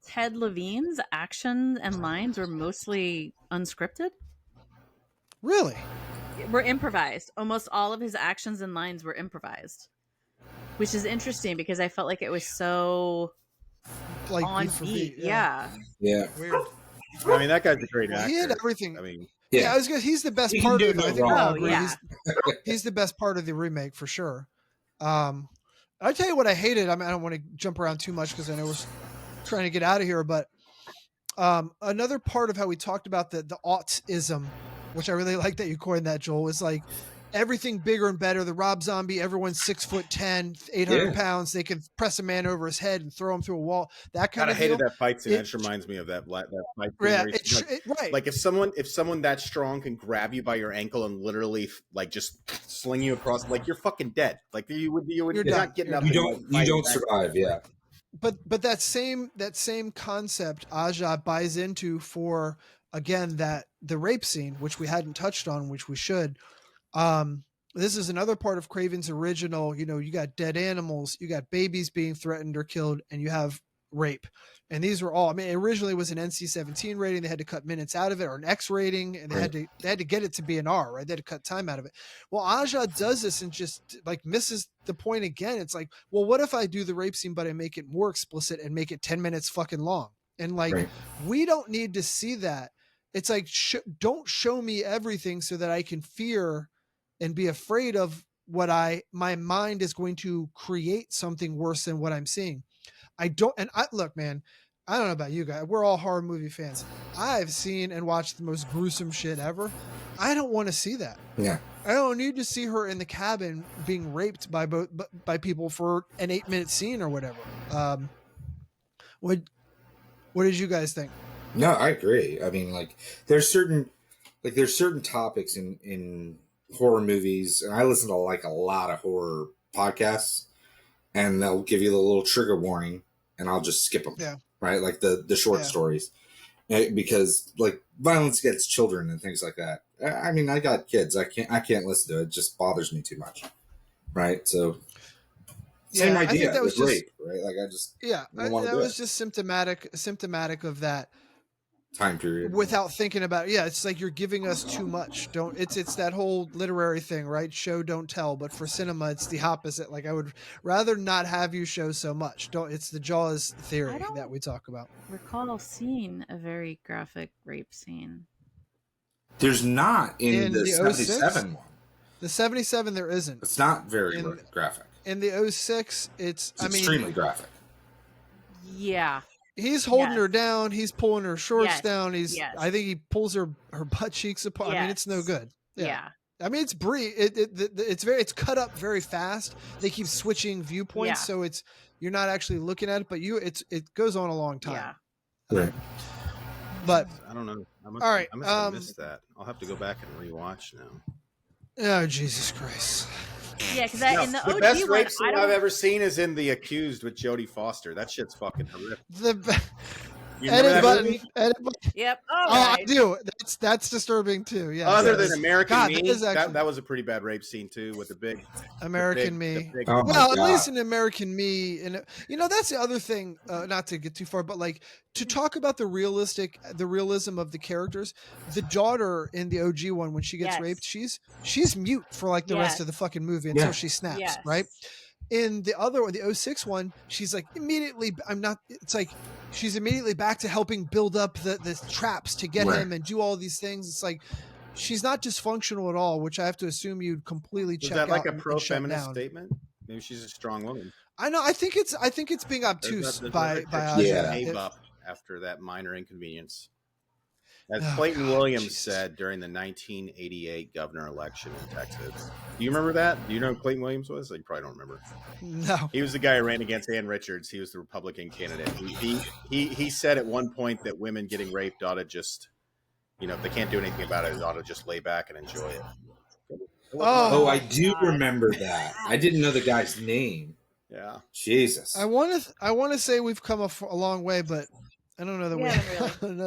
Ted Levine's actions and lines were mostly unscripted. Really? Were improvised. Almost all of his actions and lines were improvised, which is interesting because I felt like it was so Like on beat for beat. beat, Yeah. Yeah. Weird. I mean, that guy's a great Well, actor. he had everything. I mean, Yeah, he's the best He can part do of it. no I think we wrong. all Oh, agree. yeah. He's the best part of the remake for sure. I tell you what I hated. I mean, I don't want to jump around too much because I know we're trying to get out of here. But another part of how we talked about the autism, which I really like that you coined that, Joel, is like everything bigger and better. The Rob Zombie, everyone's 6'10", 800 pounds. They can press a man over his head and throw him through a wall. That kind God, I of hated deal. that fight scene. That just reminds me of that fight scene. Yeah, where he's right. like if someone that strong can grab you by your ankle and literally like just sling you across, like you're fucking dead. Like you're You're not done. getting You're up. You and, don't like, fight back. survive. Yeah. But that same concept Aja buys into for, again, that the rape scene, which we hadn't touched on, which we should. This is another part of Craven's original. You know, you got dead animals, you got babies being threatened or killed, and you have rape. And these were all, I mean, it originally was an NC-17 rating. They had to cut minutes out of it, or an X rating, and they had to get it to be an R, right? They had to cut time out of it. Well, Aja does this and just like misses the point again. It's like, well, what if I do the rape scene, but I make it more explicit and make it 10 minutes fucking long? And like, we don't need to see that. It's like, don't show me everything so that I can fear and be afraid of what my mind is going to create something worse than what I'm seeing. Look, man, I don't know about you guys. We're all horror movie fans. I've seen and watched the most gruesome shit ever. I don't want to see that. Yeah. I don't need to see her in the cabin being raped by people for an 8-minute scene or whatever. What did you guys think? No, I agree. I mean, there's certain topics in horror movies, and I listen to like a lot of horror podcasts, and they'll give you the little trigger warning, and I'll just skip them. Yeah. Right. Like the short stories, because like violence against children and things like that. I mean, I got kids. I can't listen to it. It just bothers me too much. Right. So same idea. I think that was just rape, right? Like that was just symptomatic of that time period without thinking about it. Yeah, it's like you're giving us too much. It's that whole literary thing, right? Show, don't tell. But for cinema, it's the opposite. Like, I would rather not have you show so much. It's the Jaws theory that we talk about. Recall seeing a very graphic rape scene. There's not in the 77 one. The 77 there isn't. It's not very graphic. In the 06, it's extremely graphic. Yeah. He's holding her Yes. down. He's pulling her shorts Yes. down. Yes. I think he pulls her butt cheeks apart. I mean, it's no Yes. good. Yeah. I mean, it's brief. It's cut up very fast. They keep switching viewpoints, Yeah. so you're not actually looking at it, but it goes on a long time. Yeah. Right. But I don't know. all right, I must have missed that. I'll have to go back and rewatch now. oh Jesus Christ! Yeah, because No, in the the OG best one, rape scene I don't. I've ever seen is in The Accused with Jodie Foster. That shit's fucking horrific. You remember Edit that button. movie? Edit button. Yep. Oh, All right. I do. That's disturbing too. Yeah. Other than American God, Me, that is actually- that was a pretty bad rape scene too, with the big American the Me. big- Oh my Well, at God. least in American Me, and that's the other thing. Not to get too far, but like to talk about the realism of the characters. The daughter in the OG one, when she gets Yes. raped, she's mute for like the rest Yes. of the fucking movie until Yeah. she snaps, Yes. right? In the other one, the 06 one, she's like immediately. It's like she's immediately back to helping build up the traps to get Right. him and do all these things. It's like she's not dysfunctional at all, which I have to assume you'd completely Was check that like out a and shut pro-feminist down. statement? Maybe she's a strong woman. I know. I think it's being obtuse There's by another Aja. picture Yeah. that gave If- up after that minor inconvenience. As Oh, Clayton God, Williams Jesus. said during the 1988 governor election in Texas. Do you remember that? Do you know who Clayton Williams was? You probably don't remember. No. He was the guy who ran against Ann Richards. He was the Republican candidate. He said at one point that women getting raped ought to just, if they can't do anything about it, ought to just lay back and enjoy it. Oh, I do God. remember that. I didn't know the guy's name. Yeah. Jesus. I want to say we've come a long way, but I don't know that We we. haven't really. I don't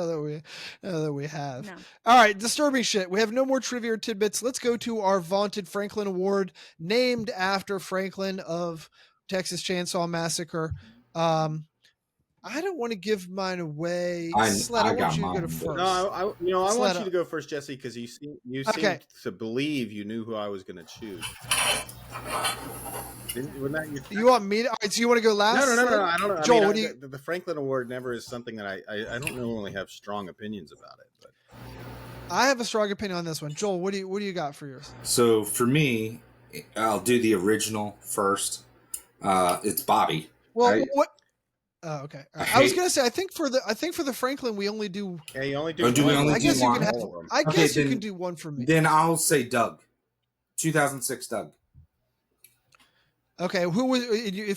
know that we have. No. All right, disturbing shit. We have no more trivia or tidbits. Let's go to our vaunted Franklin Award, named after Franklin of Texas Chainsaw Massacre. I don't want to give mine away. Sled, I got want you to go mine, to but- first. No, I Sled want you up. to go first, Jesse, because you seem Okay. to believe you knew who I was going to choose. Wasn't that your You want me to? All right, so you want to go last? No. Sled? I don't know. Joel, I mean, what do you? the Franklin Award never is something that I don't normally have strong opinions about it. But I have a strong opinion on this one. Joel, what do you got for yours? So for me, I'll do the original first. It's Bobby. Well, I- what? Oh, okay. All right. I I was hate- gonna say I think for the Franklin we only do. yeah, you only do. Oh, do we one. only I guess do you one? can have. All of them. I Okay, guess you then- can do one for me. Then I'll say Doug. 2006 Doug. Okay, who was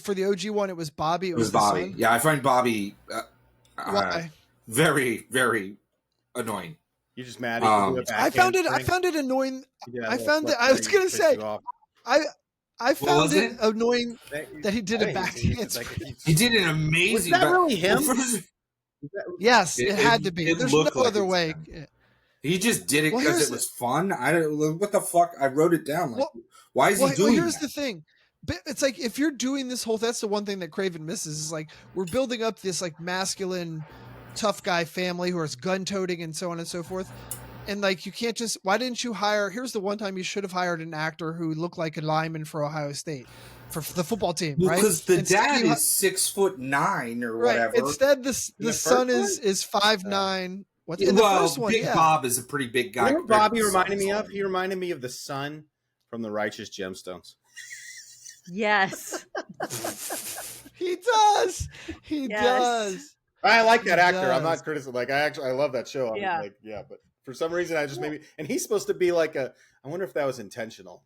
for the OG one? It was Bobby. It was the Bobby. son? Yeah, I find Bobby Why? very, very annoying. You're just mad. I found it annoying. I found it. I was gonna say. I found was it it? annoying that he did a backhand. He did an amazing. Was that really him? Well, first, Yes, It- it had to be. it There's no looked like other it's way. him. he just did it Well, because here's it was fun. I don't. What the fuck? I wrote it down. Like, Well- why is he doing here's that? the thing. But it's like if you're doing this whole, that's the one thing that Craven misses is like we're building up this like masculine, tough guy family who is gun toting and so on and so forth. And like you can't just. Why didn't you hire? Here's the one time you should have hired an actor who looked like a lineman for Ohio State, for the football team, Well, right? because the Instead dad you- is 6'9" or right. whatever. Instead, the first son one? is 5'9". What's in the Well, first one? Big Yeah. Bob is a pretty big guy. You know what compared to Bobby the reminded son. me of? He reminded me of the son from the Righteous Gemstones. Yes. He does. He Yes. does. I like that He actor. I'm does. not criticizing. Like I love that show. Yeah. But for some reason I just maybe. And he's supposed to be like a. I wonder if that was intentional,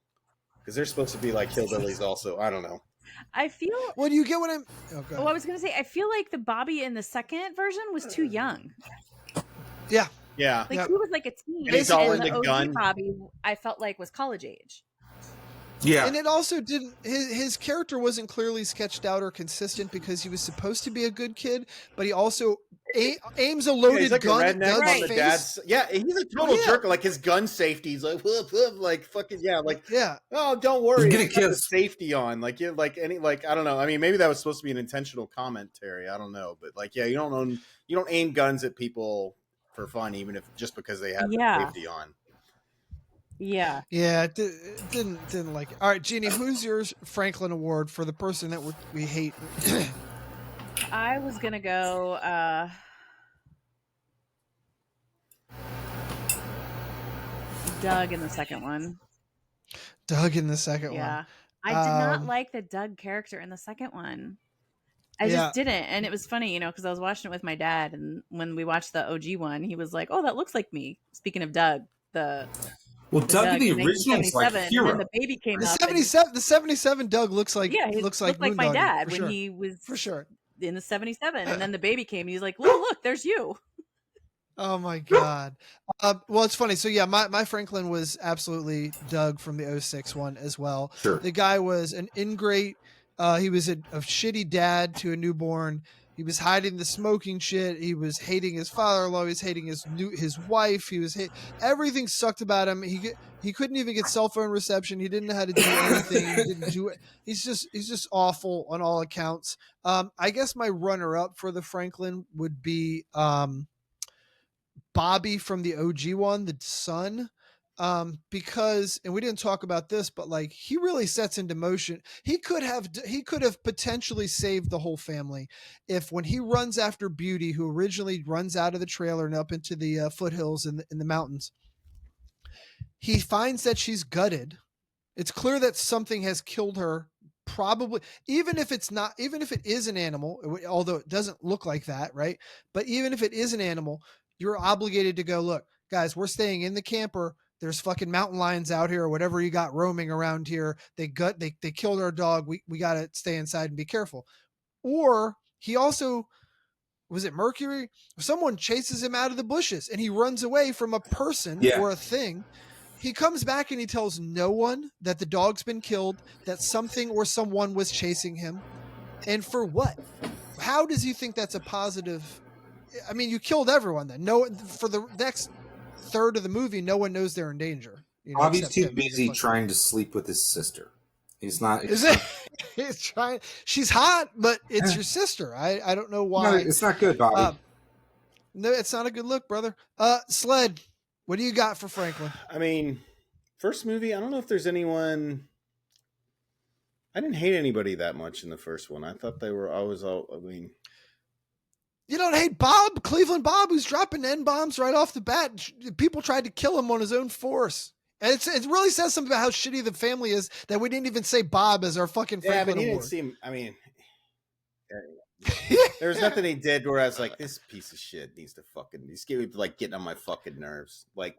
because they're supposed to be like hillbillies also. I don't know. I feel. Well, do you get what I'm? Oh, go Oh, ahead. I was gonna say. I feel like the Bobby in the second version was too young. Yeah. Yeah. Like Yep. he was like a teen. And he's all and into the OG gun. Bobby, I felt like was college age. Yeah, And it also didn't. His character wasn't clearly sketched out or consistent because he was supposed to be a good kid, but he also aims a Yeah, loaded he's like a gun at redneck Doug's on the face. dad's. Yeah, he's a total Yeah. jerk. Like his gun safety, he's like, whoop, whoop, like fucking yeah, like Yeah. oh, don't worry, He's gonna it's got the kill- safety on. Like you, like any, like I don't know. I mean, maybe that was supposed to be an intentional commentary. I don't know, but like yeah, you don't aim guns at people for fun, even if just because they have the Yeah. safety on. Yeah. Yeah. It didn't like it. All right, Jeannie, who's your Franklin Award for the person that we hate? I was gonna go. Doug in the second one. Doug in the second one. Yeah. I did not Um, like the Doug character in the second one. I Yeah. just didn't. And it was funny, because I was watching it with my dad. And when we watched the OG one, he was like, oh, that looks like me. Speaking of Doug, the Doug in the in original is like a 1977. And hero. then the baby came The up. 77 Doug looks like He looks looked like my Moondoggy, dad for when sure. he was For sure. in the 77. And then the baby came. And he's like, look, there's you. Oh my god. Well, it's funny. So yeah, my Franklin was absolutely Doug from the 06 one as well. Sure. The guy was an ingrate. He was a shitty dad to a newborn. He was hiding the smoking shit. He was hating his father-in-law. He was hating his wife. He was everything sucked about him. He couldn't even get cell phone reception. He didn't know how to do anything. He didn't do it. He's just awful on all accounts. I guess my runner-up for the Franklin would be Bobby from the OG one, the son, because, and we didn't talk about this, but like he really sets into motion. He could have potentially saved the whole family if, when he runs after Beauty, who originally runs out of the trailer and up into the foothills in the mountains, he finds that she's gutted. It's clear that something has killed her. Probably, even if it is an animal, although it doesn't look like that, right? But even if it is an animal, you're obligated to go, look, guys, we're staying in the camper. There's fucking mountain lions out here or whatever you got roaming around here. They killed our dog. We got to stay inside and be careful. Or he also, was it Mercury? Someone chases him out of the bushes and he runs away from a person or a thing. He comes back and he tells no one that the dog's been killed, that something or someone was chasing him. And for what? How does he think that's a positive? I mean, you killed everyone then. No, for the next third of the movie, no one knows they're in danger. Bobby's too busy trying to sleep with his sister. He's not. Is it? He's trying. She's hot, but it's your sister. I don't know why. No, it's not good, Bobby. No, it's not a good look, brother. Sled, what do you got for Franklin? I mean, first movie, I don't know if there's anyone. I didn't hate anybody that much in the first one. I thought they were always all. I mean, you don't hate Bob, Cleveland Bob, who's dropping N-bombs right off the bat. People tried to kill him on his own force. And it really says something about how shitty the family is that we didn't even say Bob as our fucking Franklin he award. didn't seem. I mean, there was nothing he did where I was like, this piece of shit needs to fucking. He's getting on my fucking nerves. Like,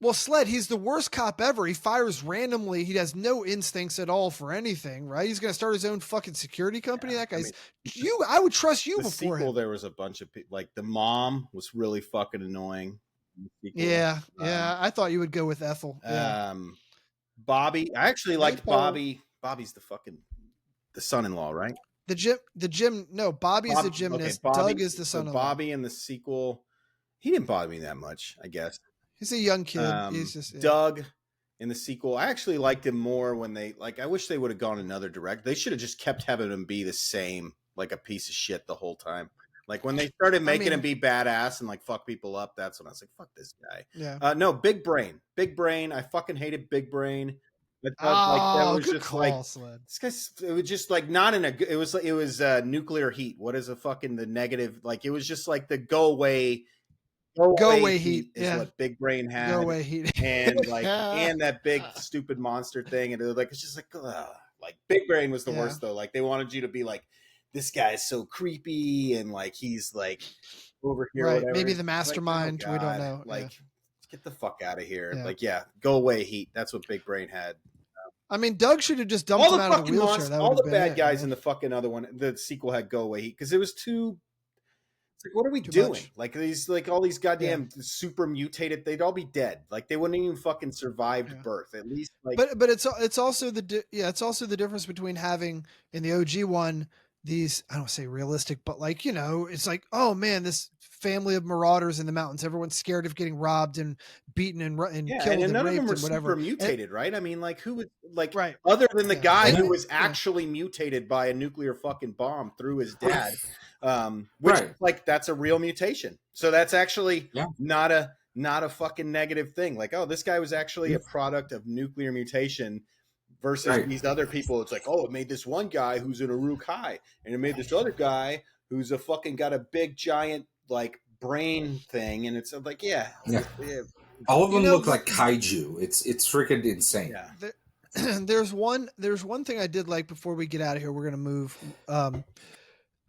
well, Sled, he's the worst cop ever. He fires randomly. He has no instincts at all for anything, right? He's going to start his own fucking security company. Yeah, that guy's I would trust you the before sequel, him. there was a bunch of people. Like the mom was really fucking annoying. Yeah, I thought you would go with Ethel. Yeah. Bobby, I actually liked Bobby. Bobby's the son-in-law, right? The gym. No, Bobby's the gymnast. Okay, Doug is the son-in-law. Bobby in the sequel, he didn't bother me that much, I guess. He's a young kid. He's just Doug in the sequel. I actually liked him more when they I wish they would have gone another direction. They should have just kept having him be the same, like a piece of shit the whole time. Like when they started making him be badass and like fuck people up, that's when I was like, fuck this guy. Yeah. No, Big Brain. I fucking hated Big Brain. That was good just call, like Sled. this guy's. It was just like not in a. It was nuclear heat. What is the negative? Like it was just like the go away heat is what Big Brain had. Go away heat, and and that big stupid monster thing, and it was it's just like Big Brain was the worst though. Like they wanted you to be like, this guy's so creepy and like he's like over here, right? Whatever. Maybe the mastermind. Like, oh, we don't know. Like, get the fuck out of here. Go away heat. That's what Big Brain had. I mean, Doug should have just dumped him out of the wheelchair. All the bad guys in the fucking other one, the sequel had go away heat because it was too. It's like, what are we doing? Much. Like these, all these goddamn super mutated. They'd all be dead. Like they wouldn't even fucking survived birth. At least, but it's also it's also the difference between having in the OG one these, I don't say realistic, but it's like, oh man, this family of marauders in the mountains. Everyone's scared of getting robbed and beaten and killed and none raped of them were and whatever. Super mutated, right? I mean, like who would right. other than the guy who was actually mutated by a nuclear fucking bomb through his dad, which that's a real mutation. So that's actually not a fucking negative thing. Like, oh, this guy was actually a product of nuclear mutation. Versus these other people, it's like, oh, it made this one guy who's an Uruk-hai, and it made this other guy who's a fucking got a big giant like brain thing, and it's like, all of them look like kaiju. It's freaking insane. Yeah. There's one thing I did like before we get out of here. We're gonna move.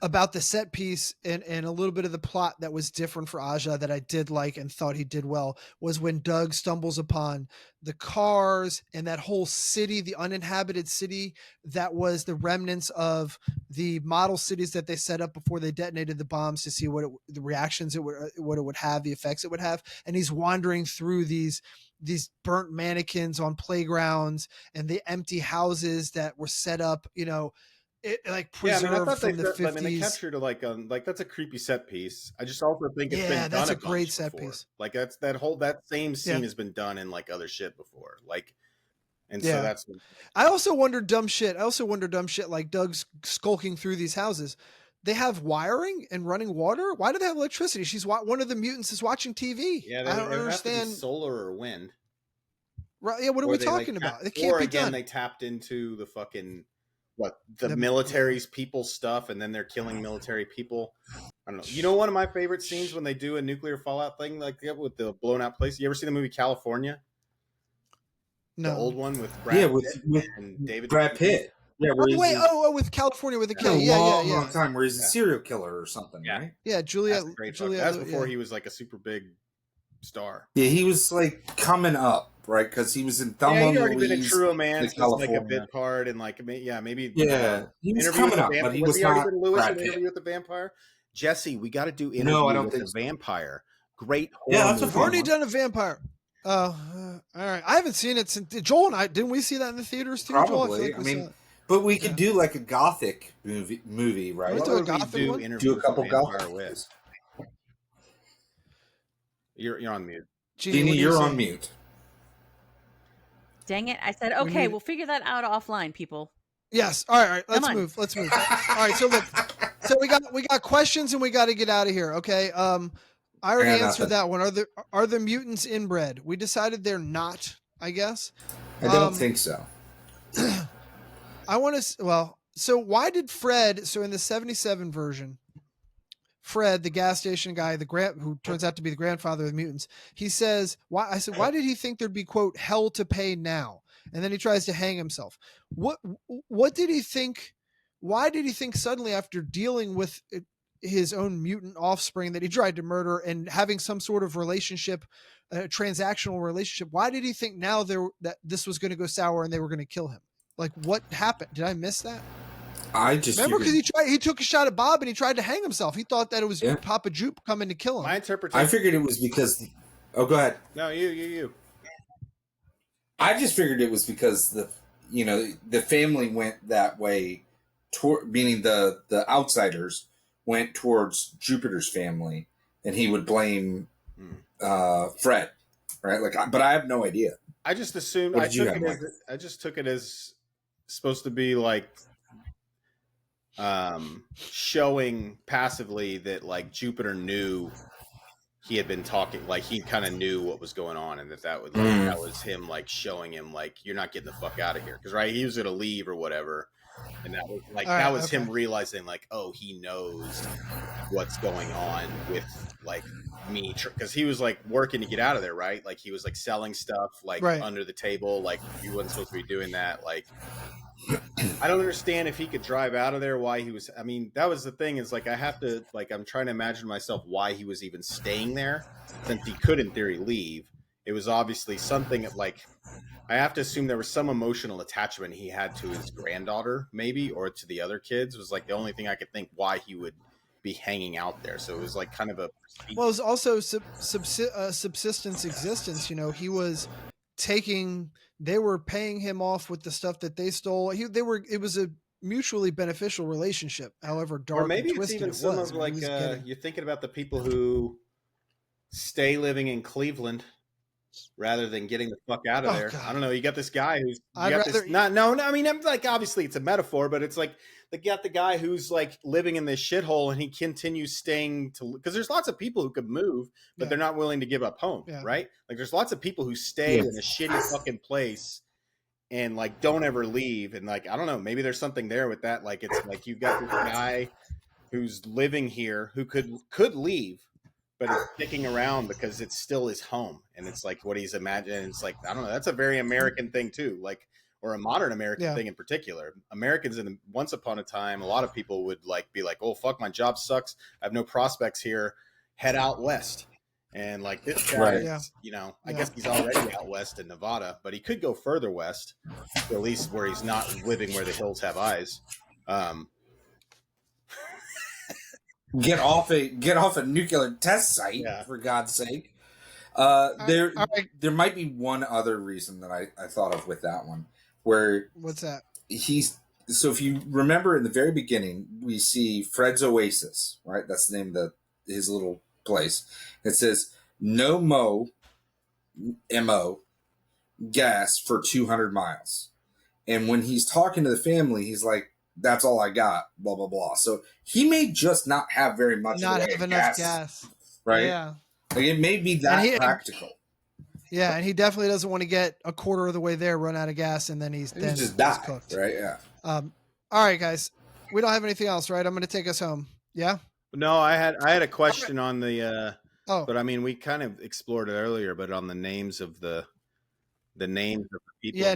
about the set piece and a little bit of the plot that was different for Aja that I did like and thought he did well was when Doug stumbles upon the cars and that whole city, the uninhabited city that was the remnants of the model cities that they set up before they detonated the bombs to see the reactions what it would have, the effects it would have. And he's wandering through these burnt mannequins on playgrounds and the empty houses that were set up, it like preserved from the 50s. I mean, they captured like that's a creepy set piece. I just also think it's been that's done a great set before. piece. Like that same scene has been done in like other shit before. Like, and so that's. I also wonder dumb shit. Like Doug's skulking through these houses. They have wiring and running water. Why do they have electricity? One of the mutants is watching TV. Yeah, I don't understand. Solar or wind. Right? Yeah. What are we talking about? It can't be done. They tapped into the fucking. The military's people stuff, and then they're killing military people. I don't know. You know, one of my favorite scenes when they do a nuclear fallout thing like that with the blown out place. You ever see the movie California? No. The old one with Brad Pitt and David. Brad Pitt. Yeah. With California with a K. Long time where he's a serial killer or something. Yeah. Right? Yeah. Juliet. That's before he was like a super big star. Yeah, he was like coming up. Right, because he was in Thelma and Louise. He'd already been in True Romance, like a bit part, and like maybe. Yeah, he was coming up, but he was not. Interview with the Vampire. Jesse, we got to do interview with the Vampire. Great. Yeah, I've already done a Vampire. All right. I haven't seen it since Joel and I. Didn't we see that in the theaters too? Probably. Joel, but we could do like a gothic movie, right? What would we do a couple gothic with. You're on mute. Jeannie, you're on mute. Dang it. I said, okay, we'll figure that out offline, people. Yes. All right. Let's move. All right. So look, we got questions and we got to get out of here. Okay. I already answered that one. Are the mutants inbred? We decided they're not, I guess. I don't think so. I want to, so why did Fred, so in the 77 version, Fred, the gas station guy, who turns out to be the grandfather of the mutants, he says, why did he think there'd be, quote, hell to pay now? And then he tries to hang himself. What did he think? Why did he think suddenly after dealing with his own mutant offspring that he tried to murder and having some sort of relationship, transactional relationship, why did he think now that this was going to go sour and they were going to kill him? Like, what happened? Did I miss that? I just remember because he took a shot at Bob and he tried to hang himself. He thought that it was Papa Jupe coming to kill him. My interpretation. I figured it was because. Oh, go ahead. No, you. I just figured it was because the family went that way, meaning the outsiders went towards Jupiter's family, and he would blame Fred, right? Like, but I have no idea. I just assumed. I just took it as supposed to be like. Showing passively that like Jupiter knew he had been talking, like he kind of knew what was going on, and that was him like showing him like you're not getting the fuck out of here because he was gonna leave or whatever, and that was like him realizing like he knows what's going on with like me because he was like working to get out of there, right? Like he was like selling stuff like under the table, like he wasn't supposed to be doing that, like. I don't understand if he could drive out of there, why he was, that was the thing is like, I have to, like, I'm trying to imagine myself why he was even staying there since he could in theory leave. It was obviously something like, I have to assume there was some emotional attachment he had to his granddaughter maybe, or to the other kids. It was like the only thing I could think why he would be hanging out there. So it was like kind of a, well, it was also subsistence existence. He was they were paying him off with the stuff that they stole. It was a mutually beneficial relationship, however dark or maybe and twisted it's even some of like you're thinking about the people who stay living in Cleveland rather than getting the fuck out of there. God. I don't know. You got this guy who's like obviously it's a metaphor, but it's like they got the guy who's like living in this shithole and he continues staying because there's lots of people who could move, but they're not willing to give up home, right? Like there's lots of people who stay in a shitty fucking place and like don't ever leave. And like, I don't know, maybe there's something there with that. Like it's like you've got this guy who's living here who could leave, but it's sticking around because it's still his home. And it's like what he's imagining. It's like, I don't know. That's a very American thing too. Like or a modern American thing in particular. Americans once upon a time, a lot of people would be like, oh, fuck, my job sucks. I have no prospects here. Head out west. And like this guy, I guess he's already out west in Nevada, but he could go further west, at least where he's not living where the hills have eyes. Get off a nuclear test site, for God's sake. There might be one other reason that I thought of with that one, where what's that? So if you remember in the very beginning, we see Fred's Oasis, right? That's the name of his little place. It says no mo gas for 200 miles. And when he's talking to the family, he's like, that's all I got, blah, blah, blah. So he may just not have very much gas. Right? Yeah. Like it may be that practical. Yeah, and he definitely doesn't want to get a quarter of the way there, run out of gas, and then he's just die, cooked. Right? Yeah. All right, guys. We don't have anything else, right? I'm going to take us home. Yeah? No, I had a question on the but I mean we kind of explored it earlier, but on the names of the names of the people. Yeah,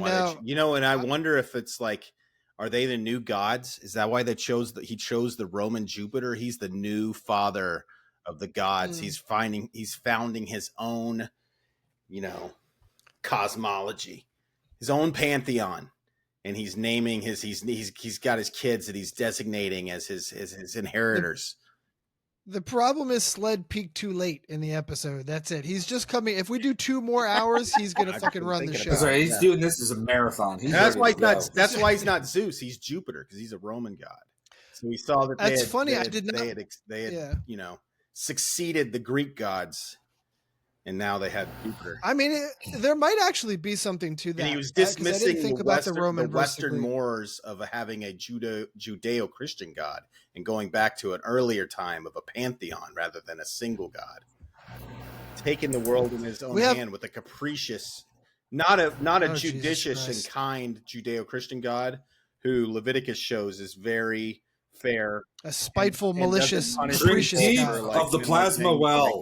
and I wonder if it's like, are they the new gods? Is that why he chose the Roman Jupiter? He's the new father of the gods. He's founding his own, cosmology, his own pantheon, and he's naming he's got his kids that he's designating as his inheritors. The problem is Sled peaked too late in the episode. That's it. He's just coming. If we do 2 more hours, he's gonna fucking run the show. That's right. He's doing this as a marathon. That's why he's not Zeus. He's Jupiter because he's a Roman god. So we saw that. That's funny. They had succeeded the Greek gods, and now they had Jupiter. I mean, there might actually be something to that. And he was dismissing the Western mores of having a Judeo-Christian god and going back to an earlier time of a pantheon rather than a single god. Taking the world in his own hand with a capricious, not a judicious and kind Judeo-Christian god who Leviticus shows is very fair, a spiteful, malicious, capricious of the plasma well.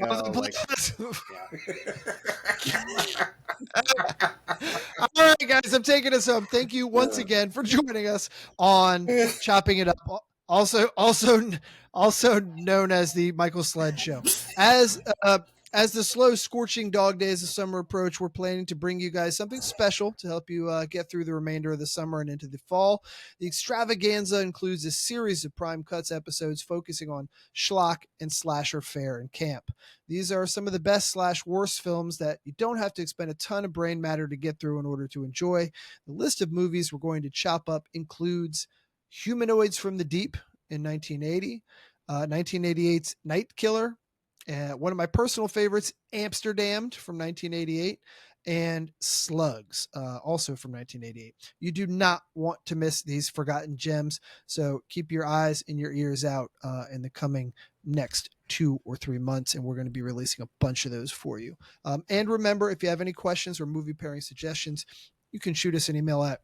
All right, guys, I'm taking us home. Thank you once again for joining us on Chopping It Up, also known as the Michael Sled Show. As the slow, scorching dog days of summer approach, we're planning to bring you guys something special to help you get through the remainder of the summer and into the fall. The extravaganza includes a series of Prime Cuts episodes focusing on schlock and slasher fare and camp. These are some of the best / worst films that you don't have to expend a ton of brain matter to get through in order to enjoy. The list of movies we're going to chop up includes Humanoids from the Deep in 1980, 1988's Night Killer, one of my personal favorites, Amsterdam from 1988, and Slugs, also from 1988. You do not want to miss these forgotten gems, so keep your eyes and your ears out in the coming next 2 or 3 months, and we're going to be releasing a bunch of those for you. And remember, if you have any questions or movie pairing suggestions, you can shoot us an email at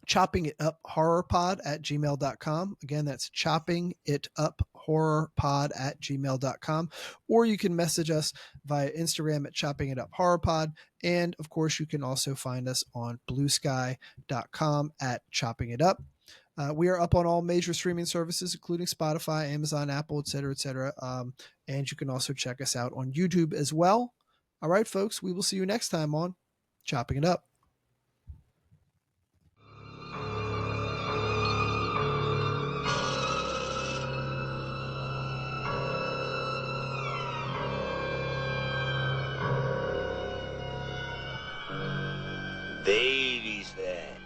choppingituphorrorpod@gmail.com. Again, that's choppingituphorrorpod@gmail.com. Or you can message us via Instagram at choppingituphorrorpod. And of course, you can also find us on bluesky.com at choppingitup. We are up on all major streaming services, including Spotify, Amazon, Apple, etc., etc. And you can also check us out on YouTube as well. All right, folks, we will see you next time on Chopping It Up. Baby's fat.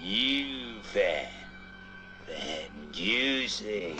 You fat. Fat and juicy.